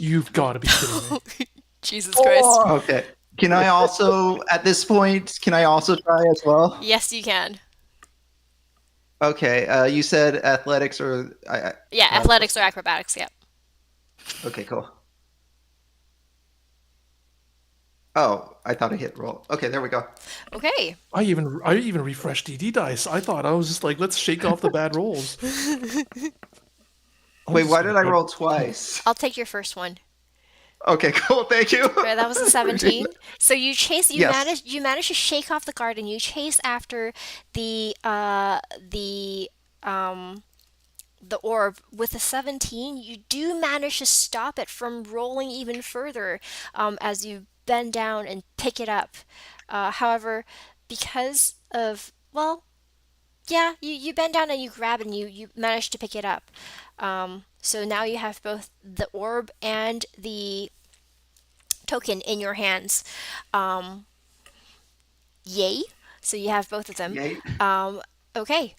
You've got to be kidding me. Jesus Christ. Oh. Okay. Can I also, at this point, can I also try as well? Yes, you can. Okay. You said athletics or Yeah, athletics or acrobatics. Yeah. Okay, cool. Oh, I thought I hit roll. Okay, there we go. Okay. I even refreshed DD dice. I thought I was just like, let's shake off the bad rolls. Wait, why did I roll twice? I'll take your first one. Okay, cool. Thank you. Right, that was a 17. So you chase. Yes. You manage to shake off the guard, and you chase after the orb with a 17. You do manage to stop it from rolling even further as you bend down and pick it up. However, because of, well, yeah, you bend down and you grab it and you manage to pick it up. So now you have both the orb and the token in your hands. Yay! So you have both of them. Yay. Okay.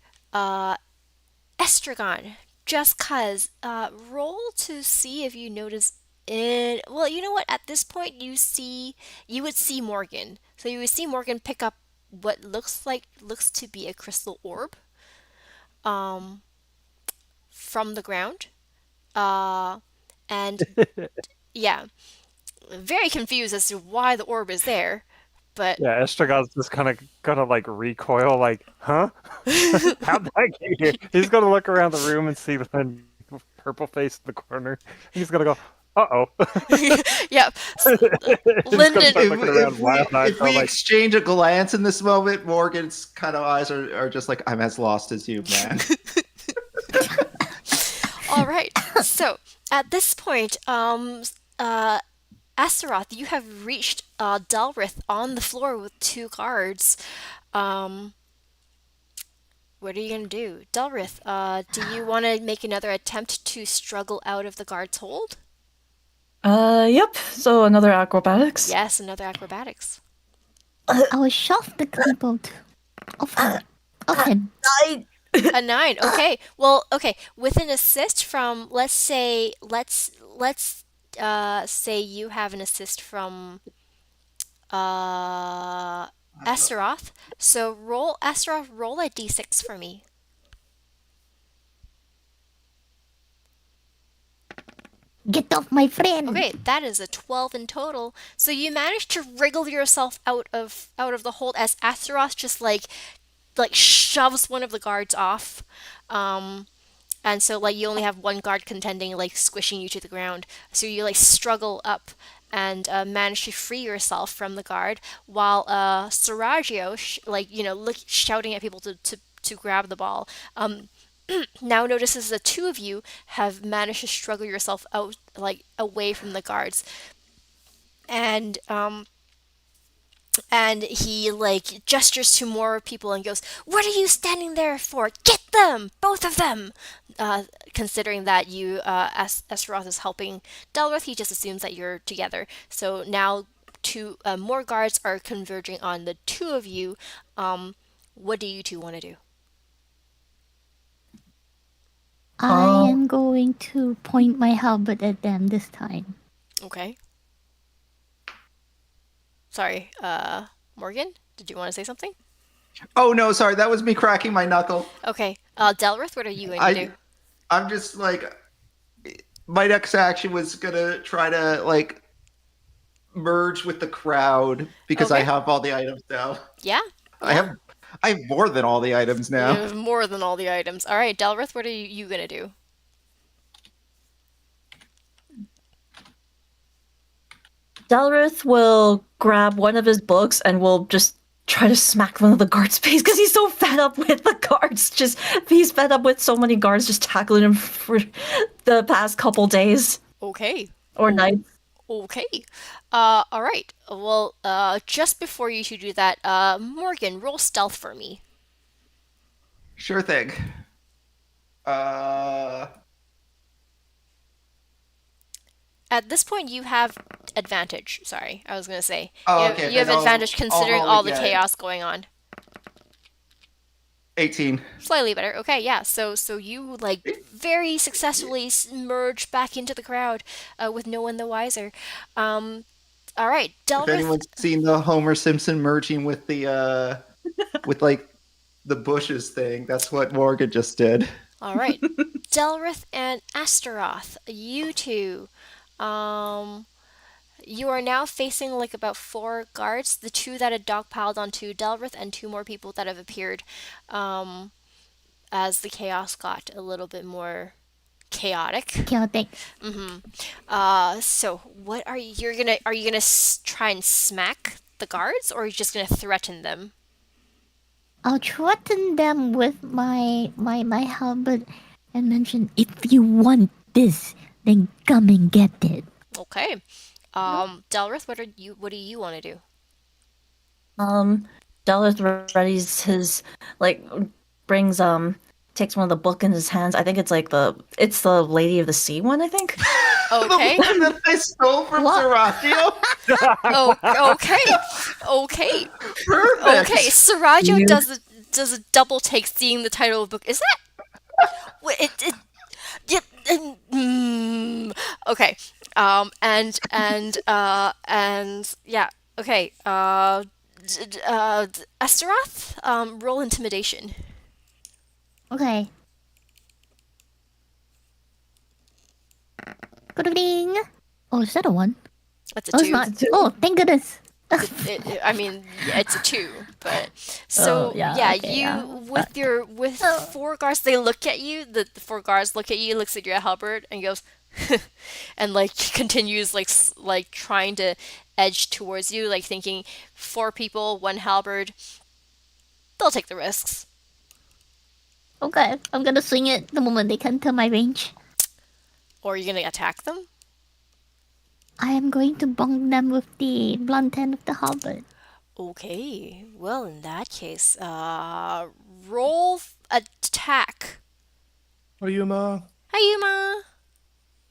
Estragon, just cause, roll to see if you notice it. Well, you know what? At this point, you would see Morgan. So you would see Morgan pick up what looks to be a crystal orb, from the ground, and yeah, very confused as to why the orb is there, but Yeah, Estragon's just kind of gonna like recoil, like, huh? How'd that get here? He's gonna look around the room and see the purple face in the corner. He's gonna go, uh-oh. yeah. He's gonna Lyndon, start looking around wild-eyed, If we like, exchange a glance in this moment, Morgan's kind of eyes are just like, I'm as lost as you, man. all right. So at this point, Astaroth, you have reached Delrith on the floor with two guards. What are you gonna do, Delrith? Do you want to make another attempt to struggle out of the guard's hold? Yep. So another acrobatics. Yes, another acrobatics. I will shove the kobold of him. A 9. Okay. Well, okay. With an assist from, let's say you have an assist from Astaroth. So Astaroth, roll a d6 for me. Get off my friend. Okay, that is a 12 in total. So you managed to wriggle yourself out of the hold as Astaroth just like shoves one of the guards off. And so like you only have one guard contending, like squishing you to the ground. So you like struggle up and manage to free yourself from the guard, while Seragio shouting at people to grab the ball. Now notices the two of you have managed to struggle yourself out, like away from the guards, and he like gestures to more people and goes, "What are you standing there for? Get them, both of them!" Considering that you, Astaroth is helping Delrith, he just assumes that you're together. So now two more guards are converging on the two of you. What do you two want to do? I am going to point my halberd at them this time. Okay. Sorry, Morgan, did you want to say something? Oh, no, sorry. That was me cracking my knuckle. Okay. Delrith, what are you going to do? I'm just like, my next action was going to try to like merge with the crowd because I Okay. have all the items now. Yeah? I have more than all the items You now. have more than all the items. All right, Delrith, what are you going to do? Dalrith will grab one of his books and will just try to smack one of the guards' face because he's so fed up with the guards. He's fed up with so many guards just tackling him for the past couple days Okay. or nights. Okay. All right. Well, just before you two do that, Morgan, roll stealth for me. Sure thing. At this point, you have advantage. Sorry, I was going to say. Oh, You have, okay, you have then advantage I'll considering roll all the again. chaos going on. 18. Slightly better. Okay, yeah. So you like very successfully merge back into the crowd, with no one the wiser. All right, If Delrith. anyone's seen the Homer Simpson merging with the with like the bushes thing, that's what Morgan just did. All right, Delrith and Astaroth. You two. Um, you are now facing like about four guards. The two that had dogpiled onto Delrith, and two more people that have appeared. Um, as the chaos got a little bit more chaotic. Chaotic. So what are you? Are you gonna try and smack the guards, or are you just gonna threaten them? I'll threaten them with my halberd and mention, if you want this, then come and get it. Okay. Delrith, what do you want to do? Dallas readies his like brings takes one of the book in his hands. I think it's like it's the Lady of the Sea one, I think. Okay. The one that I stole from What? Sergio? Oh, okay. Okay. Perfect. Okay. Sarajo You- does a double take seeing the title of the book. Is that? Wait, yeah, okay. And yeah. Okay. Astaroth, roll intimidation. Okay. Good-ding. Oh, is that a one? That's a Oh, it's two. not. Oh, thank goodness. I mean, yeah, it's a two, but so Oh, yeah, yeah, okay, you yeah. with four guards, they look at you. The four guards look at you, looks at your halberd, and goes, and like continues like trying to edge towards you, like thinking four people, one halberd, they'll take the risks. Okay, I'm gonna swing it the moment they come to my range. Or are you gonna attack them? I am going to bonk them with the blunt end of the halberd. Okay, well in that case, roll attack. Ayuma. Hi, Yuma.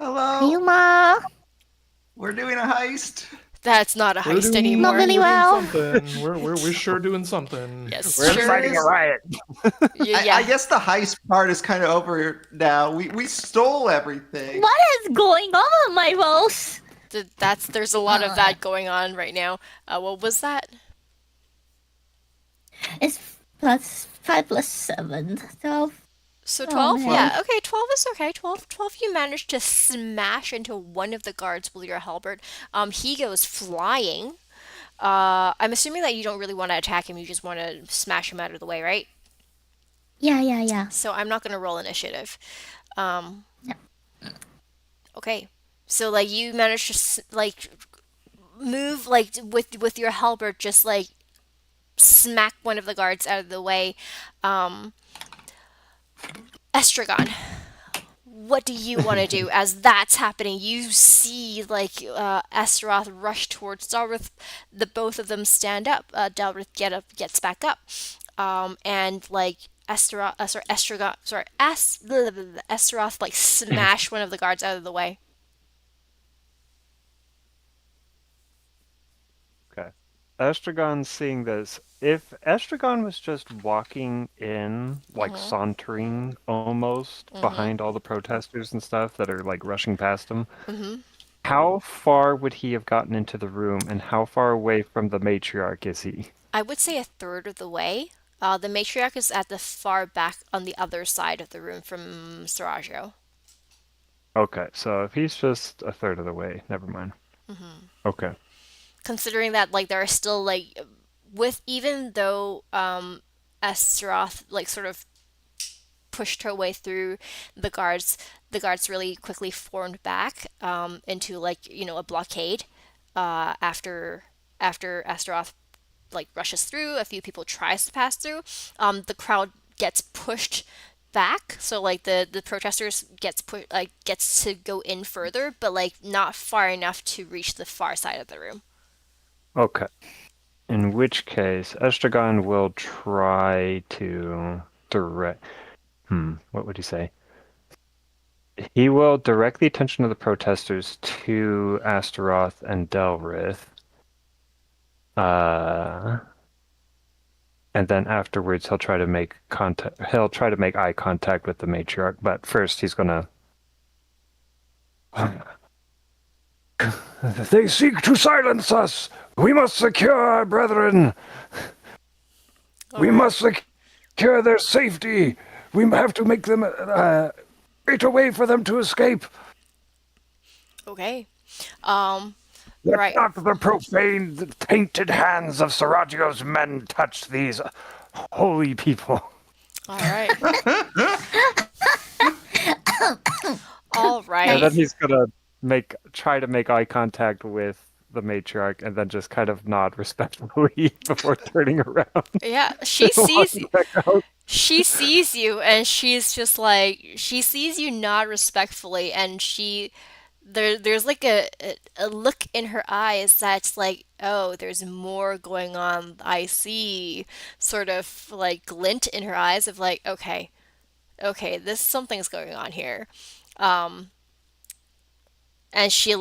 Hello. Ayuma! We're doing a heist. That's not a We're heist doing, anymore. Not really we're well. doing something. We're sure doing something. Yes, We're sure inciting a is. riot. Yeah. I guess the heist part is kind of over now. We stole everything. What is going on, my rolls? There's a lot of that going on right now. What was that? It's plus 5 plus 7. 12. So Oh, 12? man. Yeah, okay, 12 is okay. 12 you managed to smash into one of the guards with your halberd. He goes flying. I'm assuming that you don't really want to attack him, you just want to smash him out of the way, right? Yeah. So I'm not going to roll initiative. Um, Yeah. Okay. So, like, you managed to, like, move, like, with your halberd, just, like, smack one of the guards out of the way. Estragon, what do you want to do as that's happening? You see, like, Astaroth rush towards Dalrith. The both of them stand up. Dalrith gets back up, and like Astaroth like smash one of the guards out of the way. Okay. Estragon's seeing this. If Estragon was just walking in, like sauntering almost behind all the protesters and stuff that are like rushing past him, how far would he have gotten into the room and how far away from the matriarch is he? I would say a third of the way. The matriarch is at the far back on the other side of the room from Sarajo. Okay, so if he's just a third of the way, never mind. Okay. Considering that like there are still like with even though Astaroth like sort of pushed her way through the guards really quickly formed back into like a blockade after Astaroth like rushes through. A few people tries to pass through. The crowd gets pushed back, so like the protesters gets to go in further, but like not far enough to reach the far side of the room. Okay. In which case, Estragon will try to direct. What would he say? He will direct the attention of the protesters to Astaroth and Delrith. And then afterwards, he'll try to make contact. He'll try to make eye contact with the matriarch. But first, he's gonna. They seek to silence us. We must secure our brethren. We Alright. must secure their safety. We have to make them create a way for them to escape. Okay. Let Right. not the profane, the tainted hands of Sarajevo's men touch these holy people. Alright. And Alright. then he's gonna try to make eye contact with the matriarch, and then just kind of nod respectfully before turning around. Yeah, she and sees walking back out. she sees you and she's just like she sees you nod respectfully and there's like a look in her eyes that's like, oh, there's more going on. I see sort of like glint in her eyes of like, okay, this something's going on here. Um, and she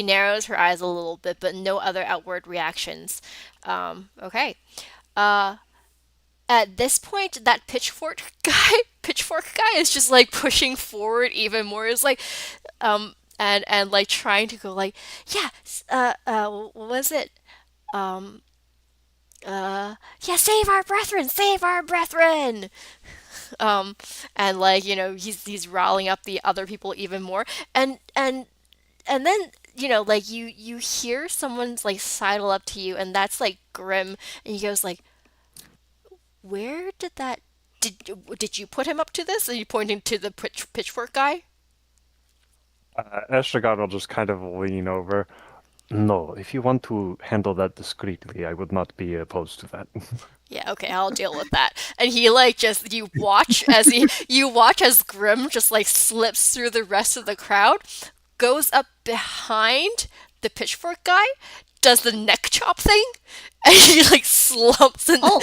narrows her eyes a little bit, but no other outward reactions. Okay. Uh, at this point, that pitchfork guy is just like pushing forward even more. Is like, and like trying to go like, yeah, what was it? Um, yeah, save our brethren. Um, and like he's riling up the other people even more, and then like you hear someone's like sidle up to you, and that's like Grim, and he goes like, where did that did you put him up to this? Are you pointing to the pitchfork guy? Estragon will just kind of lean over. No, if you want to handle that discreetly, I would not be opposed to that. Yeah, okay, I'll deal with that. And he like just you watch as Grim just like slips through the rest of the crowd, goes up behind the pitchfork guy, does the neck chop thing, and he like slumps in Oh.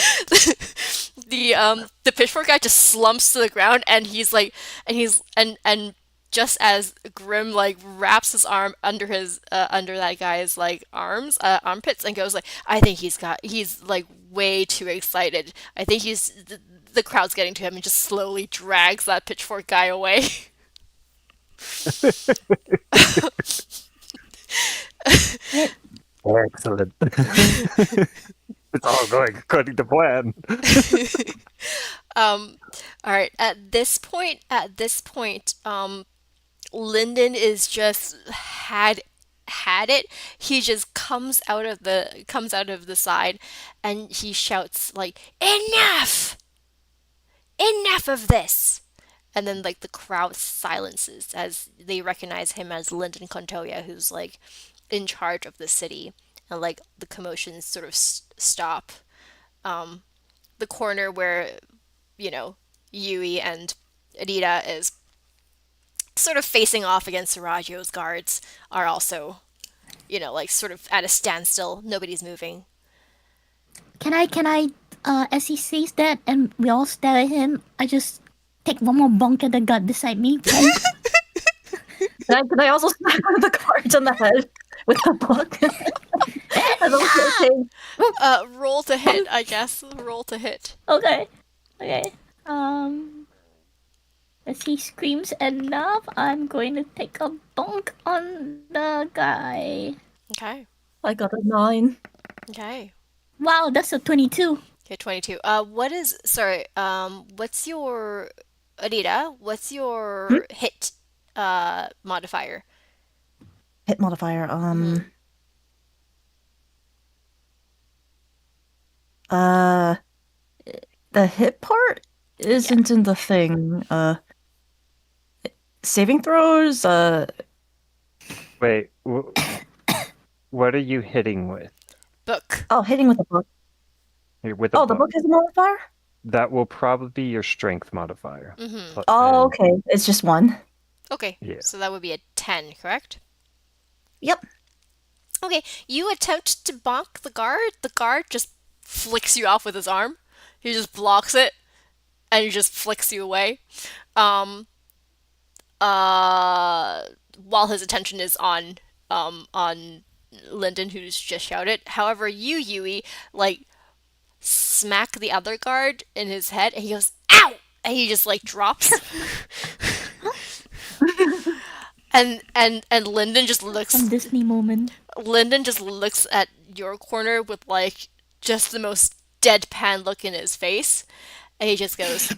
the pitchfork guy just slumps to the ground, and he's and just as Grim like wraps his arm under that guy's like armpits and goes like, I think he's like way too excited. I think the crowd's getting to him, and just slowly drags that pitchfork guy away. Excellent. It's all going according to plan. All right. At this point, Lyndon is just had it. He just comes out of the side, and he shouts like, enough! Enough of this! And then like the crowd silences as they recognize him as Lyndon Contoya, who's like in charge of the city, and like the commotions sort of stop. The corner where Yui and Adita is sort of facing off against Sarajevo's guards are also, like sort of at a standstill. Nobody's moving. Can I, as he says that and we all stare at him, I just take one more bonk at the gut beside me. Bonk. Can I also smack one of the cards on the head with a book? And also say, Roll to hit, I guess. Roll to hit. okay. As he screams enough, I'm going to take a bonk on the guy. Okay. I got a 9. Okay. Wow, that's a 22. Okay, 22. What's your Adita? What's your hit modifier? Hit modifier. The hit part isn't in the thing. Saving throws. Wait, what are you hitting with? Book. Oh, hitting with a book. With Oh, the book has a modifier. That will probably be your strength modifier. Mm-hmm. Oh, okay. It's just 1. Okay. Yeah. So that would be a 10, correct? Yep. Okay. You attempt to bonk the guard. The guard just flicks you off with his arm. He just blocks it, and he just flicks you away. While his attention is on Lyndon, who's just shouted. However, you, Yui, like smack the other guard in his head, and he goes, "Ow!" And he just like drops. and Lyndon just looks. Some Disney moment. Lyndon just looks at your corner with like just the most deadpan look in his face, and he just goes.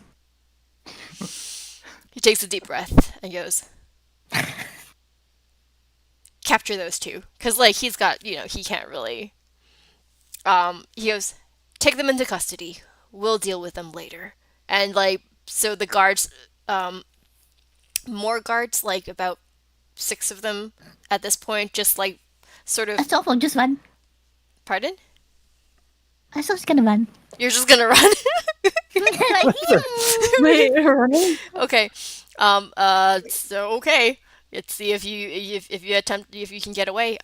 He takes a deep breath and goes, "Capture those two," because like he's got he can't really. He goes, "Take them into custody. We'll deal with them later." And like so the guards, more guards, like about 6 of them at this point, just like sort of. Astolfo, just run. Pardon? Astolfo's gonna run. You're just gonna run? Like, Wait, running? Okay. So okay. Let's see if you can get away.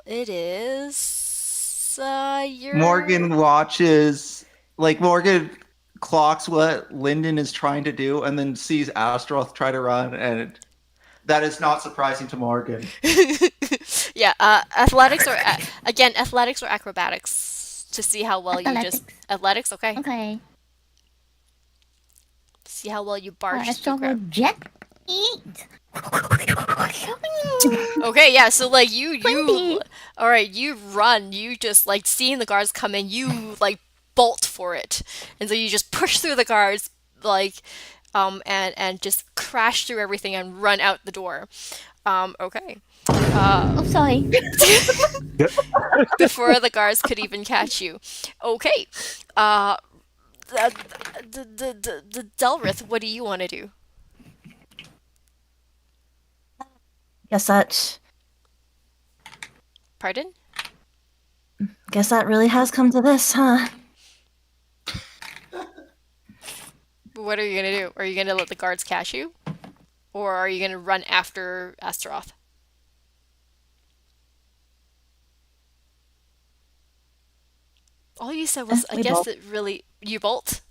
It is your Morgan watches, like Morgan clocks what Lyndon is trying to do, and then sees Astaroth try to run, and that is not surprising to Morgan. Yeah, athletics or again, athletics or acrobatics to see how well you just athletics, okay. okay. See how well you barge through Astolfo crowd. jet eat. Okay, yeah, so like you 20. all right, you run, you just like seeing the guards come in, you like bolt for it. And so you just push through the guards like and just crash through everything and run out the door. Okay. Oh, sorry. Before the guards could even catch you. Okay. The Delrith, what do you want to do? Guess that Pardon? really has come to this, huh? What are you gonna do? Are you gonna let the guards catch you? Or are you gonna run after Astaroth? All you said was, I we guess bolt. it really... You bolt?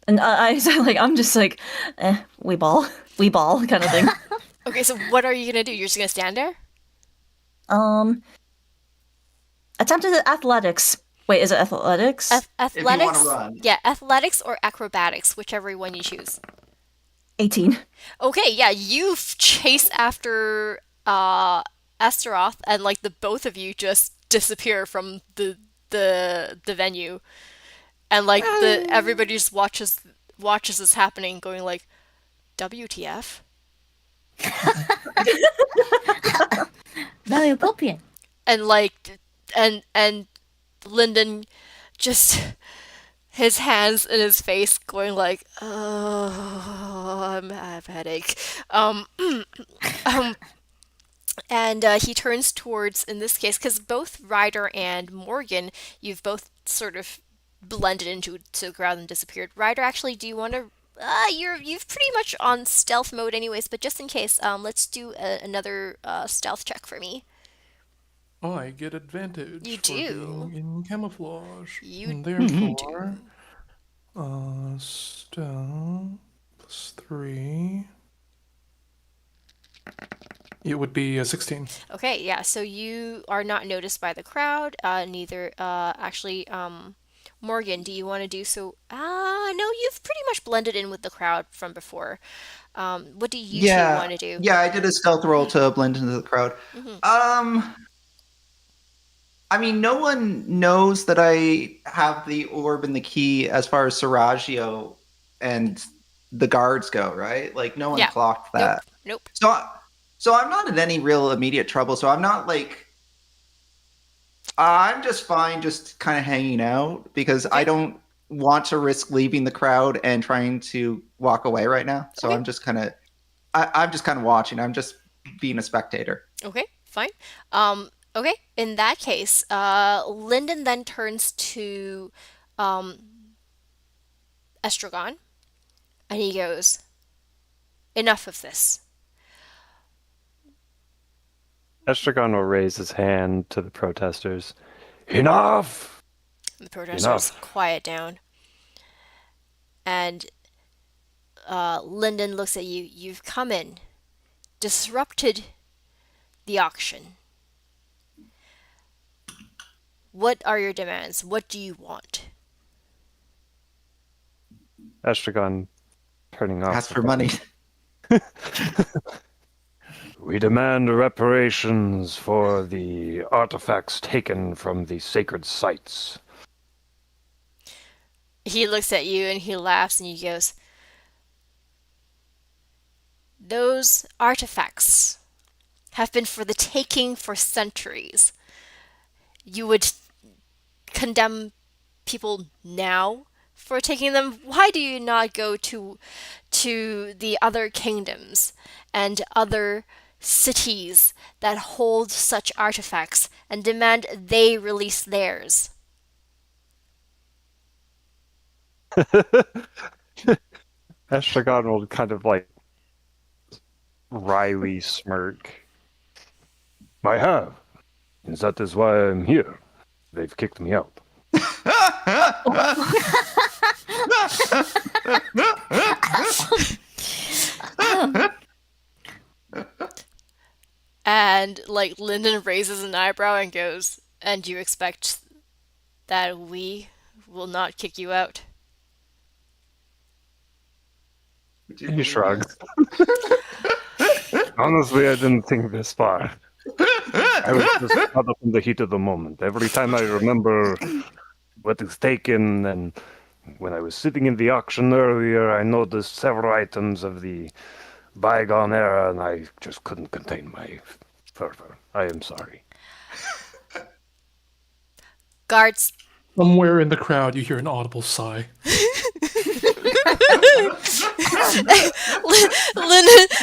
And I'm just like, we ball kind of thing. Okay, so what are you gonna do? You're just gonna stand there? Attempted athletics. Wait, is it athletics? Athletics? run. Yeah, athletics or acrobatics, whichever one you choose. 18. Okay, yeah, you chase after Astaroth, and like the both of you just disappear from the venue, and like everybody just watches this happening, going like, WTF? Very appropriate. And like and Lyndon just his hands in his face going like, oh, I have a headache. And he turns towards, in this case, because both Ryder and Morgan, you've both sort of blended into the crowd and disappeared. Ryder, actually, do you want to? You've pretty much on stealth mode, anyways. But just in case, let's do another stealth check for me. I get advantage You for do. being in camouflage. You and therefore, stealth +3. It would be a 16. Okay, yeah. So you are not noticed by the crowd. Neither, actually, Morgan, do you want to do so? No, you've pretty much blended in with the crowd from before. What do you two want to do? Yeah, I did a stealth roll to blend into the crowd. I mean, no one knows that I have the orb and the key as far as Siragio and the guards go, right? Like, no one Yeah. clocked that. Nope. So I'm not in any real immediate trouble. So I'm not like, I'm just fine, just kind of hanging out because I don't want to risk leaving the crowd and trying to walk away right now. So Okay. I'm just kind of, I'm just kind of watching. I'm just being a spectator. Okay, fine. Okay, in that case, Lyndon then turns to Estragon, and he goes, "Enough of this." Estragon will raise his hand to the protesters. Enough! The protesters quiet down. And Lyndon looks at you. You've come in, disrupted the auction. What are your demands? What do you want? Estragon turning off Ask the for phone. money. We demand reparations for the artifacts taken from the sacred sites. He looks at you and he laughs and he goes, those artifacts have been for the taking for centuries. You would condemn people now for taking them? Why do you not go to the other kingdoms and other cities that hold such artifacts and demand they release theirs? Estragon will kind of like wryly smirk. I have. And that is why I'm here. They've kicked me out. And like Lyndon raises an eyebrow and goes, and you expect that we will not kick you out? He shrugs. Honestly, I didn't think this far. I was just caught up in the heat of the moment. Every time I remember what is taken, and when I was sitting in the auction earlier, I noticed several items of the bygone era, and I just couldn't contain my fervor. I am sorry. Guards, Somewhere in the crowd, you hear an audible sigh.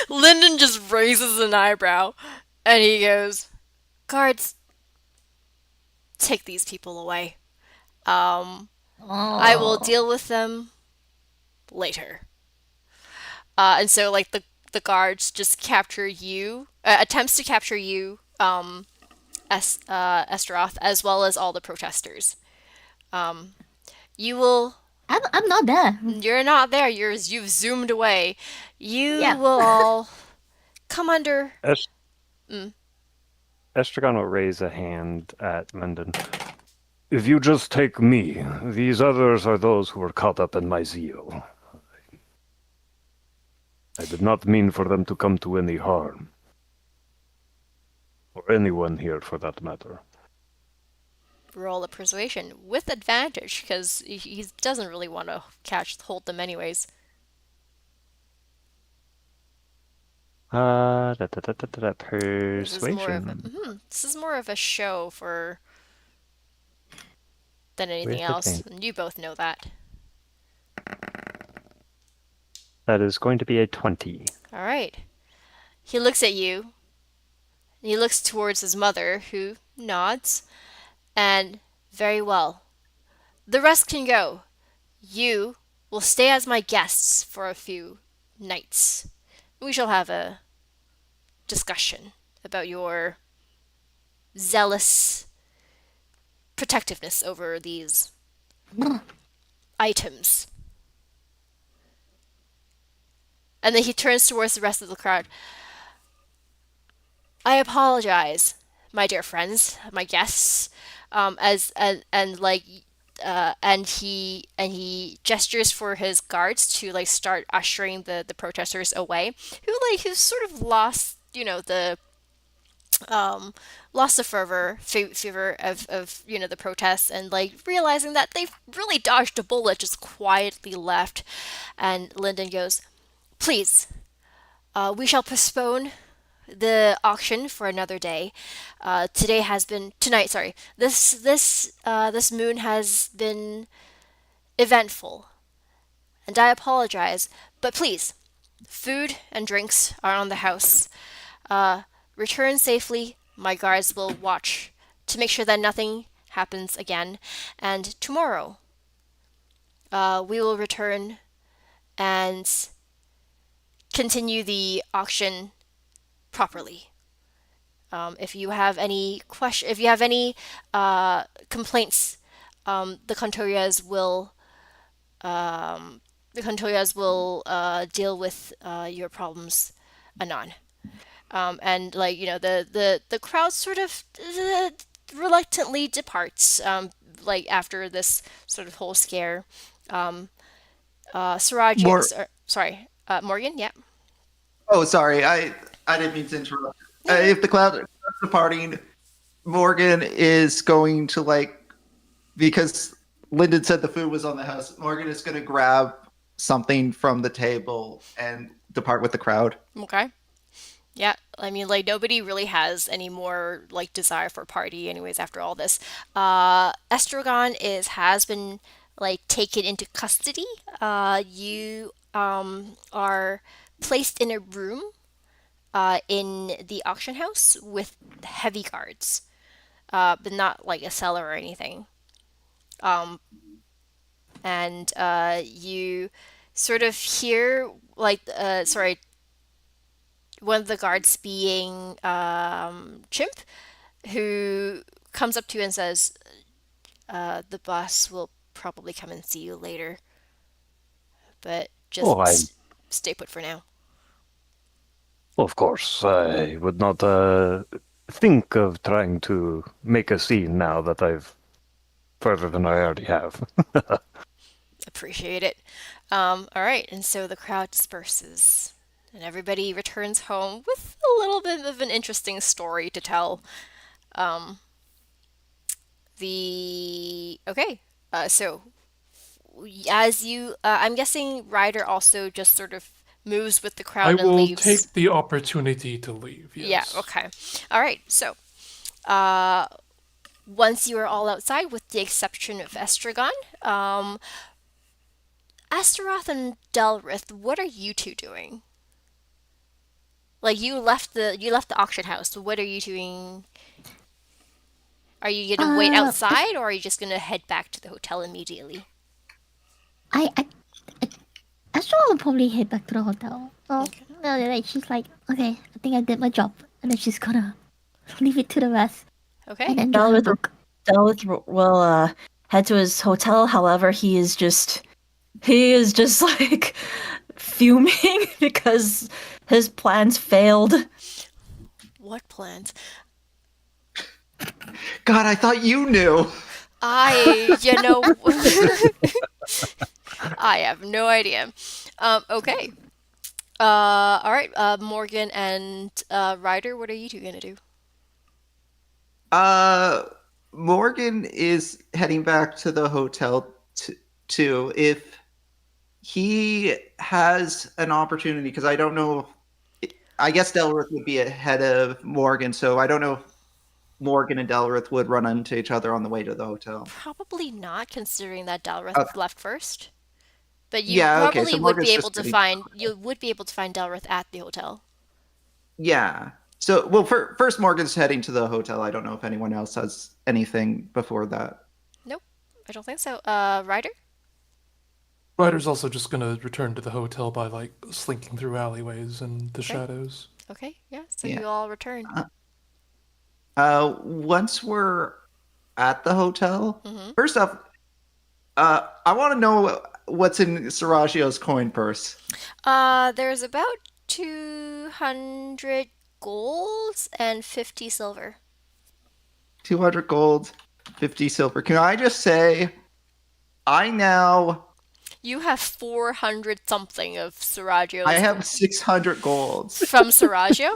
Lyndon just raises an eyebrow and he goes, guards, take these people away. I will deal with them later. And so like the guards just capture you, attempts to capture you, Estroth, as well as all the protesters. You will. I'm not there. You're not there. You've zoomed away. You Yeah. will all come under. Estragon will raise a hand at Lyndon. If you just take me, these others are those who were caught up in my zeal. I did not mean for them to come to any harm. Or anyone here, for that matter. Roll a persuasion with advantage because he doesn't really want to hold them anyways. Persuasion. This is more of a show than anything With else. advantage. And you both know that. That is going to be a 20. All right. He looks at you. He looks towards his mother, who nods. And very well. The rest can go. You will stay as my guests for a few nights. We shall have a discussion about your zealous protectiveness over these items. And then he turns towards the rest of the crowd. I apologize, my dear friends, my guests, and he gestures for his guards to like start ushering the protesters away, who's sort of lost lost the fever of the protests, and like realizing that they've really dodged a bullet, just quietly left. And Lyndon goes, please, we shall postpone the auction for another day. Tonight, sorry. This moon has been eventful, and I apologize. But please, food and drinks are on the house. Return safely. My guards will watch to make sure that nothing happens again. And tomorrow, we will return and continue the auction properly. If you have any complaints, the Contorias will deal with your problems anon. And like the crowd sort of reluctantly departs, like after this sort of whole scare. More. Sorry, Morgan, yeah. Oh, sorry. I didn't mean to interrupt. No, no. If the cloud's departing, Morgan is going to because Lyndon said the food was on the house. Morgan is going to grab something from the table and depart with the crowd. Okay. Yeah, I mean, like nobody really has any more like desire for a party, anyways. After all this, Estragon has been like taken into custody. You are placed in a room in the auction house with heavy guards, but not like a cellar or anything. Um, and you sort of hear like sorry, one of the guards being Chimp, who comes up to you and says, "The boss will probably come and see you later, but Oh, I just stay put for now." of course I would not think of trying to make a scene now that I've further than I already have. Appreciate it. All right, and so the crowd disperses, and everybody returns home with a little bit of an interesting story to tell. Um, the okay, so as you, I'm guessing Ryder also just sort of moves with the I crowd and will leaves. take the opportunity to leave. Yeah. Yes. Okay. All right. So, uh, once you are all outside, with the exception of Estragon, Astaroth and Delrith, what are you two doing? Like you left the auction house. What are you doing? Are you gonna wait Uh, As- outside, or are you just gonna head back to the hotel immediately? I Astro will probably head back to the hotel. So, Okay. like, she's like, okay, I think I did my job. And then she's gonna leave it to the rest Okay. and enjoy her Dalrith, book. Dalrith will head to his hotel. However, he is just like fuming because his plans failed. What plans? God, I thought you knew. You know, I have no idea. Okay. All right. Morgan and Ryder, what are you two gonna do? Morgan is heading back to the hotel too. If he has an opportunity, because I don't know. I guess Delrith would be ahead of Morgan, so I don't know if Morgan and Delrith would run into each other on the way to the hotel. Probably not, considering that Dalrith Okay. left first. But Yeah, okay, so Morgan's just getting. You would be able to find Dalrith at the hotel. Yeah. So, well, first Morgan's heading to the hotel. I don't know if anyone else has anything before that. Nope, I don't think so. Ryder? Ryder's also just gonna return to the hotel by like slinking through alleyways and the Okay. shadows. Okay, yeah. So Yeah. you all return. Once we're at the hotel, Mm-hmm. first off, I want to know what's in Seragio's coin purse. There's about 200 golds and 50 silver. 200 gold, 50 silver. Can I just say, I now You have 400 something of Seragio's. I have 600 golds. From Seragio?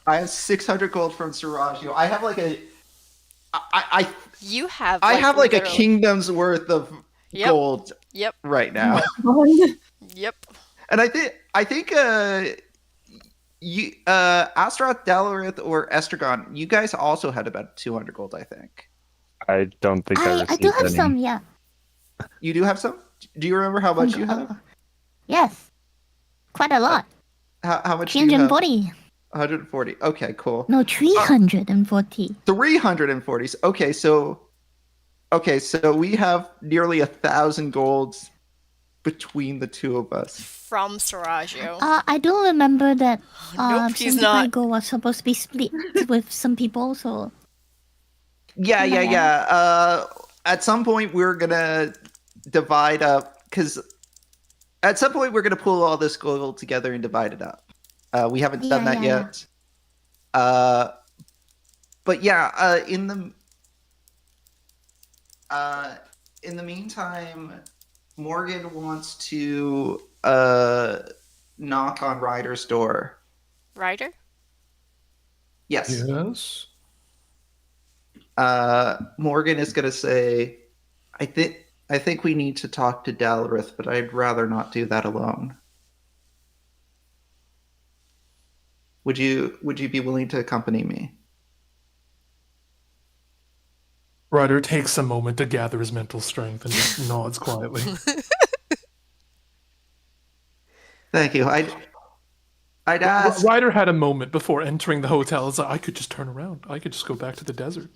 I have 600 gold from Seragio. I have like I You have I have like a literally- kingdom's worth of Yep. gold Yep. right now. Yep. And I think you Astaroth, Dalrith, or Estragon, you guys also had about 200 gold, I think. I don't think I I received do have any. some, yeah. You do have some? Do you remember how much you have? Yes. Quite a lot. How much do you have? 340. 140. Okay, cool. No, 340. 340. Okay, so we have nearly 1,000 golds between the two of us. From Seragio. I do remember that Nope, he's 75 not. gold was supposed to be split with some people, so Yeah. At some point, we're gonna divide up, because at some point we're gonna pull all this gold together and divide it up. We haven't done that Yeah. yet. But yeah, in the In the meantime, Morgan wants to knock on Ryder's door. Ryder? Yes. Yes. Morgan is going to say, I think we need to talk to Dalrith, but I'd rather not do that alone. Would you be willing to accompany me? Ryder takes a moment to gather his mental strength and just nods quietly. Thank you. I'd ask. Ryder had a moment before entering the hotel. It's like, I could just turn around. I could just go back to the desert.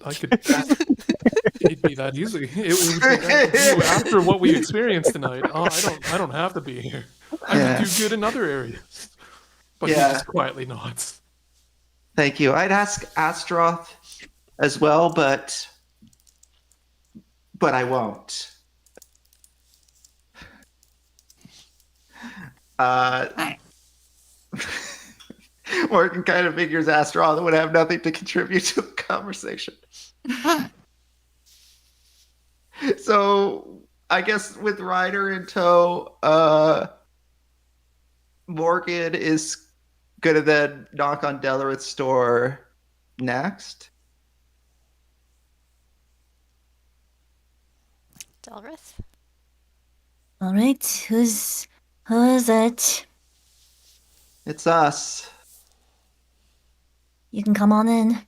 It'd be that easy. It would be that after what we experienced tonight. Oh, I don't have to be here. I could do good in other areas. But he just quietly nods. Thank you. I'd ask Astroth as well, but I won't. Morgan kind of figures Astroth would have nothing to contribute to the conversation. So I guess with Ryder in tow, Morgan is gonna then knock on Delrith's door next. Delrith? All right, who is it? It's us. You can come on in.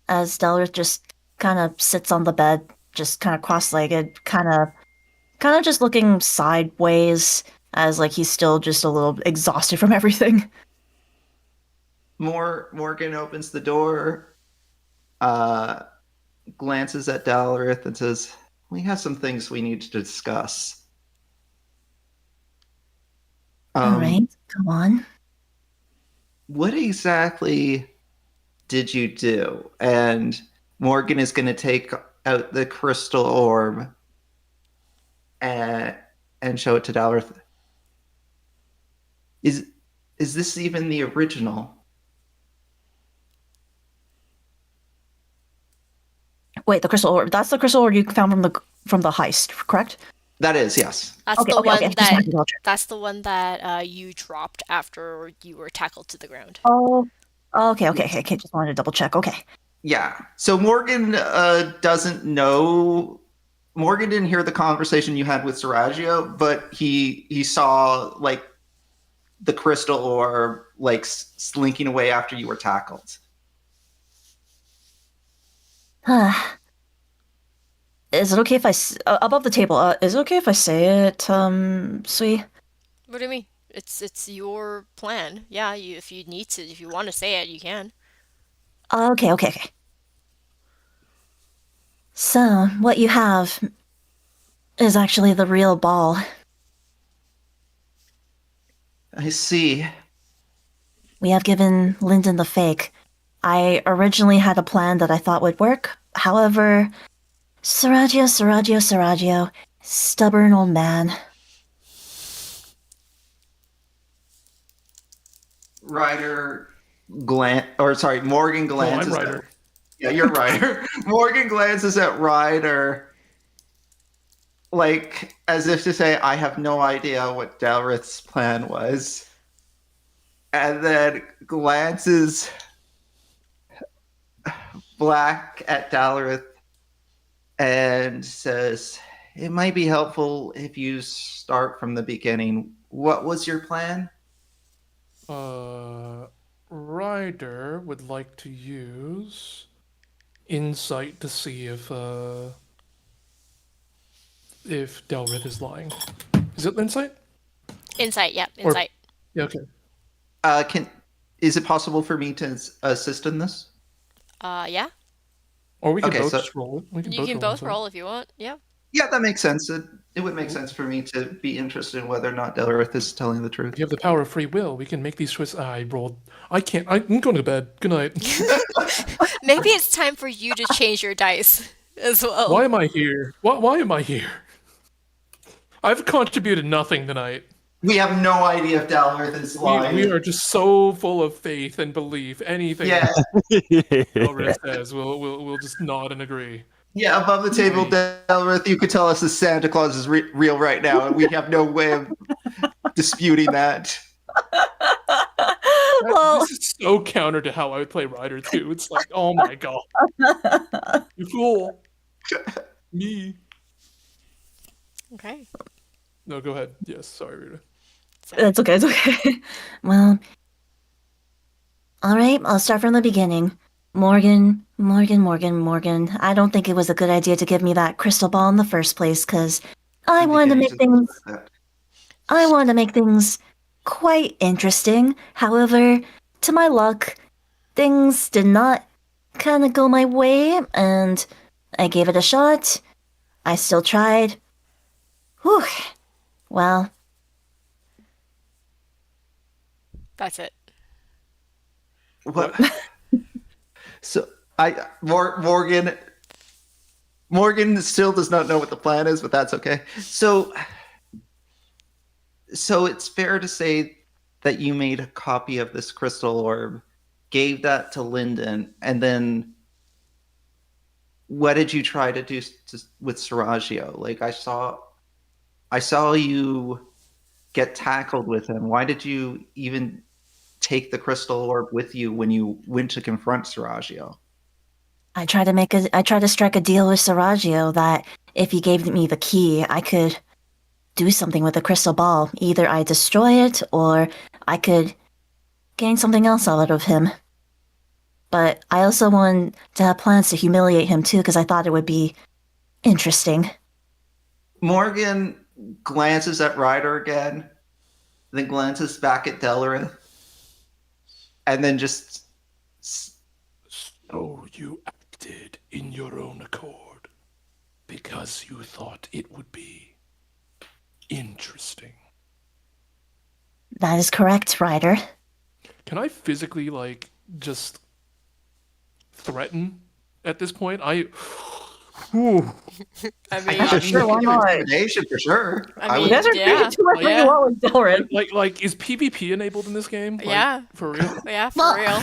As Delrith just kind of sits on the bed, just kind of cross-legged, kind of just looking sideways, as like he's still just a little exhausted from everything. Morgan opens the door, glances at Dalrith and says, "We have some things we need to discuss." All right, come on. What exactly did you do? And Morgan is going to take out the crystal orb and show it to Dalrith. Is this even the original? Wait, the crystal orb. That's the crystal orb you found from the heist, correct? That is, yes. That's Okay, the one okay. Just wanted to double check. that's the one that you dropped after you were tackled to the ground. Oh, okay. Just wanted to double check. Okay. Yeah. So Morgan doesn't know. Morgan didn't hear the conversation you had with Seragio, but he saw like the crystal orb like slinking away after you were tackled. Is it okay if I above the table? Is it okay if I say it, Sui? What do you mean? It's your plan. Yeah, if you need to, if you want to say it, you can. Okay. So, what you have is actually the real ball. I see. We have given Lyndon the fake. I originally had a plan that I thought would work. However, Seragio, stubborn old man. Morgan glances. I'm Ryder. Yeah, you're Ryder. Morgan glances at Ryder, like as if to say, "I have no idea what Dalrith's plan was," and then glances black at Dalrith and says, "It might be helpful if you start from the beginning. What was your plan?" Ryder would like to use insight to see if Delrith is lying. Is it insight? Insight, yeah, insight. Yeah, okay. Is it possible for me to assist in this? Yeah. Or we can both just roll. You can both roll if you want. Yeah. Yeah, that makes sense. It would make sense for me to be interested in whether or not Delrith is telling the truth. You have the power of free will. We can make these choices. I rolled. I can't. I'm going to bed. Good night. Maybe it's time for you to change your dice as well. Why am I here? Why am I here? I've contributed nothing tonight. We have no idea if Dalrith is lying. We are just so full of faith and belief. Anything Delrith says, we'll just nod and agree. Yeah, above the table, Delrith, you could tell us that Santa Claus is real right now, and we have no way of disputing that. Well, This is so counter to how I would play Ryder too. It's like, oh my god, you fool, me. Okay. No, go ahead. Yes, sorry, Rita. that's okay. It's okay. Well, all right. I'll start from the beginning. Morgan. I don't think it was a good idea to give me that crystal ball in the first place, because I wanted to make things. I wanted to make things quite interesting. However, to my luck, things did not kind of go my way, and I gave it a shot. I still tried. Whew. Well, That's it. What? So Morgan still does not know what the plan is, but that's okay. So it's fair to say that you made a copy of this crystal orb, gave that to Lyndon, and then what did you try to do with Seragio? Like I saw you get tackled with him. Why did you even take the crystal orb with you when you went to confront Seragio? I tried to strike a deal with Seragio that if he gave me the key, I could do something with the crystal ball. Either I destroy it or I could gain something else out of him. But I also wanted to have plans to humiliate him too, because I thought it would be interesting. Morgan glances at Ryder again, then glances back at Delrith, and then just... So you acted in your own accord because you thought it would be interesting. That is correct, Ryder. Can I physically, like, just threaten at this point? Whew. I mean, Sure, why not? Intimidation for sure. I mean, would- You guys are yeah. doing too much Oh, what yeah. you want with Delrin. Like, is PvP enabled in this game? Like, Yeah. For real? Yeah, for real.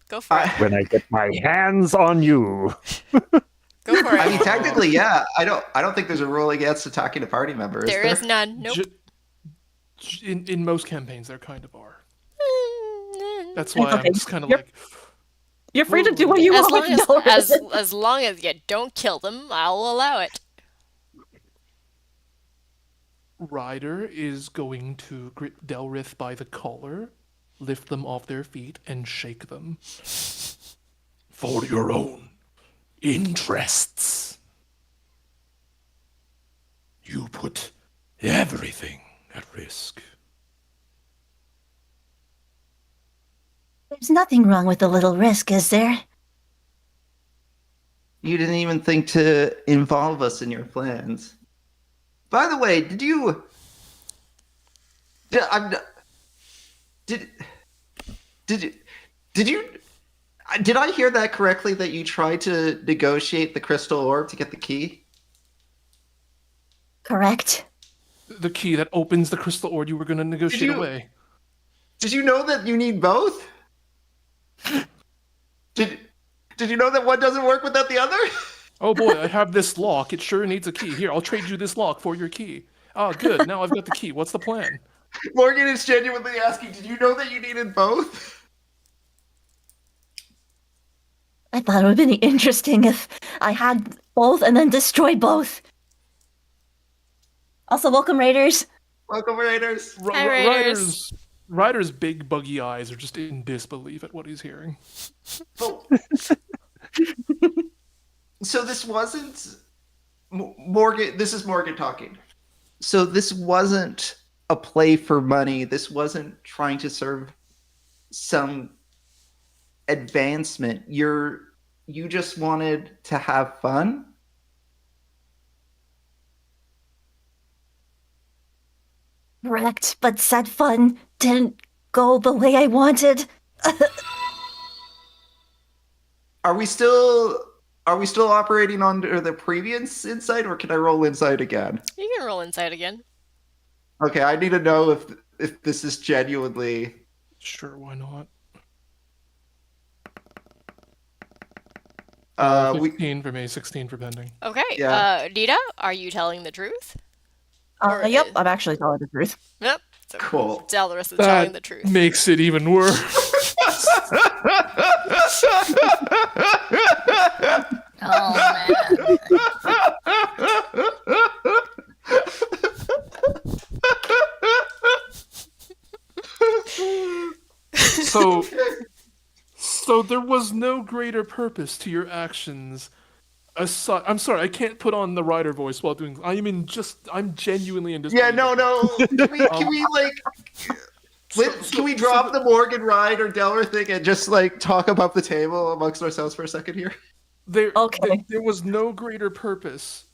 Go for it. When I get my hands on you. Go for it. I mean, technically, yeah. I don't think there's a rule against attacking a party member. There is none. Nope. In most campaigns, there kind of are. That's why Okay. I'm just kind of You're- like... You're free to do what you As want long with Delrin. as long as you don't kill them, I'll allow it. Ryder is going to grip Delrith by the collar, lift them off their feet, and shake them. For your own interests. You put everything at risk. There's nothing wrong with a little risk, is there? You didn't even think to involve us in your plans. By the way, did you... Did I hear that correctly, that you tried to negotiate the crystal orb to get the key? Correct. The key that opens the crystal orb you were going to negotiate away. Did you know that you need both? Did you know that one doesn't work without the other? Oh boy, I have this lock. It sure needs a key. Here, I'll trade you this lock for your key. Ah, good. Now I've got the key. What's the plan? Morgan is genuinely asking, did you know that you needed both? I thought it would have been interesting if I had both and then destroyed both. Also, welcome, Raiders. Welcome, Raiders. Hi, Raiders. Ryder's big buggy eyes are just in disbelief at what he's hearing. Oh. So this wasn't Morgan. This is Morgan talking. So this wasn't a play for money. This wasn't trying to serve some advancement. You just wanted to have fun. Correct, but said fun didn't go the way I wanted. Are we still operating under the previous insight, or can I roll insight again? You can roll inside again. Okay, I need to know if this is genuinely... Sure, why not? We 15 for me, 16 for pending. Okay. Yeah. Nita, are you telling the truth? Yep, I'm actually telling the truth. Yep. So Cool. Dalrus is telling the That truth. makes it even worse. Oh man. So, so there was no greater purpose to your actions. Aside, I'm sorry, I can't put on the rider voice while doing. I'm genuinely in disbelief. Yeah, no. Can we like? Can we drop the Morgan Ride or Delaware thing and just like talk above the table amongst ourselves for a second here? Okay. There was no greater purpose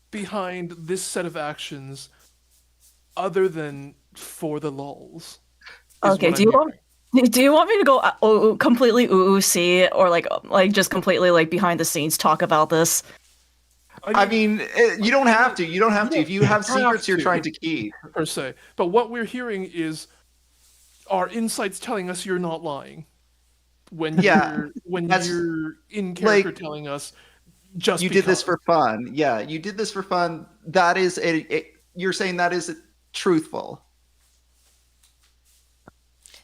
behind this set of actions other than for the lulls. Okay, do you want me to go completely see or like just completely like behind the scenes talk about this? I mean, you don't have to. You don't have to. If you have secrets you're trying to keep. Per se. But what we're hearing is our insights telling us you're not lying. When you're in character telling us just you because. did this for fun. Yeah, you did this for fun. That is you're saying that is truthful.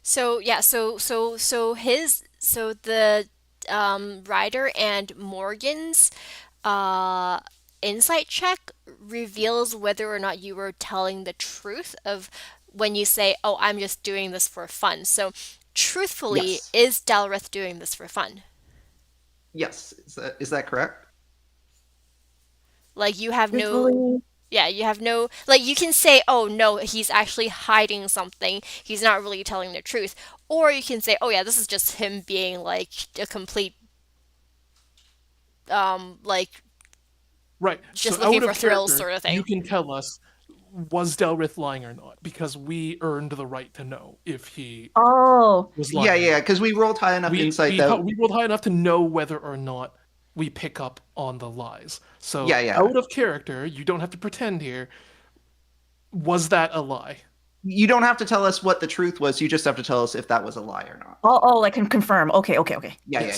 So yeah, so the Ryder and Morgan's insight check reveals whether or not you were telling the truth of when you say, "Oh, I'm just doing this for fun." So, truthfully, Yes. is Dalrith doing this for fun? Yes, is that correct? Like you have Truthfully, no. Yeah, you have no, like, you can say, oh no, he's actually hiding something. He's not really telling the truth. Or you can say, oh yeah, this is just him being like a complete, like, Right. just so looking out for of thrills character, sort of thing. You can tell us, was Delrith lying or not? Because we earned the right to know if he was lying. Yeah, because we rolled high enough insight that we rolled high enough to know whether or not we pick up on the lies. So Yeah. out of character, you don't have to pretend here. Was that a lie? You don't have to tell us what the truth was. You just have to tell us if that was a lie or not. I can confirm. Okay. Yeah.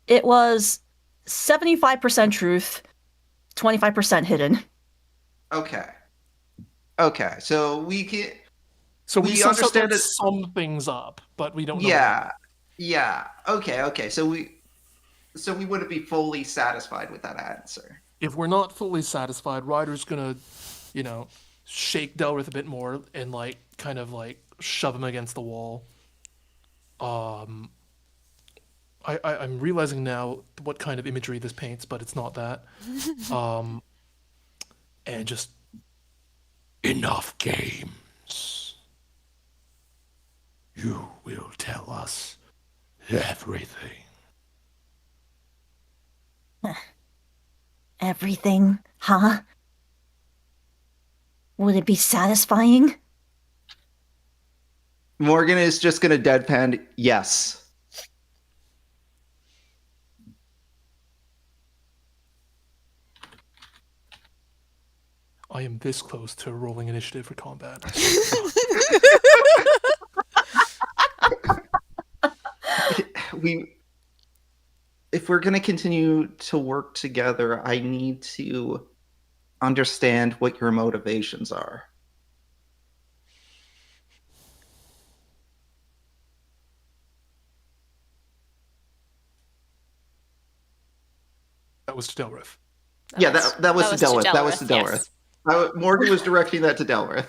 It was 75% truth, 25% hidden. Okay. So we can. So we understand that some things up, but we don't know. Yeah. Okay. So we wouldn't be fully satisfied with that answer. If we're not fully satisfied, Ryder's gonna, shake Delrith a bit more and kind of shove him against the wall. I'm realizing now what kind of imagery this paints, but it's not that. And just enough games. You will tell us everything. Everything, huh? Would it be satisfying? Morgan is just going to deadpan yes. I am this close to rolling initiative for combat. If we're going to continue to work together, I need to understand what your motivations are. That was to Delrith. That was to Delrith. That was to Delrith. Yes. Morgan was directing that to Delrith.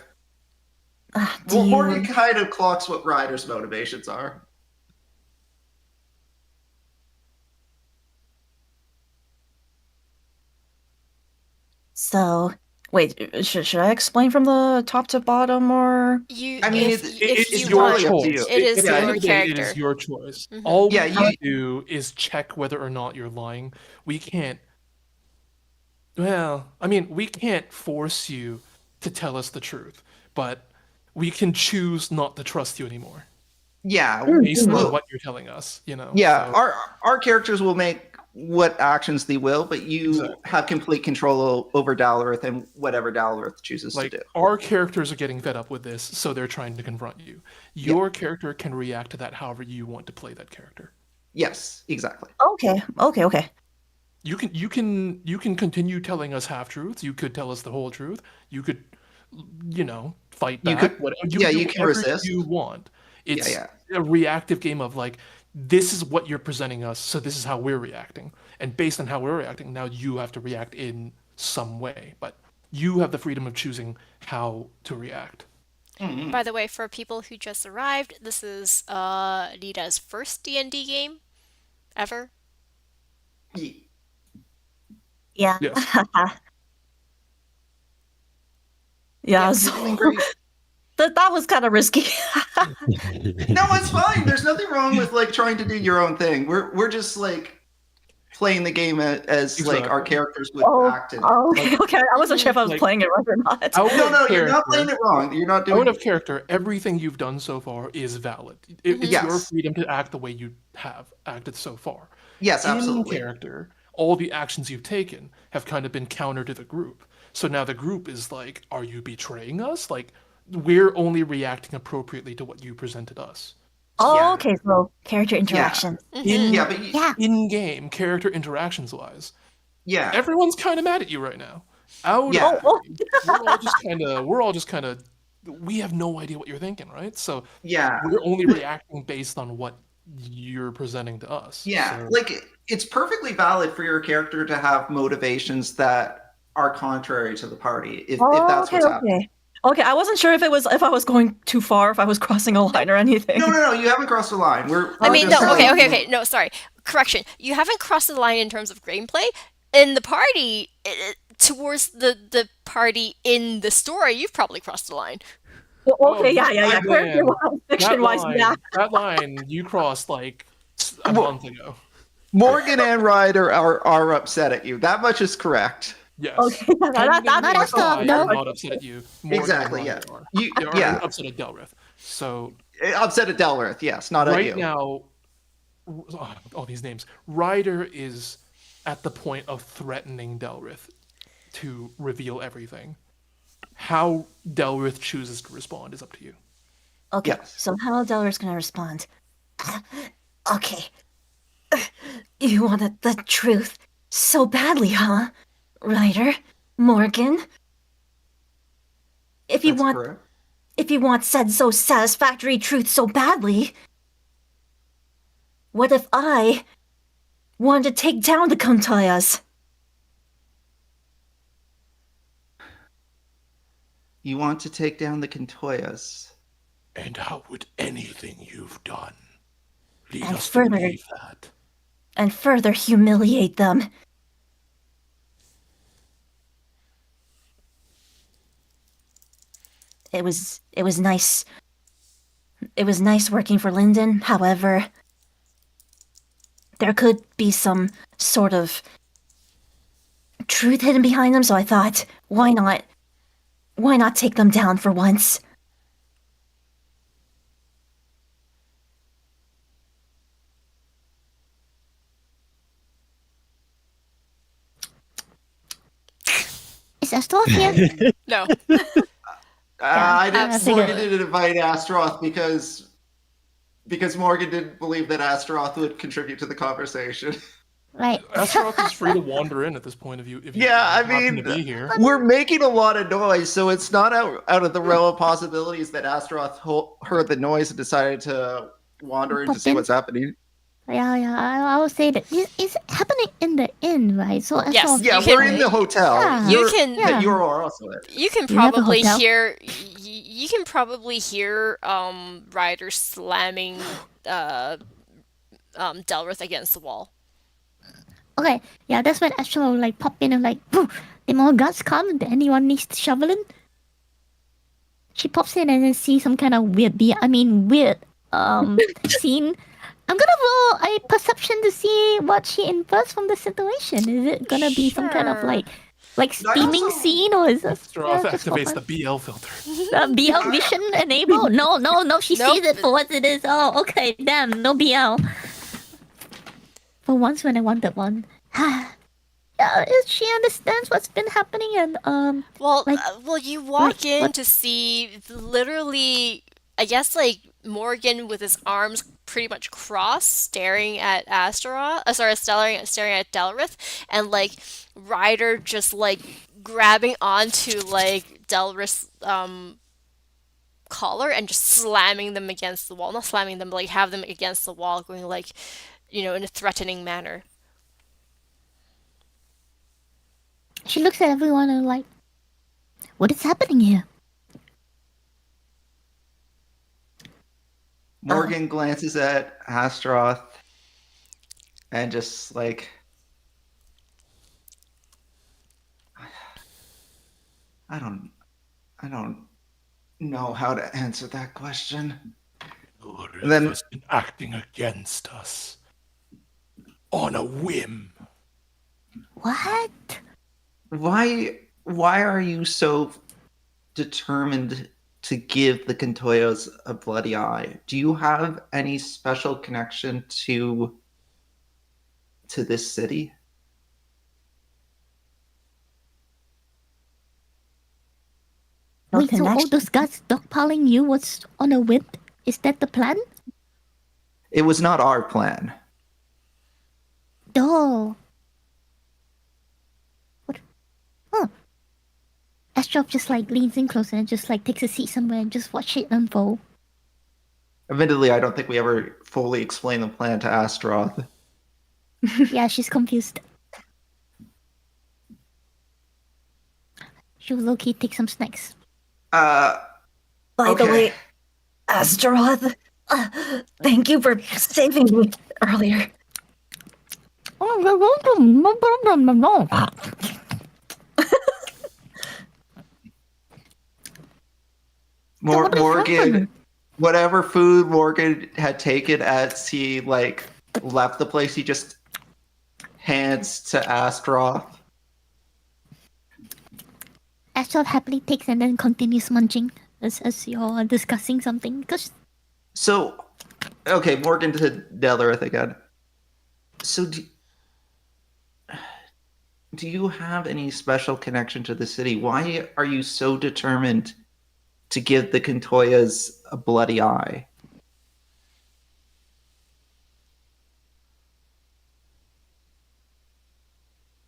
Morgan kind of clocks what Ryder's motivations are. So, wait, should I explain from the top to bottom, or? It's your choice. It is your character. It is your choice. Mm-hmm. All we can do is check whether or not you're lying. We can't. Well, we can't force you to tell us the truth, but we can choose not to trust you anymore. Yeah, based on what you're telling us, Yeah, so. Our characters will make what actions they will, but you have complete control over Dalrith and whatever Dalrith chooses to do. Our characters are getting fed up with this, so they're trying to confront you. Your character can react to that however you want to play that character. Yes, exactly. Okay. You can continue telling us half truths. You could tell us the whole truth. You could, fight You back. could, Whatever you yeah, do, you can whatever resist. you want. Yeah, It's yeah. a reactive game of like, this is what you're presenting us, so this is how we're reacting, and based on how we're reacting, now you have to react in some way. But you have the freedom of choosing how to react. Mm-hmm. By the way, for people who just arrived, this is Nita's first D&D game ever. Yeah. Yes. Yeah. Yep. So You're doing great. that was kind of risky. No, it's fine. There's nothing wrong with like trying to do your own thing. We're just like playing the game as like our Exactly. characters would act in it. Okay. I wasn't sure if I was Like- playing it right or not. Out No, of you're not character- playing it wrong. You're not Out doing. of character, everything you've done so far is valid. It's Yes. your freedom to act the way you have acted so far. Yes, In absolutely. character, all the actions you've taken have kind of been counter to the group. So now the group is like, are you betraying us? Like, we're only reacting appropriately to what you presented us. Yeah. Okay. So character interaction. In Yeah, but Yeah. in-game character interactions wise, yeah, everyone's kind of mad at you right now. Out Yeah. of we're all just kind of we have no idea what you're thinking, right? So yeah, we're only reacting based on what you're presenting to us. yeah. So- Like it's perfectly valid for your character to have motivations that are contrary to the party, if that's what's happening. Okay, I wasn't sure if I was going too far, if I was crossing a line or anything. No, you haven't crossed the line. I mean, no, just okay, telling okay. No, sorry. Correction. You haven't crossed the line in terms of gameplay. In the party, towards the party in the story, you've probably crossed the line. Okay, yeah. man, Character-wise, fiction-wise, yeah. That line you crossed like a month ago. Morgan and Ryder are upset at you. That much is correct. Yes. Okay, that Kendon that's and all, I no. are not upset at you. Morgan Exactly, and yeah. Ryder are. You, They are yeah, upset at Delrith. So upset at Delrith. Yes, not at right you. now, all these names. Ryder is at the point of threatening Delrith to reveal everything. How Delrith chooses to respond is up to you. Okay, Yes. so how Delra's gonna respond? Okay. You wanted the truth so badly, huh? Ryder? Morgan? If you That's want correct. if you want said so satisfactory truth so badly, what if I wanted to take down the Kuntayas? You want to take down the Kintoyas. And how would anything you've done lead And us to further- believe that? And further humiliate them? It was nice. It was nice working for Lyndon. However, there could be some sort of truth hidden behind them, so I thought, why not? Why not take them down for once? Is Astaroth here? No. I didn't. I figured- Morgan didn't invite Astaroth because Morgan didn't believe that Astaroth would contribute to the conversation. Right. Astaroth is free to wander in at this point if you Yeah, I happen mean, to be here. We're making a lot of noise, so it's not out of the realm of possibilities that Astaroth heard the noise and decided to wander in to Pop see in. what's happening. Yeah. I will say that it's happening in the inn, right? So Yes. Astaroth, Yeah, You we're can- in the hotel. Yeah. You You're- can- but Yeah. you're also it. You can You have a probably hotel? hear you can probably hear Ryder slamming Delrith against the wall. Okay, yeah, that's when Astaroth will like pop in and like, "Pooh, the more guards come, anyone needs shoveling." She pops in and then sees some kind of weird scene. I'm gonna roll a perception to see what she infers from the situation. Is it gonna be some kind of Sure. like steaming also- scene, or is this Astaroth just for activates fun? the BL filter. BL vision enabled? No, she Nope. sees it for what it is. Oh, okay, damn, no BL. For once when I wanted one. Yeah, she understands what's been happening and Well, Like- you walk in what- to see literally, I guess, like Morgan with his arms pretty much cross, staring at staring at Delrith, and like Ryder just like grabbing onto like Delrith's collar and just slamming them against the wall. Not slamming them, but like have them against the wall, going like, in a threatening manner. She looks at everyone and like, what is happening here? Morgan glances at Astaroth and just like, I don't know how to answer that question. Delrith Then- has been acting against us on a whim. What? Why are you so determined to give the Contoyos a bloody eye? Do you have any special connection to this city? No Wait, so all connection. those guys stockpiling you was on a whip? Is that the plan? It was not our plan. Oh. What? Huh. Astrov just like leans in closer and just like takes a seat somewhere and just watch it unfold. Admittedly, I don't think we ever fully explained the plan to Astaroth. Yeah, she's confused. She'll low-key take some snacks. By the Okay. way, Astaroth, thank you for saving me earlier. Morgan, whatever food Morgan had taken as he like left the place, he just hands to Astaroth. Astrov happily takes and then continues munching as you're discussing something. Because So, okay, Morgan to Delrith again. So, do you have any special connection to the city? Why are you so determined to give the Contoyas a bloody eye?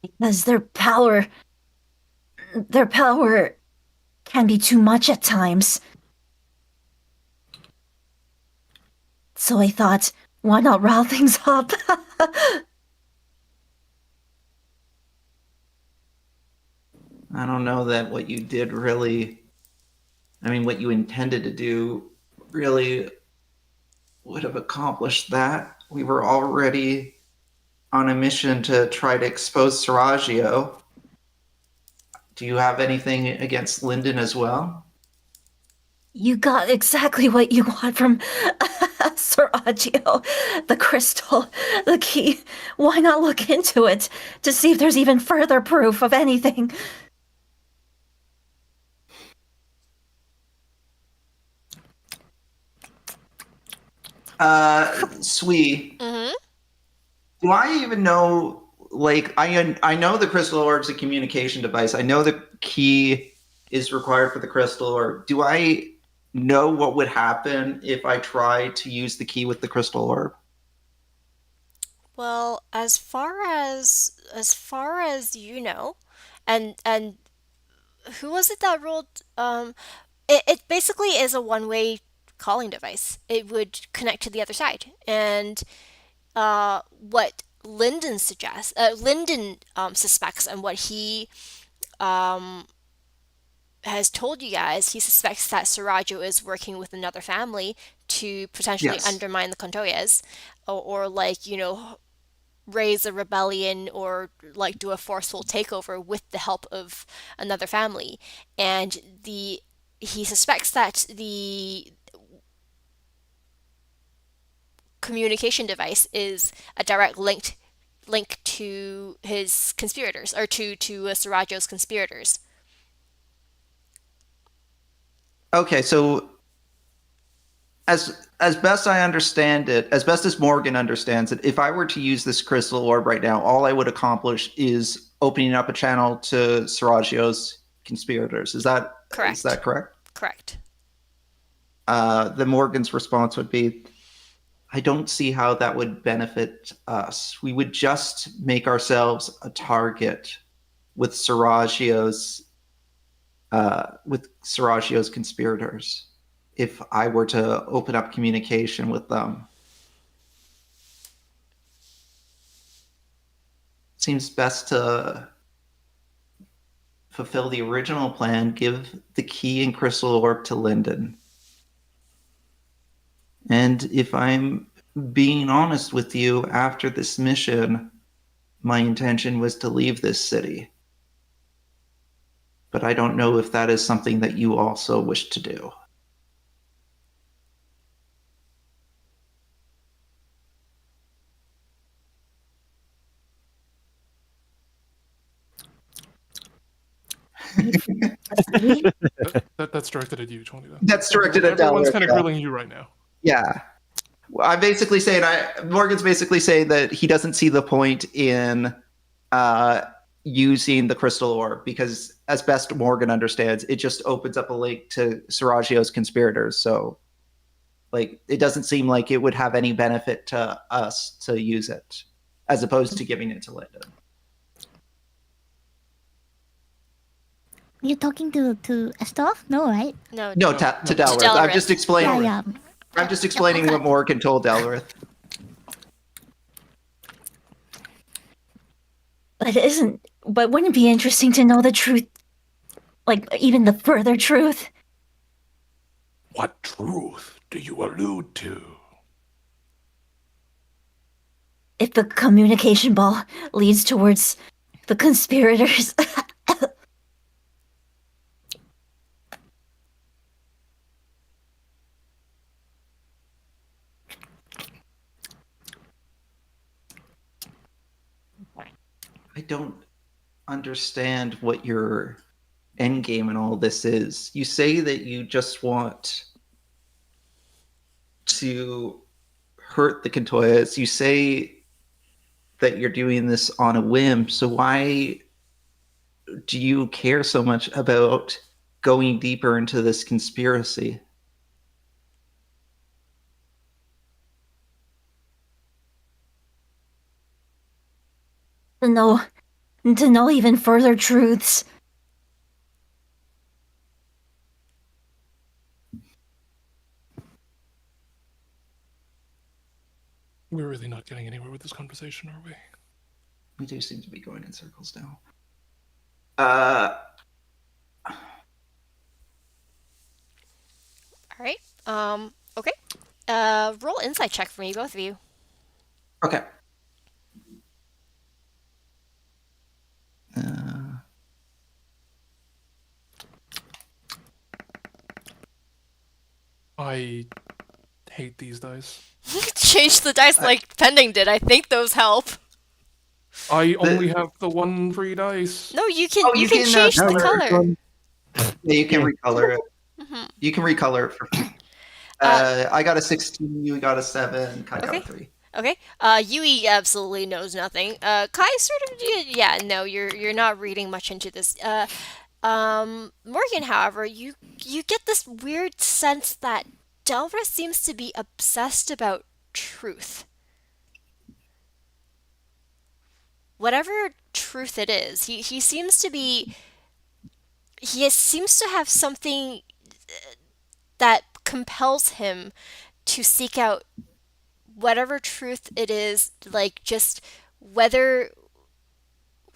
Because their power can be too much at times. So I thought, why not rile things up? I don't know that what you did really, what you intended to do really would have accomplished that. We were already on a mission to try to expose Sarajevo. Do you have anything against Lyndon as well? You got exactly what you want from Sarajevo. The crystal, the key. Why not look into it to see if there's even further proof of anything? Sui, Mm-hmm. do I even know, like, I know the crystal orb's a communication device. I know the key is required for the crystal orb. Do I know what would happen if I try to use the key with the crystal orb? Well, as far as you know, and who was it that rolled? It basically is a one-way calling device. It would connect to the other side, and what Lyndon suspects, and what he has told you guys, he suspects that Sarajo is working with another family to potentially Yes. undermine the Contoyas, or like raise a rebellion, or like do a forceful takeover with the help of another family. And he suspects that the communication device is a direct link to his conspirators, or to Sarajo's conspirators. Okay, so as best I understand it, as best as Morgan understands it, if I were to use this crystal orb right now, all I would accomplish is opening up a channel to Sarajevo's conspirators. Is that Correct. Is that correct? Correct. Then Morgan's response would be, I don't see how that would benefit us. We would just make ourselves a target with Seraggio's conspirators if I were to open up communication with them. Seems best to fulfill the original plan, give the key and crystal orb to Lyndon. And if I'm being honest with you, after this mission, my intention was to leave this city. But I don't know if that is something that you also wish to do. That's directed at you, Tony. That's directed at Everyone's Dalrith, kind of yeah. grilling you right now. Yeah. Well, I'm basically saying, Morgan's basically saying that he doesn't see the point in using the crystal orb because, as best Morgan understands, it just opens up a link to Seraggio's conspirators. So, like, it doesn't seem like it would have any benefit to us to use it, as opposed to giving it to Lyndon. You're talking to Estov? No, right? No, No, to Dalrith. Dalrith. I'm just explaining. Yeah. I'm just explaining Okay. what Morgan told Dalrith. But wouldn't it be interesting to know the truth? Like, even the further truth? What truth do you allude to? If the communication ball leads towards the conspirators. I don't understand what your end game in all this is. You say that you just want to hurt the Cantoyas. You say that you're doing this on a whim. So why do you care so much about going deeper into this conspiracy? To know even further truths. We're really not getting anywhere with this conversation, are we? We do seem to be going in circles now. All right. Okay. Roll insight check for me, both of you. Okay. I hate these dice. Change the dice like Pending did. I think those help. I only have the one free dice. No, you can. Oh, you you can can, change the color. color. Yeah, you can recolor it. Mhm. You can recolor it for free. I got a 16, you got a 7, Kai got a 3. Okay. Yui absolutely knows nothing. Kai sort of. Yeah. No, you're not reading much into this. Morgan, however, you get this weird sense that Delra seems to be obsessed about truth. Whatever truth it is, he seems to be. He seems to have something that compels him to seek out whatever truth it is, like just whether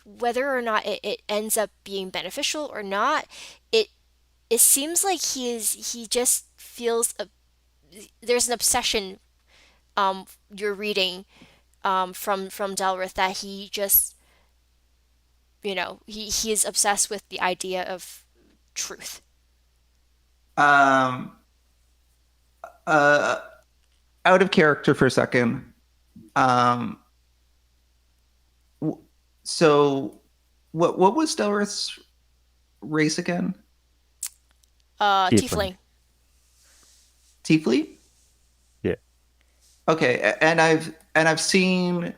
or not it ends up being beneficial or not. It seems like he just feels there's an obsession you're reading from Delrith that he just he is obsessed with the idea of truth. Out of character for a second. So what was Delrith's race again? Tiefling. Tiefling? Yeah. Okay, and I've seen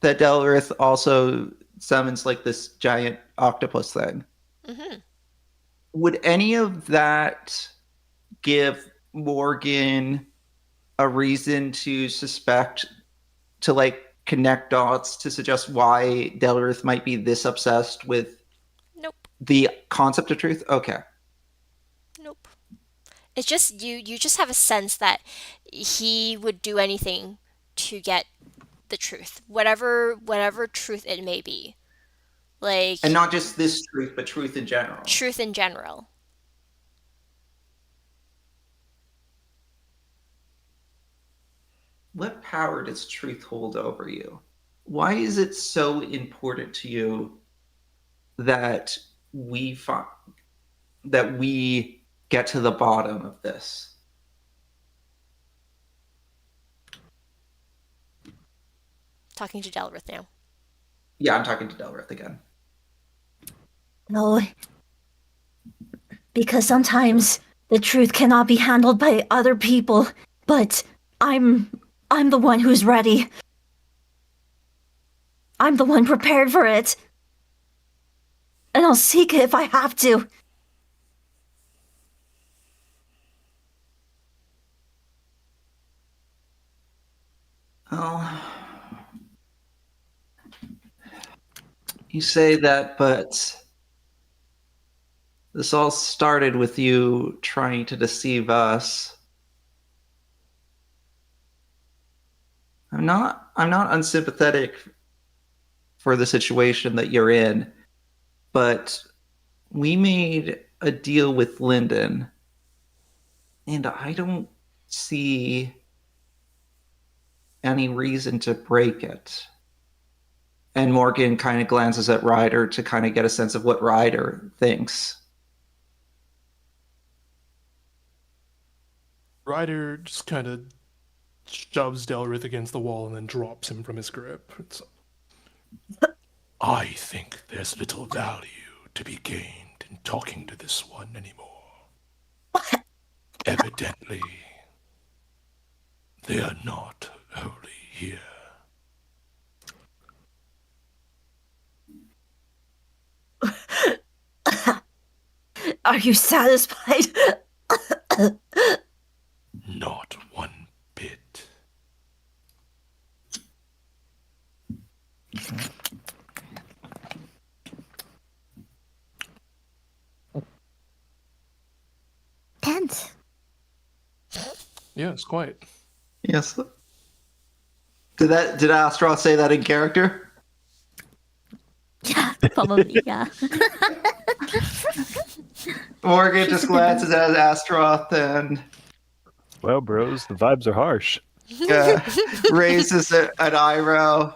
that Delrith also summons like this giant octopus thing. Mm-hmm. Would any of that give Morgan a reason to suspect, to like connect dots to suggest why Delrith might be this obsessed with Nope. the concept of truth? Okay. Nope. It's just you just have a sense that he would do anything to get the truth. Whatever truth it may be. Like And not just this truth, but truth in general. truth in general. What power does truth hold over you? Why is it so important to you that that we get to the bottom of this? Talking to Delrith now. Yeah, I'm talking to Delrith again. No. Because sometimes the truth cannot be handled by other people, but I'm the one who's ready. I'm the one prepared for it. And I'll seek it if I have to. Oh, you say that, but this all started with you trying to deceive us. I'm not unsympathetic for the situation that you're in, but we made a deal with Lyndon, and I don't see any reason to break it. And Morgan kind of glances at Ryder to kind of get a sense of what Ryder thinks. Ryder just kind of shoves Delrith against the wall and then drops him from his grip. I think there's little value to be gained in talking to this one anymore. Evidently, they are not wholly here. Are you satisfied? Not one bit. Tense. Yes, quite. Yes. Did Astroth say that in character? Yeah, probably, yeah. Morgan just glances at Astroth and Well, bros, the vibes are harsh. raises an eyebrow.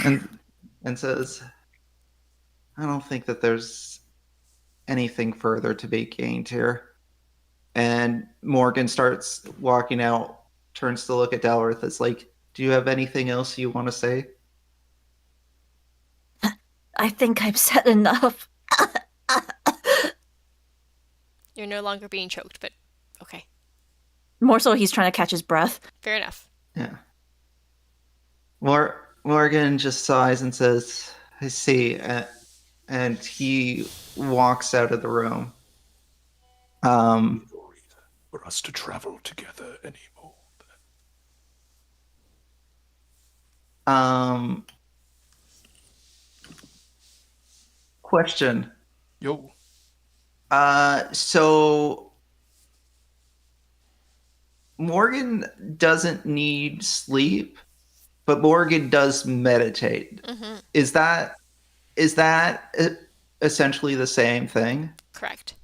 And says, I don't think that there's anything further to be gained here. And Morgan starts walking out, turns to look at Dalworth. It's like, do you have anything else you want to say? I think I've said enough. You're no longer being choked, but okay. More so he's trying to catch his breath. Fair enough. Yeah. Morgan just sighs and says, I see. And he walks out of the room. No reason for us to travel together anymore. Question. Yo. So Morgan doesn't need sleep, but Morgan does meditate. Mm-hmm. Is that essentially the same thing? Correct.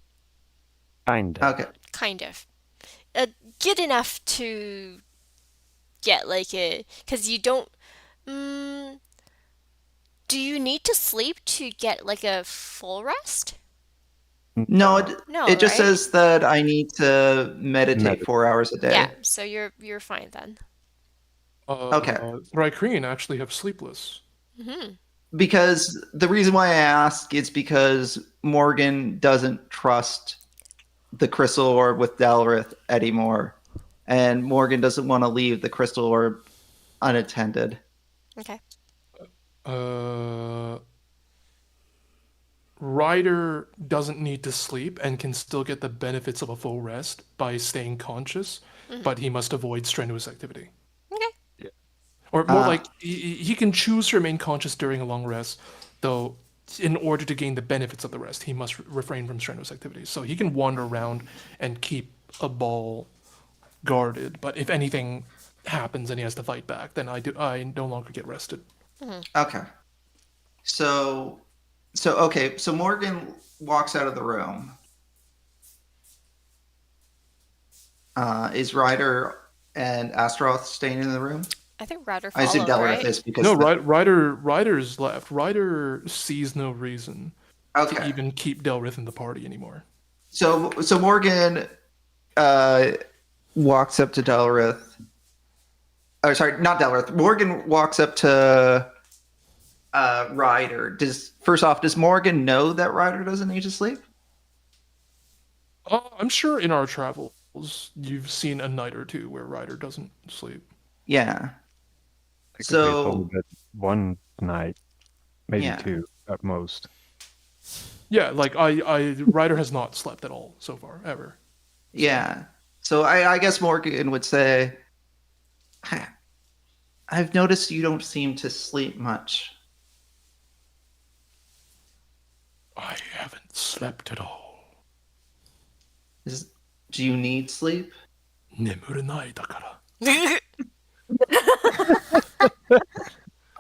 Kind of. Okay. Kind of. Good enough to get like a... Because you don't... do you need to sleep to get like a full rest? No, No, it just right? says that I need to meditate 4 hours a day. Yeah, so you're fine then. Okay. Thrycreen actually have sleepless. Mm-hmm. Because the reason why I ask is because Morgan doesn't trust the crystal orb with Dalrith anymore. And Morgan doesn't want to leave the crystal orb unattended. Okay. Ryder doesn't need to sleep and can still get the benefits of a full rest by staying conscious, but he must avoid strenuous activity. Okay. Or more Uh, like, he can choose to remain conscious during a long rest, though in order to gain the benefits of the rest, he must refrain from strenuous activities. So he can wander around and keep a ball guarded, but if anything happens and he has to fight back, then I no longer get rested. Okay. So Morgan walks out of the room. Is Ryder and Astaroth staying in the room? I think Ryder I assume followed, Delrith right? is because No, Ryder's left. Ryder sees no reason to okay. even keep Delrith in the party anymore. So Morgan walks up to Delrith. Oh, sorry, not Delrith. Morgan walks up to Ryder. Does Morgan know that Ryder doesn't need to sleep? I'm sure in our travels you've seen a night or two where Ryder doesn't sleep. Yeah. I think we've So only been one night, maybe Yeah. 2 at most. Yeah, like Ryder has not slept at all so far, ever. yeah. So I guess Morgan would say, I've noticed you don't seem to sleep much. I haven't slept at all. Do you need sleep? 眠れないだから。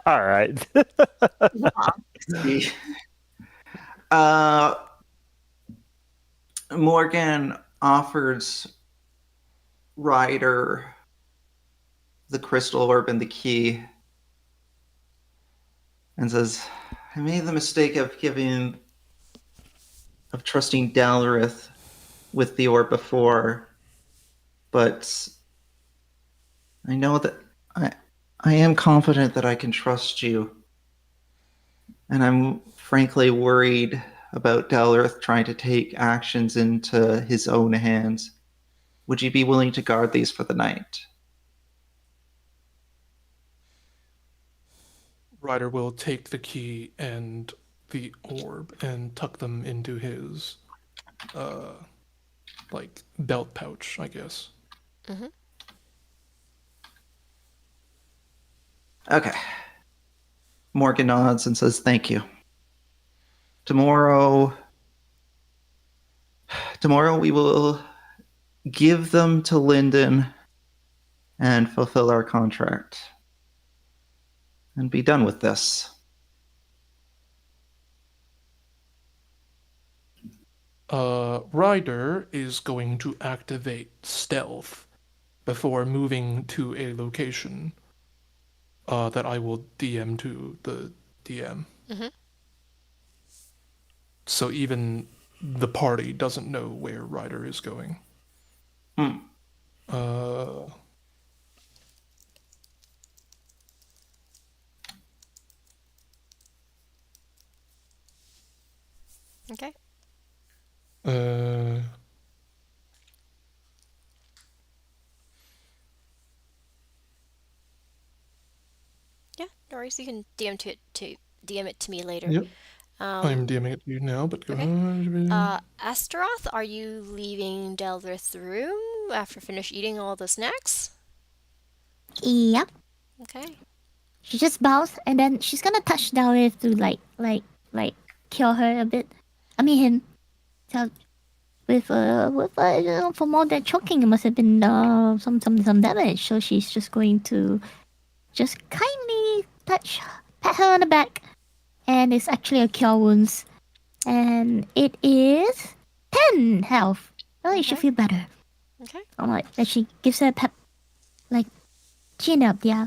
All right. Morgan offers Ryder the crystal orb and the key and says, I made the mistake of trusting Dalrith with the orb before, but I know that I am confident that I can trust you. And I'm frankly worried about Dalrith trying to take actions into his own hands. Would you be willing to guard these for the night? Ryder will take the key and the orb and tuck them into his like belt pouch, I guess. Okay. Morgan nods and says, thank you. Tomorrow we will give them to Lyndon and fulfill our contract and be done with this. Ryder is going to activate stealth before moving to a location that I will DM to the DM. So even the party doesn't know where Ryder is going. Okay. Yeah, no worries. You can DM it to me later. Yep. I'm DMing it to you now, but go okay. ahead. Astaroth, are you leaving Delrith's room after finish eating all the snacks? Yep. Okay. She just bows and then she's gonna touch Dalrith to like kill her a bit. I mean him. So with from all that choking, it must have been some damage. So she's just going to just kindly pat her on the back, and it's actually a cure wounds, and it is 10 health. Oh, you should feel better. Okay. Alright, then she gives her a pep, like chin up, yeah.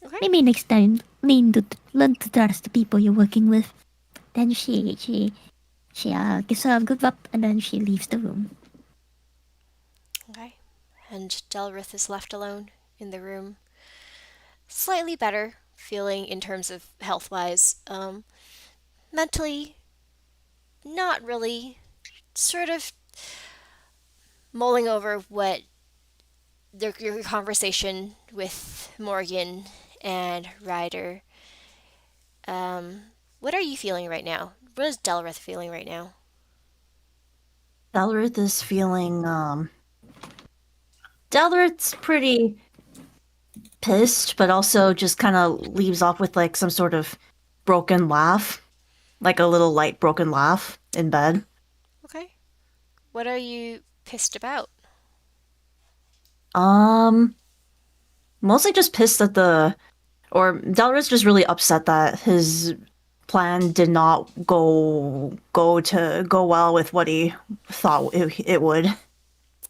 Okay. Maybe next time learn to trust the people you're working with. Then she gives her a good rub and then she leaves the room. Okay. And Delrith is left alone in the room. Slightly better feeling in terms of health-wise. Mentally, not really. Sort of mulling over what your conversation with Morgan and Ryder. What are you feeling right now? what is Delrith feeling right now? Dalrith is feeling, Dalrith's pretty pissed, but also just kind of leaves off with like some sort of broken laugh, like a little light broken laugh in bed. Okay. What are you pissed about? Mostly just pissed at or Dalrith's just really upset that his plan did not go well with what he thought it would.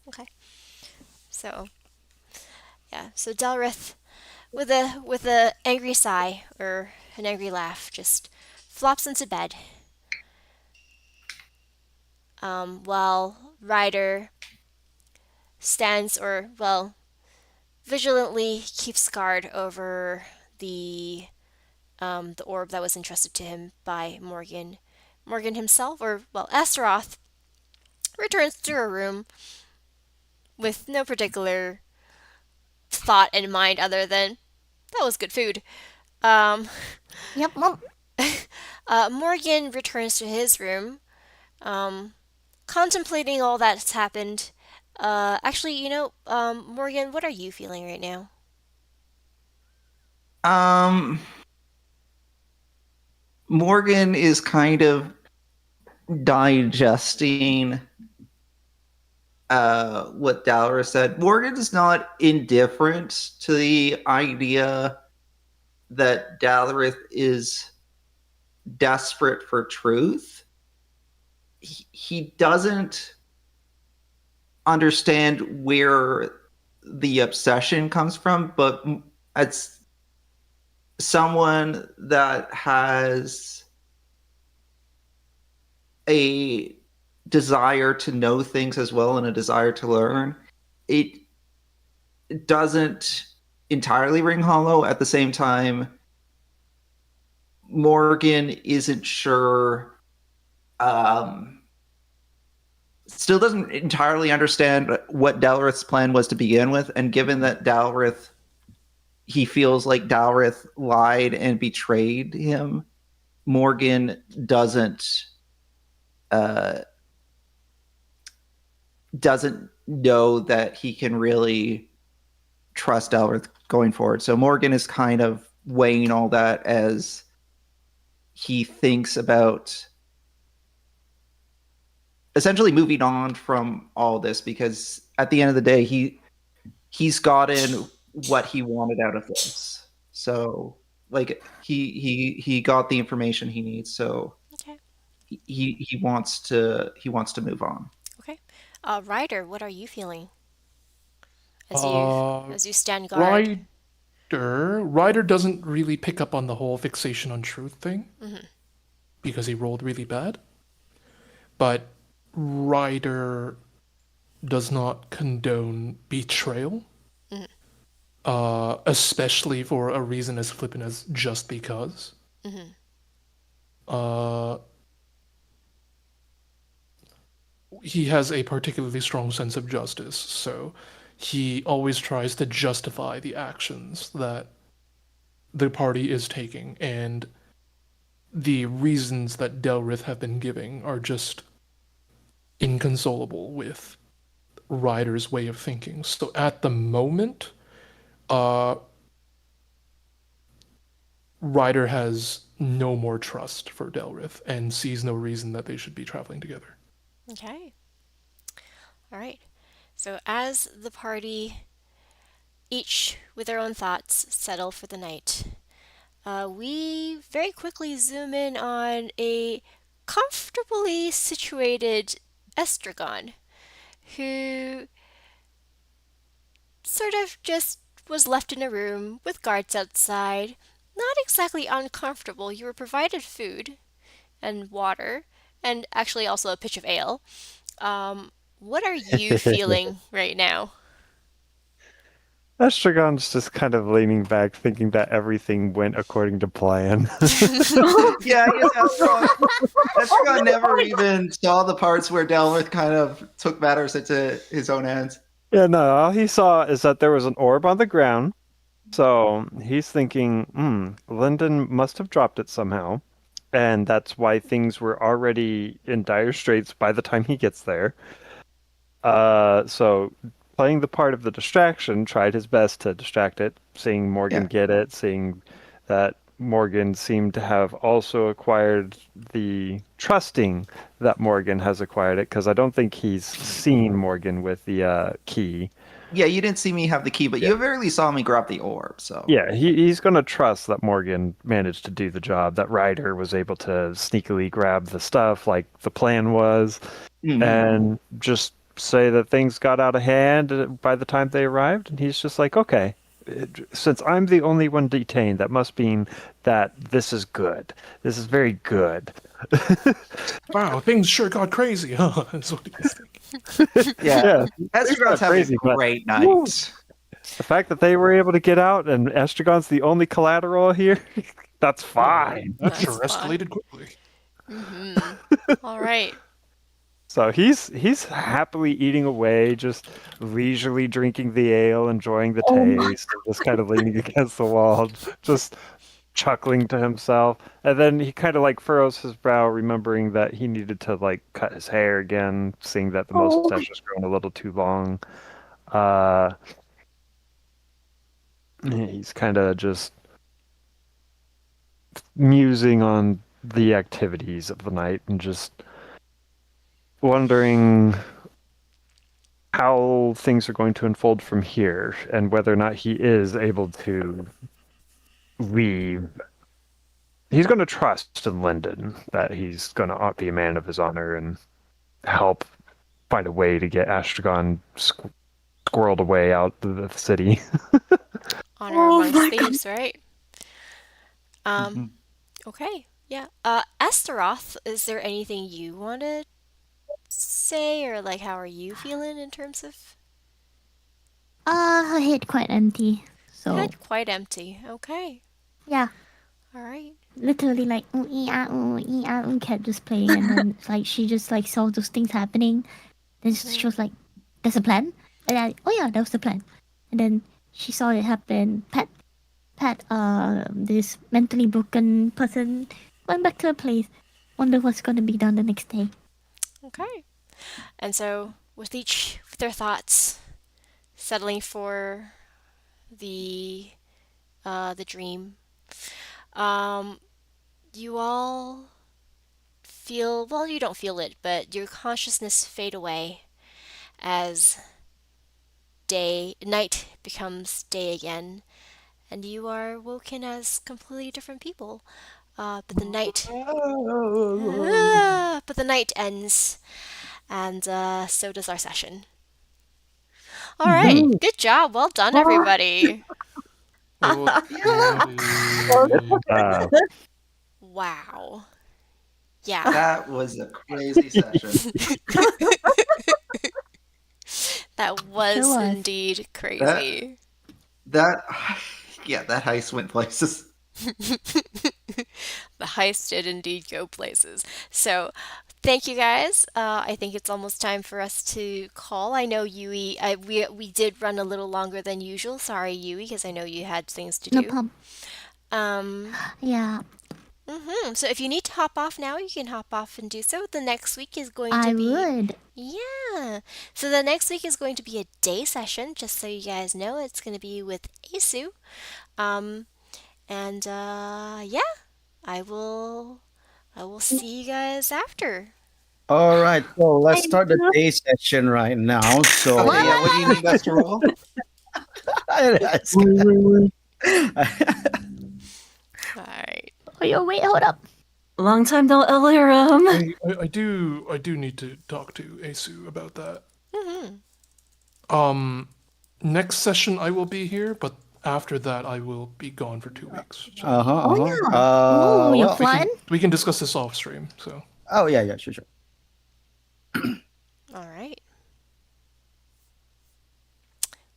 Okay. So, yeah. So Delrith, with a angry sigh or an angry laugh, just flops into bed. While Ryder stands, or well, vigilantly keeps guard over the orb that was entrusted to him by Morgan. Morgan himself, or well, Astaroth, returns to her room with no particular thought in mind other than that was good food. Um, Yep, Mom. Morgan returns to his room, um, contemplating all that's happened. Actually, Morgan, what are you feeling right now? Morgan is kind of digesting what Dalrith said. Morgan is not indifferent to the idea that Dalrith is desperate for truth. He doesn't understand where the obsession comes from, but it's someone that has a desire to know things as well and a desire to learn. It doesn't entirely ring hollow. At the same time, Morgan isn't sure, still doesn't entirely understand what Dalrith's plan was to begin with. And given that he feels like Dalrith lied and betrayed him, Morgan doesn't know that he can really trust Dalrith going forward. So Morgan is kind of weighing all that as he thinks about essentially moving on from all this, because at the end of the day, he's gotten what he wanted out of this. So like he got the information he needs. So Okay. he wants to move on. Okay. Ryder, what are you feeling Uh, as you stand guard? Ryder doesn't really pick up on the whole fixation on truth thing Mm-hmm. because he rolled really bad. But Ryder does not condone betrayal, Mm-hmm. especially for a reason as flippant as just because. Mm-hmm. Uh, he has a particularly strong sense of justice, so he always tries to justify the actions that the party is taking, and the reasons that Delrith have been giving are just inconsolable with Ryder's way of thinking. So at the moment, uh, Ryder has no more trust for Delrith and sees no reason that they should be traveling together. Okay. All right. So as the party, each with their own thoughts, settle for the night, we very quickly zoom in on a comfortably situated Estragon who sort of just was left in a room with guards outside. Not exactly uncomfortable. You were provided food and water, and actually also a pitch of ale. What are you feeling right now? Estragon's just kind of leaning back, thinking that everything went according to plan. Yeah, I guess Estragon never even saw the parts where Dalrith kind of took matters into his own hands. Yeah, no, all he saw is that there was an orb on the ground. So he's thinking, Lyndon must have dropped it somehow. and that's why things were already in dire straits by the time he gets there. So playing the part of the distraction, tried his best to distract it, seeing Morgan Yeah. get it, seeing that Morgan seemed to have also acquired the trusting that Morgan has acquired it, because I don't think he's seen Morgan with the key. Yeah, you didn't see me have the key, but Yeah. you very saw me grab the orb, so. Yeah, he's going to trust that Morgan managed to do the job, that Ryder was able to sneakily grab the stuff like the plan was, Mhm. and just say that things got out of hand by the time they arrived. And he's just like, okay, since I'm the only one detained, that must mean that this is good. This is very good. Wow, things sure got crazy, huh? That's what he's thinking. Yeah. Things Estragon's got having crazy, a but great night. the fact that they were able to get out and Estragon's the only collateral here, that's fine. That That's sure fine. escalated quickly. All right. So he's happily eating away, just leisurely drinking the ale, enjoying the taste, and just kind of leaning against the wall, just chuckling to himself. And then he kind of like furrows his brow, remembering that he needed to like cut his hair again, seeing that the mustache was growing a little too long. He's kind of just musing on the activities of the night and just wondering how things are going to unfold from here and whether or not he is able to leave. He's going to trust in Lyndon that he's going to be a man of his honor and help find a way to get Astragon squirreled away out of the city. Honor Oh amongst my thieves, right? Okay. Yeah. Astaroth, is there anything you want to say, or like how are you feeling in terms of Her head quite empty. So head quite empty? Okay. yeah, All right. literally like cat just playing, and then it's like she just like saw those things happening. Then she was like, "There's a plan," and I, oh yeah, that was the plan. And then she saw it happen. Pat, this mentally broken person went back to her place. Wonder what's gonna be done the next day. Okay. And so with their thoughts settling for the dream, you all feel, well, you don't feel it, but your consciousness fade away as night becomes day again, and you are woken as completely different people. But the night, but the night ends, and so does our session. All right, good job, well done, everybody. Wow. Yeah, That was a crazy session. that was Sure was. indeed crazy. That that heist went places. The heist did indeed go places. So, thank you guys. I think it's almost time for us to call. I know Yui, we did run a little longer than usual. Sorry, Yui, because I know you had things to No do. problem. Um, Yeah, so if you need to hop off now, you can hop off and do so. The next week is going to I be. would. Yeah. So the next week is going to be a day session, just so you guys know. It's going to be with Asu. And yeah, I will see you guys after. All right, so let's start the day session right now. So Okay, yeah, what do you need us to roll? All right. Oh, wait, hold up. Long time no Illyrium. I do need to talk to Asu about that. Mm-hmm. Next session I will be here, but after that I will be gone for 2 weeks. So Oh, you're well, flying? we can discuss this off stream. So oh yeah, sure. All right.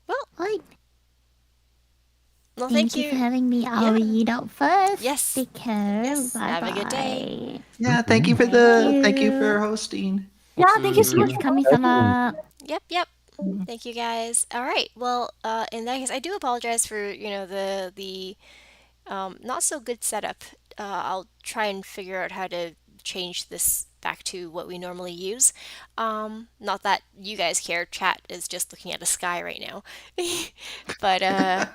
Well, Right. thank Thank you you. for having me. I'll read out first. Yes. Take care. Yes. Bye. Have a good day. Yeah, thank you for Thank you. hosting. Yeah, thank you so much. Kami-sama. Yep. Thank you guys. All right. Well, in that case, I do apologize for the not so good setup. I'll try and figure out how to change this back to what we normally use. Not that you guys care. Chat is just looking at the sky right now. But yeah.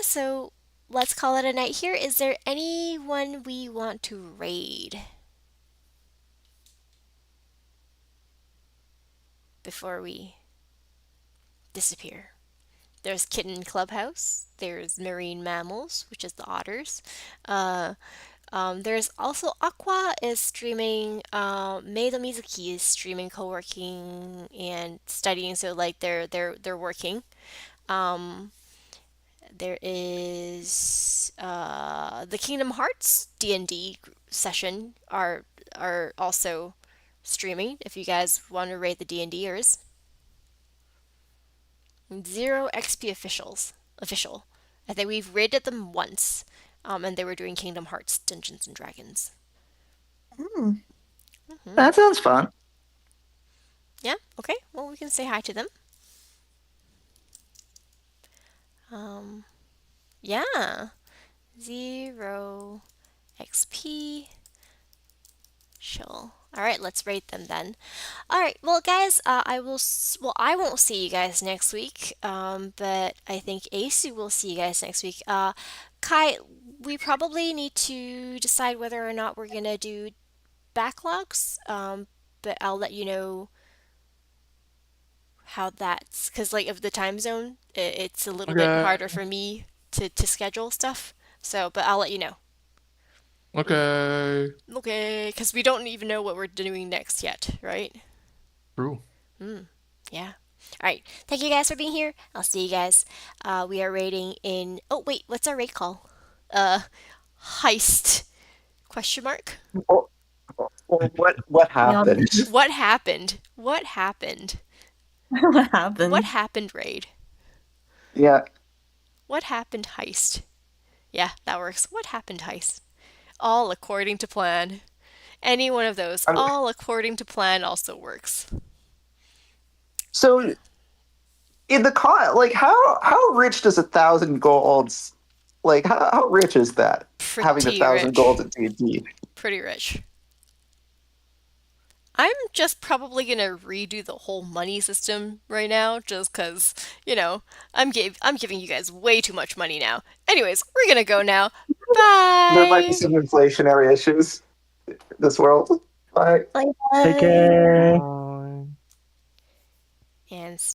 So let's call it a night here. Is there anyone we want to raid before we disappear? There's Kitten Clubhouse. There's Marine Mammals, which is the otters. Uh, there's also Aqua is streaming. Meido Mizuki is streaming co-working and studying. So like they're working. Um, there is the Kingdom Hearts D&D session are also streaming. If you guys want to rate the D&Ders. Zero XP official. I think we've raided them once, and they were doing Kingdom Hearts Dungeons and Dragons. That sounds fun. Yeah. Okay. Well, we can say hi to them. Yeah. 0 XP. Sure. All right, let's rate them then. All right, well, guys, I won't see you guys next week, but I think Asu will see you guys next week. Kai, we probably need to decide whether or not we're gonna do backlogs, but I'll let you know how that's because like of the time zone, it's a little bit Okay. harder for me to schedule stuff. So, but I'll let you know. Okay. Okay, because we don't even know what we're doing next yet, right? True. Yeah. All right. Thank you guys for being here. I'll see you guys. We are raiding in. Oh wait, what's our raid call? Heist? Question mark. What happened? What happened? What happened? What happened? What happened? Raid. Yeah. What happened? Heist. Yeah, that works. What happened? Heist. All according to plan. Any one of those. All according to plan also works. So in the like how rich does 1,000 golds? Like how rich is that? Having Pretty 1,000 rich. golds at D&D. Pretty rich. I'm just probably gonna redo the whole money system right now, just cause I'm giving you guys way too much money now. Anyways, we're gonna go now. Bye. There might be some inflationary issues in this world. Bye. Like, Take care. And